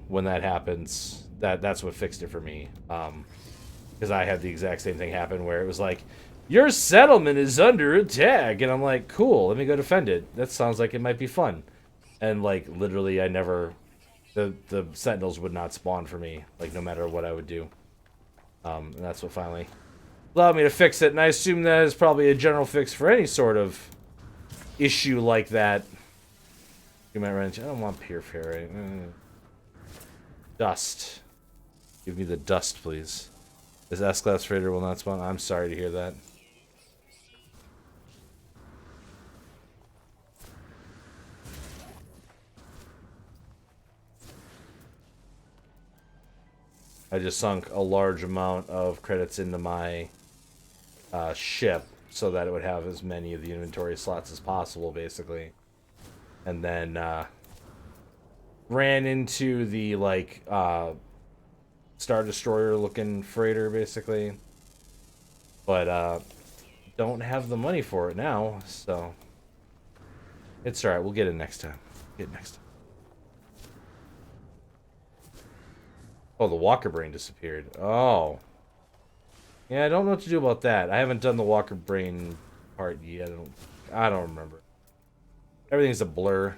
when that happens, that's what fixed it for me. Because I had the exact same thing happen where it was like, your settlement is under attack, and I'm like, cool, let me go defend it. That sounds like it might be fun. And like literally, I never, the sentinels would not spawn for me, like no matter what I would do. And that's what finally allowed me to fix it. And I assume that is probably a general fix for any sort of issue like that. You might run into. I don't want Pier Fairy. Dust. Give me the dust, please. This S-Class Freighter will not spawn. I'm sorry to hear that. I just sunk a large amount of credits into my ship so that it would have as many of the inventory slots as possible, basically. And then ran into the like Star Destroyer looking freighter, basically. But don't have the money for it now, so it's alright. We'll get it next time. Get it next time. Oh, the Walker Brain disappeared. Oh. Yeah, I don't know what to do about that. I haven't done the Walker Brain part yet. I don't remember. Everything's a blur.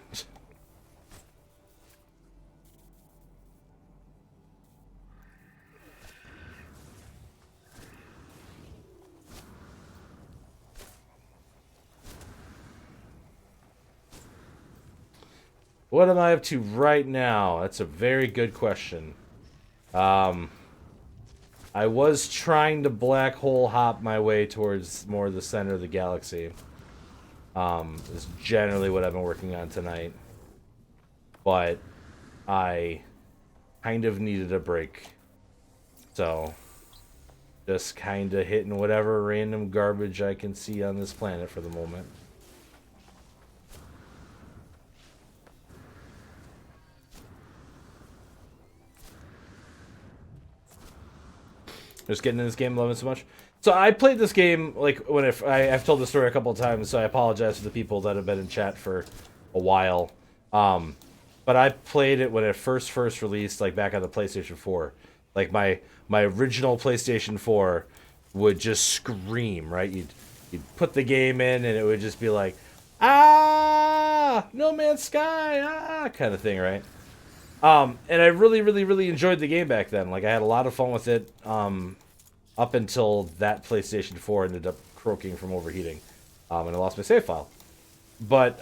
What am I up to right now? That's a very good question. I was trying to black hole hop my way towards more of the center of the galaxy. Is generally what I've been working on tonight. But I kind of needed a break. So, just kind of hitting whatever random garbage I can see on this planet for the moment. Just getting in this game, loving it so much. So I played this game like when I've told the story a couple of times, so I apologize to the people that have been in chat for a while. But I played it when it first released, like back on the PlayStation 4. Like my original PlayStation 4 would just scream, right? You'd put the game in and it would just be like, ah, No Man's Sky, ah, kind of thing, right? And I really enjoyed the game back then. Like I had a lot of fun with it. Up until that PlayStation 4 ended up croaking from overheating, and I lost my save file. But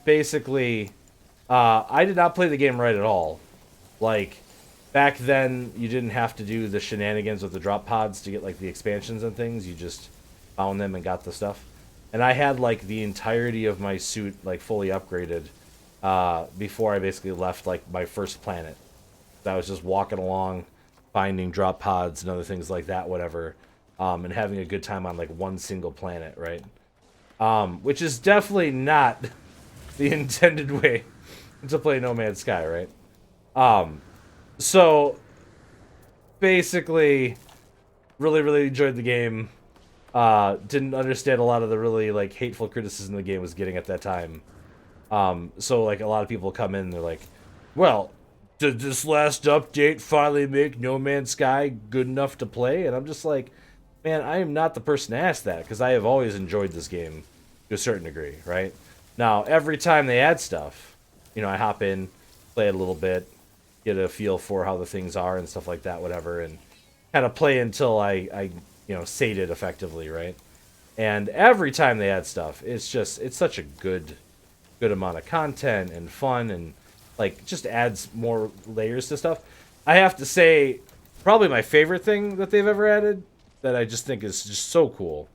basically, I did not play the game right at all. Like back then, you didn't have to do the shenanigans with the drop pods to get like the expansions and things. You just found them and got the stuff. And I had like the entirety of my suit like fully upgraded before I basically left like my first planet. I was just walking along, finding drop pods and other things like that, whatever, and having a good time on like one single planet, right? Which is definitely not the intended way to play No Man's Sky, right? So basically, really enjoyed the game. Didn't understand a lot of the really like hateful criticism the game was getting at that time. So like a lot of people come in and they're like, well, did this last update finally make No Man's Sky good enough to play? And I'm just like, man, I am not the person to ask that, because I have always enjoyed this game to a certain degree, right? Now, every time they add stuff, I hop in, play it a little bit, get a feel for how the things are and stuff like that, whatever, and kind of play until I sate it effectively, right? And every time they add stuff, it's such a good amount of content and fun, and like just adds more layers to stuff. I have to say, probably my favorite thing that they've ever added that I just think is just so cool,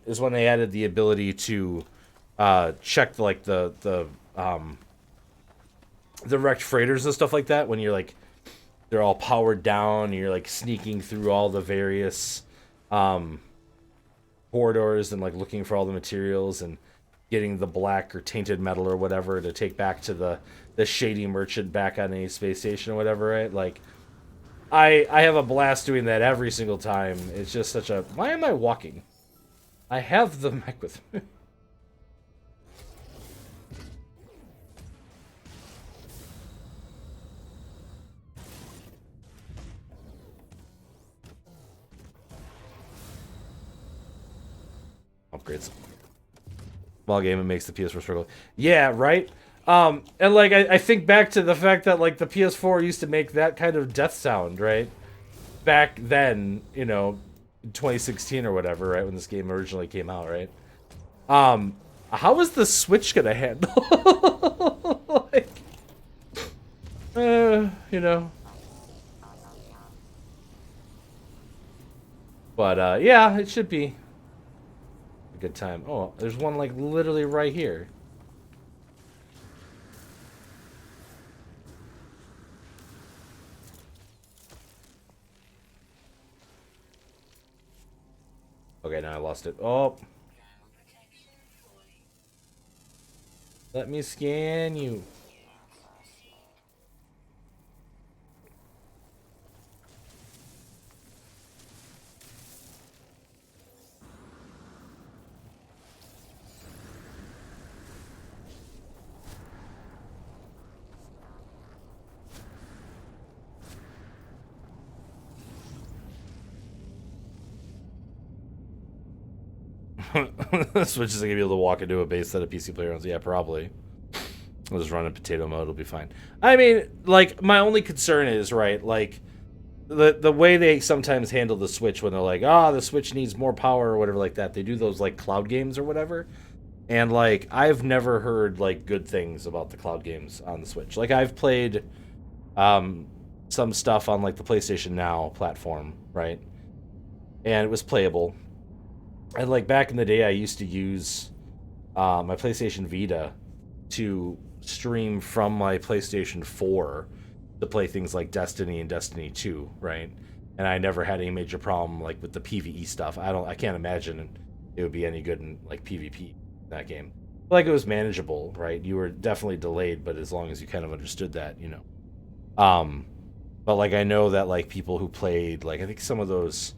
is when they added the ability to check the wrecked freighters and stuff like that when you're like they're all powered down and you're like sneaking through all the various corridors and like looking for all the materials and getting the black or tainted metal or whatever to take back to the shady merchant back on any space station or whatever, right? Like, I have a blast doing that every single time. It's just such a... Why am I walking? I have the mech with me. Upgrades. Small game, it makes the PS4 struggle. Yeah, right? And like I think back to the fact that like the PS4 used to make that kind of death sound, right? Back then, in 2016 or whatever, right, when this game originally came out, right? How is the Switch gonna handle like But yeah, it should be a good time. Oh, there's one like literally right here. Okay, now I lost it. Oh. Let me scan you. Switch is gonna be able to walk into a base that a PC player owns. Yeah, probably. I'll just run in potato mode. It'll be fine. I mean, like, my only concern is, right, like, the way they sometimes handle the Switch when they're like, the Switch needs more power or whatever like that. They do those, like, cloud games or whatever. And, like, I've never heard, like, good things about the cloud games on the Switch. Like, I've played some stuff on, like, the PlayStation Now platform, right? And it was playable. And like back in the day, I used to use my PlayStation Vita to stream from my PlayStation 4 to play things like Destiny and Destiny 2, right? And I never had any major problem like with the PvE stuff. I can't imagine it would be any good in like PvP in that game. Like it was manageable, right? You were definitely delayed, but as long as you kind of understood that, you know. But like I know that like people who played like I think some of those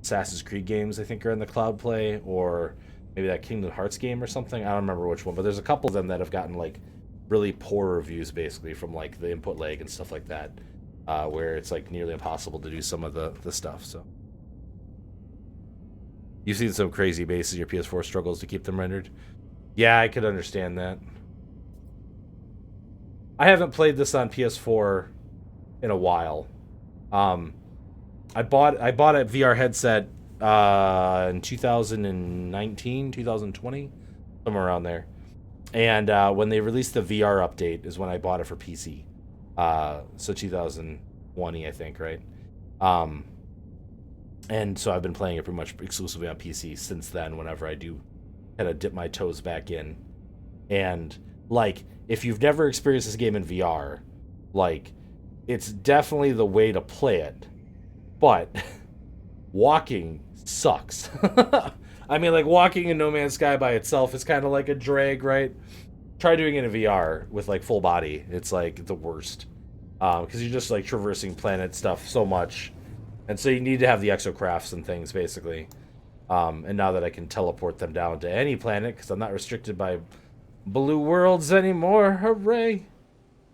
Assassin's Creed games I think are in the cloud play, or maybe that Kingdom Hearts game or something. I don't remember which one, but there's a couple of them that have gotten like really poor reviews basically from like the input lag and stuff like that, where it's like nearly impossible to do some of the stuff. So you've seen some crazy bases your PS4 struggles to keep them rendered. Yeah, I could understand that. I haven't played this on PS4 in a while. Um, I bought a VR headset in 2019, 2020, somewhere around there. And when they released the VR update is when I bought it for PC. So 2020, I think, right? Um, and so I've been playing it pretty much exclusively on PC since then. Whenever I do kind of dip my toes back in, and like if you've never experienced this game in VR, like it's definitely the way to play it. But walking sucks. I mean, like walking in No Man's Sky by itself is kind of like a drag, right? Try doing it in VR with like full body. It's like the worst because you're just like traversing planet stuff so much, and so you need to have the exocrafts and things basically. And now that I can teleport them down to any planet because I'm not restricted by blue worlds anymore, hooray!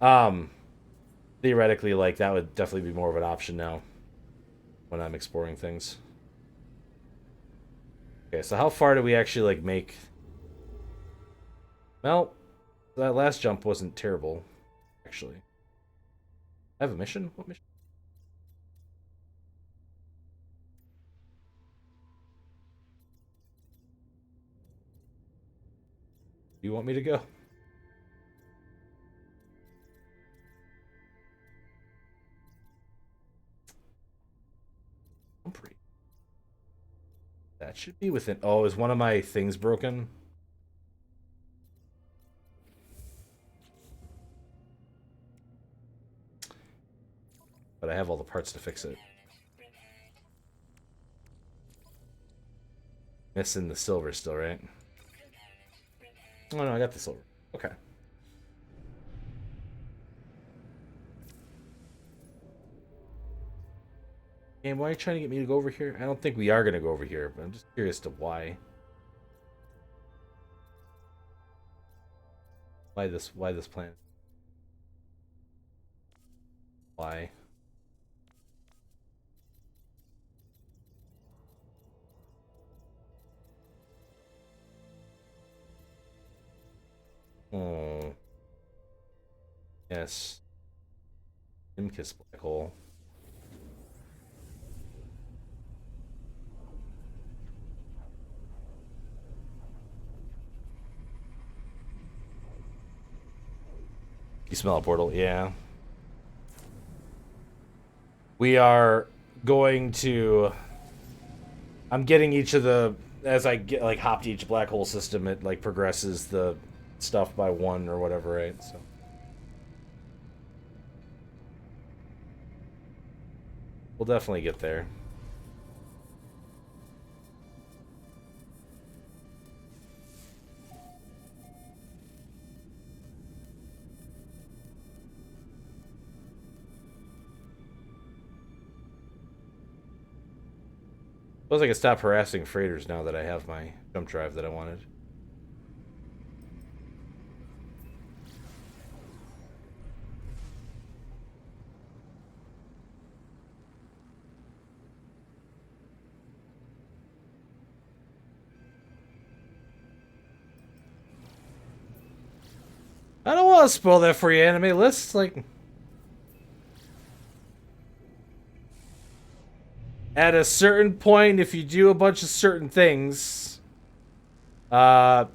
Um, Theoretically, like that would definitely be more of an option now when I'm exploring things. Okay, so how far did we actually like make? Well, that last jump wasn't terrible, actually. I have a mission? What mission? Do you want me to go? I'm pretty. That should be within. Oh, is one of my things broken? But I have all the parts to fix it. Missing the silver still, right? Oh no, I got the silver. Okay. And why are you trying to get me to go over here? I don't think we are going to go over here, but I'm just curious to why. Why this plan? Why? Oh. Yes. Imkis black hole. You smell a portal? Yeah. We are going to. I'm getting each of the. As I get like hop to each black hole system, it like progresses the stuff by one or whatever, right? So we'll definitely get there. Suppose I can stop harassing freighters now that I have my jump drive that I wanted. I don't want to spoil that for you, anime lists. Like, at a certain point, if you do a bunch of certain things, uh,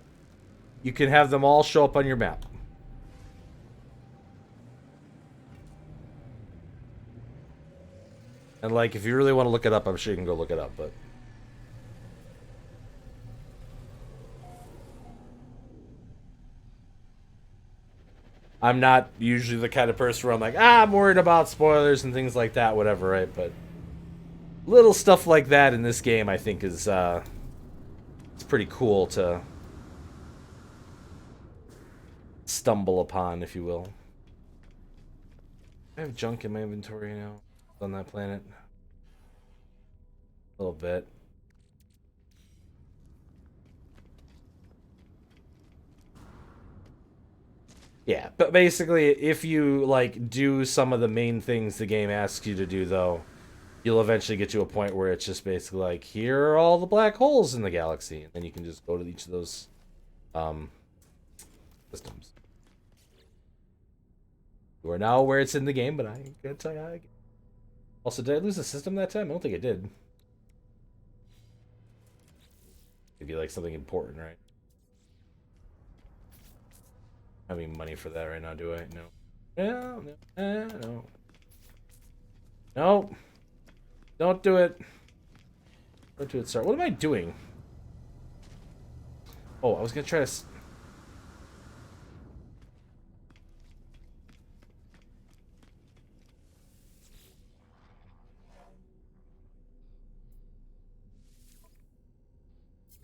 you can have them all show up on your map. And like, if you really want to look it up, I'm sure you can go look it up. But I'm not usually the kind of person where I'm like, I'm worried about spoilers and things like that, whatever, right? But little stuff like that in this game, I think, is it's pretty cool to stumble upon, if you will. I have junk in my inventory now on that planet. A little bit. Yeah, but basically, if you like do some of the main things the game asks you to do, though, you'll eventually get to a point where it's just basically like, here are all the black holes in the galaxy, and then you can just go to each of those um, systems. You are now aware it's in the game, but I ain't gonna tell you how. Also, did I lose a system that time? I don't think I did. It'd be like something important, right? I mean, money for that right now, do I? No. No. No. Don't do it. Don't do it, sir. What am I doing? Oh, I was gonna try to...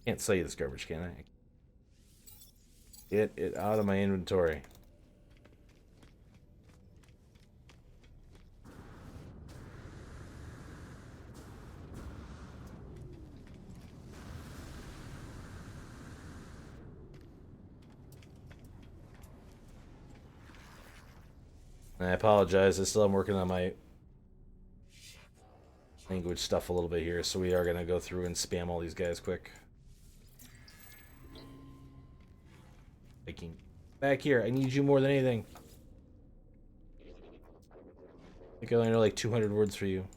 Can't sell you this garbage, can I? Get it out of my inventory. I apologize. I still am working on my language stuff a little bit here, so we are gonna go through and spam all these guys quick. Back here. I need you more than anything. I think I only know like 200 words for you.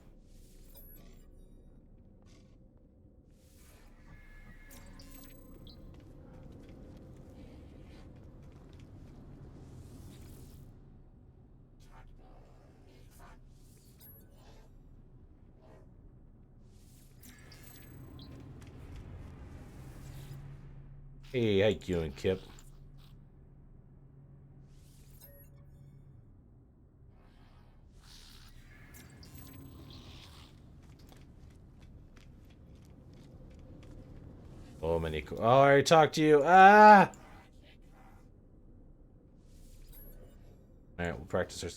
Hey, how you doing, Kip? Oh, many. Oh, I already talked to you. Ah! Alright, we'll practice our...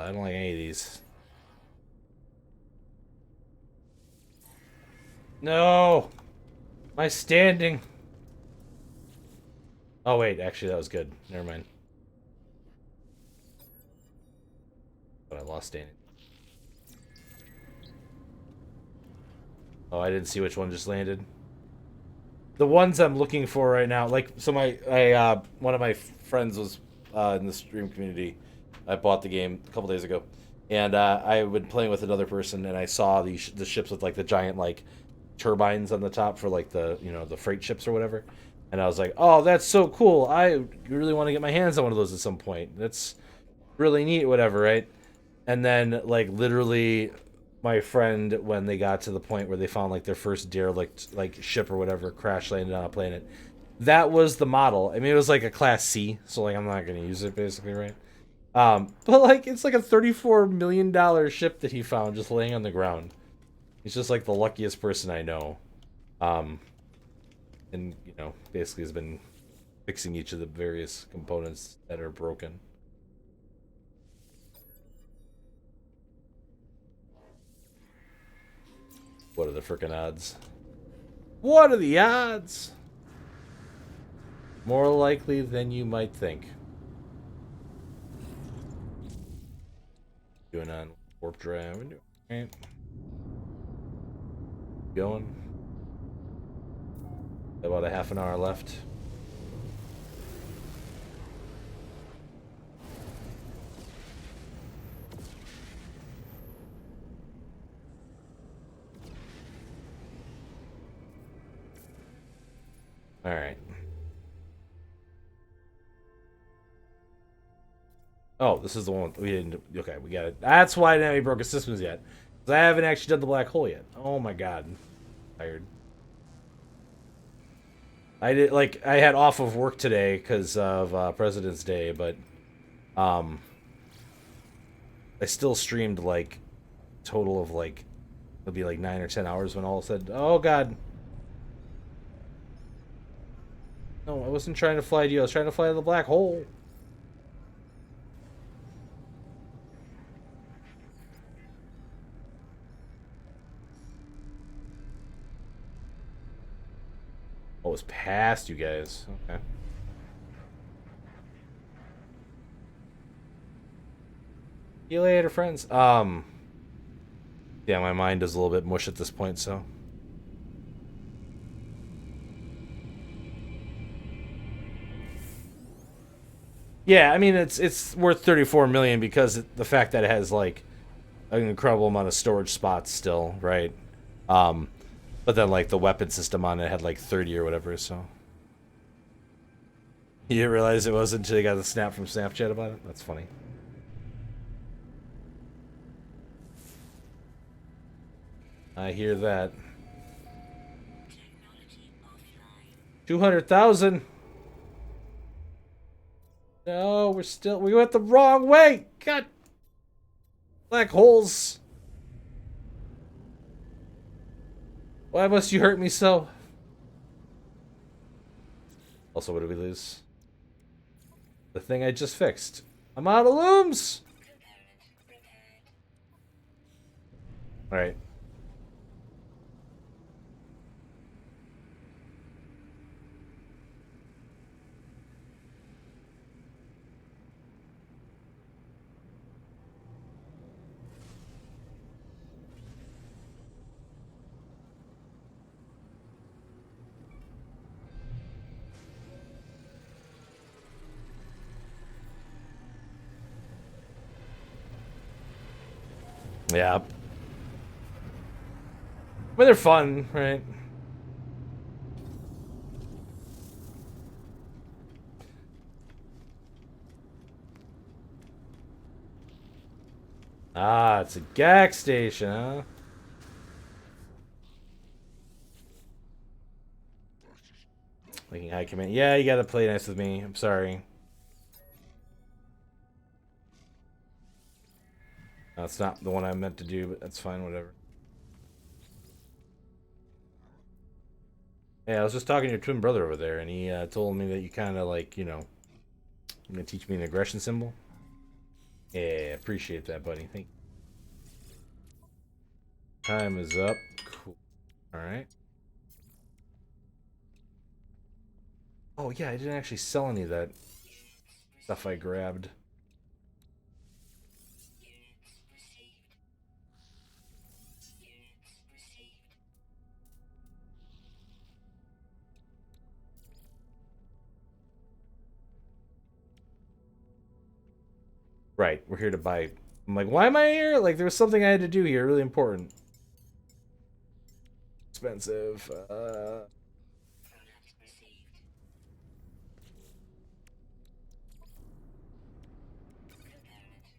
I don't like any of these. No! My standing! Oh, wait, actually, that was good. Never mind. But I lost standing. Oh, I didn't see which one just landed. The ones I'm looking for right now, like, so one of my friends was in the stream community. I bought the game a couple days ago, and I've been playing with another person, and I saw the ships with like the giant like turbines on the top for like the the freight ships or whatever, and I was like, oh, that's so cool. I really want to get my hands on one of those at some point. That's really neat, whatever, right? And then like literally my friend, when they got to the point where they found like their first derelict like ship or whatever crash landed on a planet, that was the model. I mean, it was like a class C, so like I'm not gonna use it basically, right? But like it's like a $34 million ship that he found just laying on the ground. He's just like the luckiest person I know. And basically has been fixing each of the various components that are broken. What are the frickin' odds? What are the odds? More likely than you might think. Doing on warp drive. Right. Going. About a half an hour left. All right. Oh, this is the one we didn't. Okay, we got it. That's why I didn't have any broken systems yet. Because I haven't actually done the black hole yet. Oh my god. I'm tired. I did like I had off of work today because of President's Day, but um, I still streamed like total of like it'll be like 9 or 10 hours when all said. Oh God, no, I wasn't trying to fly to you. I was trying to fly to the black hole. Oh, it was past you guys. Okay. See you later, friends. Yeah, my mind is a little bit mush at this point, so. Yeah, I mean it's worth 34 million because the fact that it has like an incredible amount of storage spots still, right? Um, but then like the weapon system on it had like 30 or whatever, so you didn't realize it was until you got the snap from Snapchat about it. That's funny. I hear that. 200,000. No, we went the wrong way. God, black holes. Why must you hurt me so? Also, what did we lose? The thing I just fixed. I'm out of looms. All right. Yeah. But they're fun, right? Ah, it's a gas station, huh? Making high command. Yeah, you gotta play nice with me. I'm sorry. That's not the one I meant to do, but that's fine, whatever. Yeah, I was just talking to your twin brother over there, and he told me that you kind of like, you're gonna teach me an aggression symbol. Yeah, appreciate that, buddy. Thank you. Time is up. Cool. All right. Oh yeah, I didn't actually sell any of that stuff I grabbed. Right, we're here to buy. I'm like, why am I here? Like, there was something I had to do here, really important. Expensive.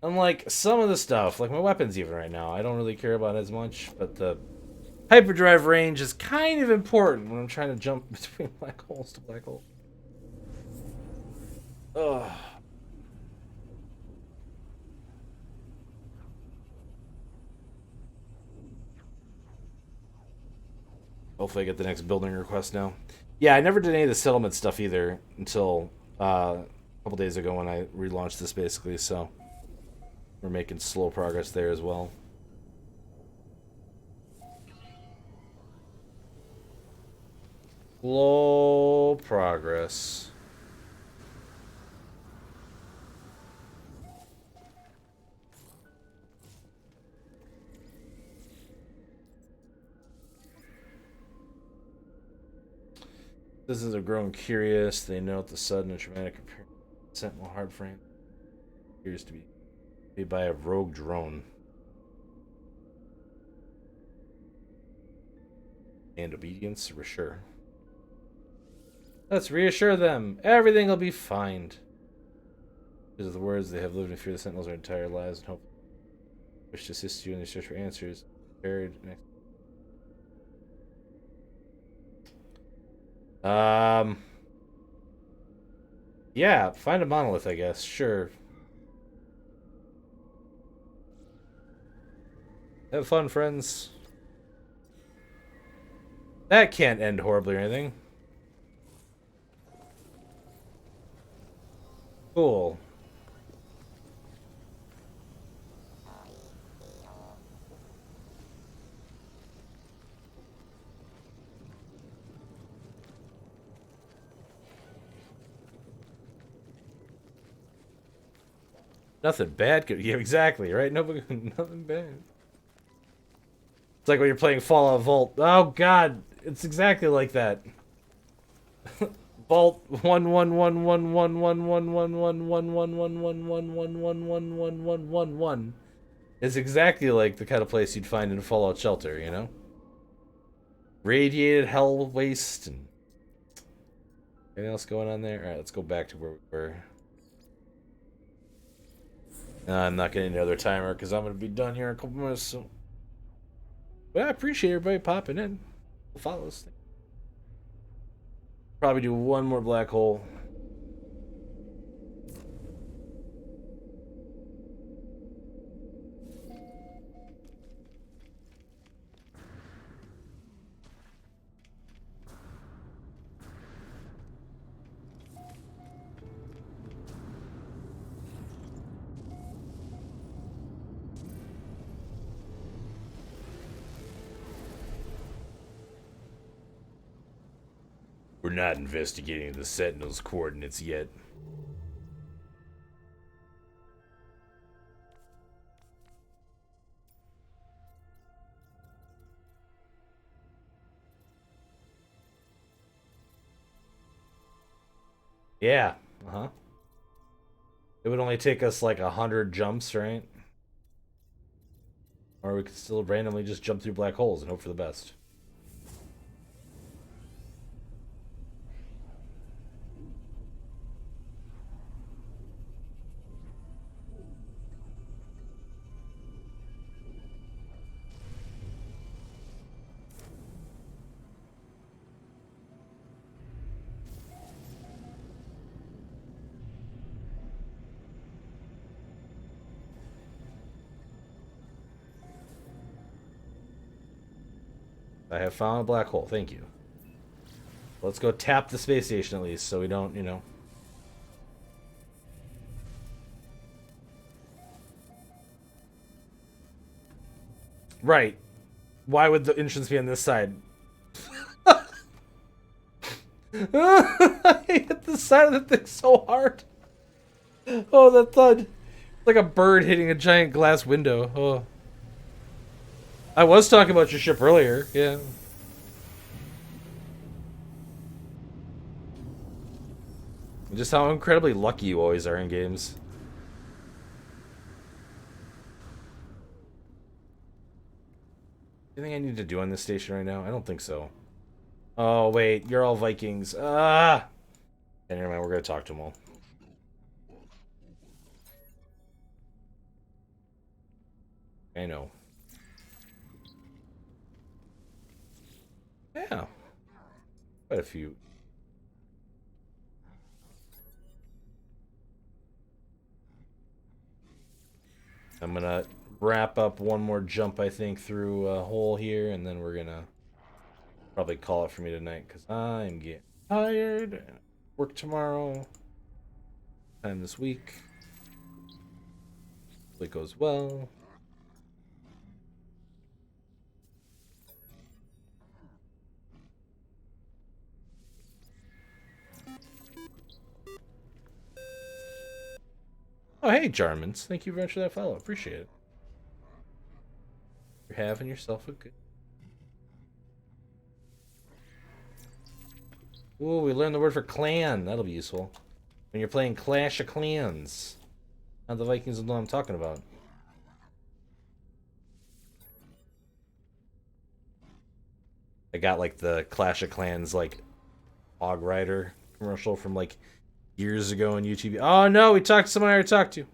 Unlike some of the stuff, like my weapons even right now, I don't really care about as much, but the hyperdrive range is kind of important when I'm trying to jump between black holes to black hole. Ugh. Hopefully I get the next building request now. Yeah, I never did any of the settlement stuff either until a couple days ago when I relaunched this basically, so we're making slow progress there as well. Slow progress. Citizens have grown curious. They note the sudden and traumatic Sentinel hardframe appears to be made by a rogue drone. And obedience, reassure. Let's reassure them. Everything will be fine. These are the words they have lived in fear of the Sentinels their entire lives and hope wish to assist you in your search for answers. Buried next. Um, yeah, find a monolith, I guess. Sure. Have fun, friends. That can't end horribly or anything. Cool. Nothing bad could. Yeah, exactly, right? Nothing bad. It's like when you're playing Fallout Vault. Oh God, it's exactly like that. Vault 11111111111111111 is exactly like the kind of place you'd find in Fallout Shelter, you know? Radiated hell waste and anything else going on there? Alright, let's go back to where we were. I'm not getting another timer because I'm going to be done here in a couple minutes. So. But I appreciate everybody popping in. Follow us. Probably do one more black hole. We're not investigating the Sentinel's coordinates yet. Yeah. Uh-huh. It would only take us like 100 jumps, right? Or we could still randomly just jump through black holes and hope for the best. I have found a black hole. Thank you. Let's go tap the space station at least so we don't, you know. Right. Why would the entrance be on this side? I hit the side of the thing so hard. Oh, that thud. It's like a bird hitting a giant glass window. Oh. I was talking about your ship earlier. Yeah. Just how incredibly lucky you always are in games. Anything I need to do on this station right now? I don't think so. Oh, wait. You're all Vikings. Ah! Okay, never mind. We're going to talk to them all. I know. Yeah. Quite a few. I'm going to wrap up one more jump, I think, through a hole here, and then we're going to probably call it for me tonight, because I'm getting tired. Work tomorrow. Time this week. Hopefully it goes well. Oh, hey, Jarmans. Thank you very much for that follow. Appreciate it. You're having yourself a good... Ooh, we learned the word for clan. That'll be useful. When you're playing Clash of Clans. Now the Vikings will know what I'm talking about. I got, like, the Clash of Clans, like, Hog Rider commercial from, like, years ago on YouTube. Oh, no, we talked to someone I already talked to.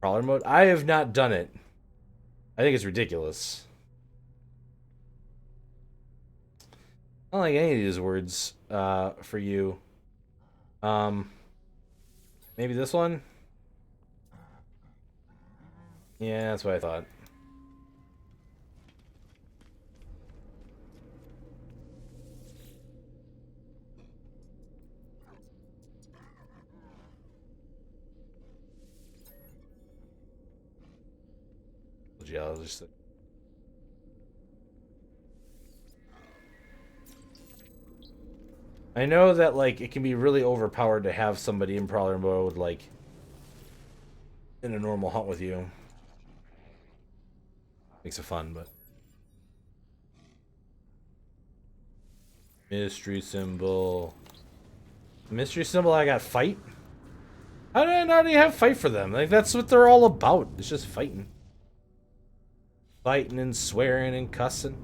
Crawler mode? I have not done it. I think it's ridiculous. I don't like any of these words for you. Um, maybe this one? Yeah, that's what I thought. Geologist. I know that like it can be really overpowered to have somebody in prowler mode like in a normal hunt with you. Makes it fun, but mystery symbol. Mystery symbol. I got fight. How did I not even have fight for them? Like that's what they're all about. It's just fighting, fighting and swearing and cussing.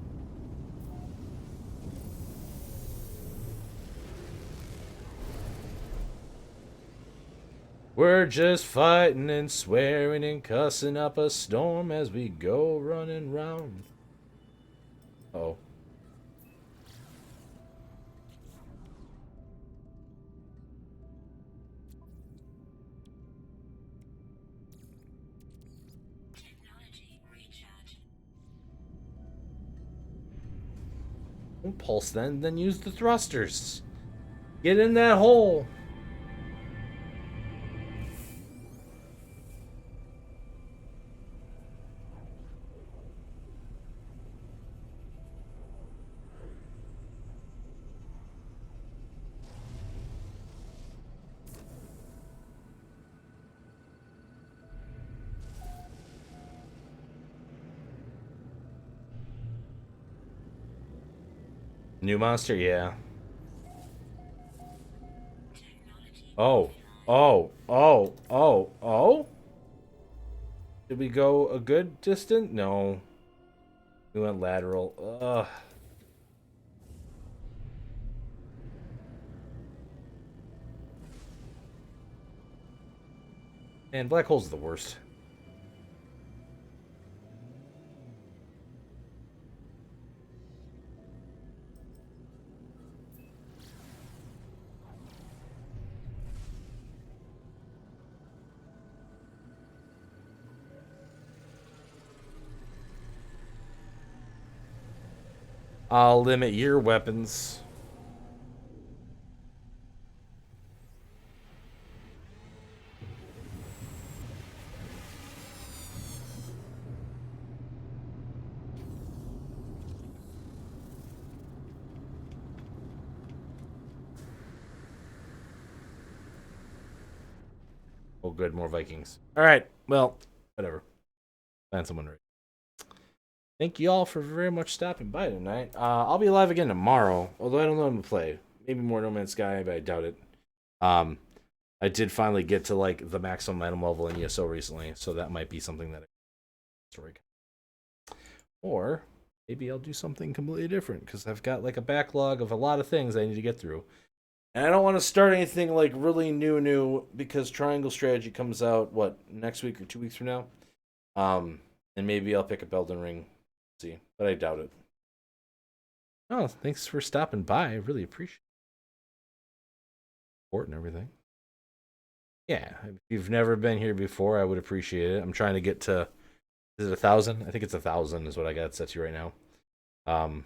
We're just fighting and swearing and cussing up a storm as we go running round. Oh. Pulse then use the thrusters. Get in that hole. New monster, yeah. Oh. Oh. Oh. Oh. Oh. Did we go a good distance? No. We went lateral. Ugh. Man, black hole's the worst. I'll limit your weapons. Oh, good, more Vikings. All right, well, whatever. Find someone right. Thank you all for very much stopping by tonight. I'll be live again tomorrow, although I don't know when to play. Maybe more No Man's Sky, but I doubt it. Um, I did finally get to like the maximum item level in ESO recently, so that might be something that story. Or maybe I'll do something completely different because I've got like a backlog of a lot of things I need to get through. And I don't want to start anything like really new because Triangle Strategy comes out what next week or 2 weeks from now. And maybe I'll pick up Elden Ring, see, but I doubt it. Oh, thanks for stopping by. I really appreciate it. Support and everything. Yeah, if you've never been here before, I would appreciate it. I'm trying to get to, is it 1,000? I think it's 1,000 is what I got set to right now. Um,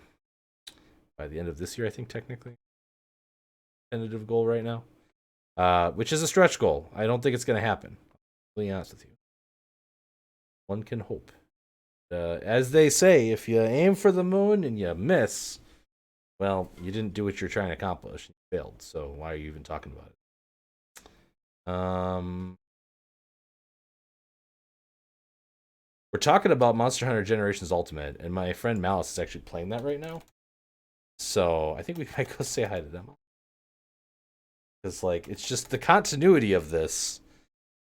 by the end of this year, I think technically. Tentative goal right now, which is a stretch goal. I don't think it's going to happen. To be honest with you, one can hope. As they say, if you aim for the moon and you miss, well, you didn't do what you're trying to accomplish. You failed. So why are you even talking about it? We're talking about Monster Hunter Generations Ultimate, and my friend Malice is actually playing that right now. So I think we might go say hi to them. Because like it's just the continuity of this.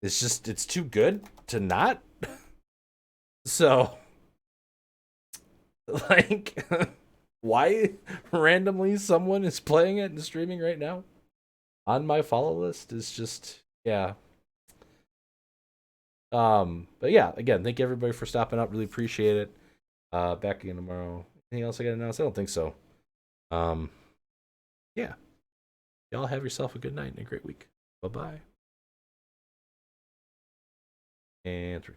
It's too good to not. So like why randomly someone is playing it and streaming right now on my follow list is just yeah. But yeah, again, thank you everybody for stopping up. Really appreciate it. Back again tomorrow. Anything else I gotta announce? I don't think so. yeah, y'all have yourself a good night and a great week. Bye bye. And 3.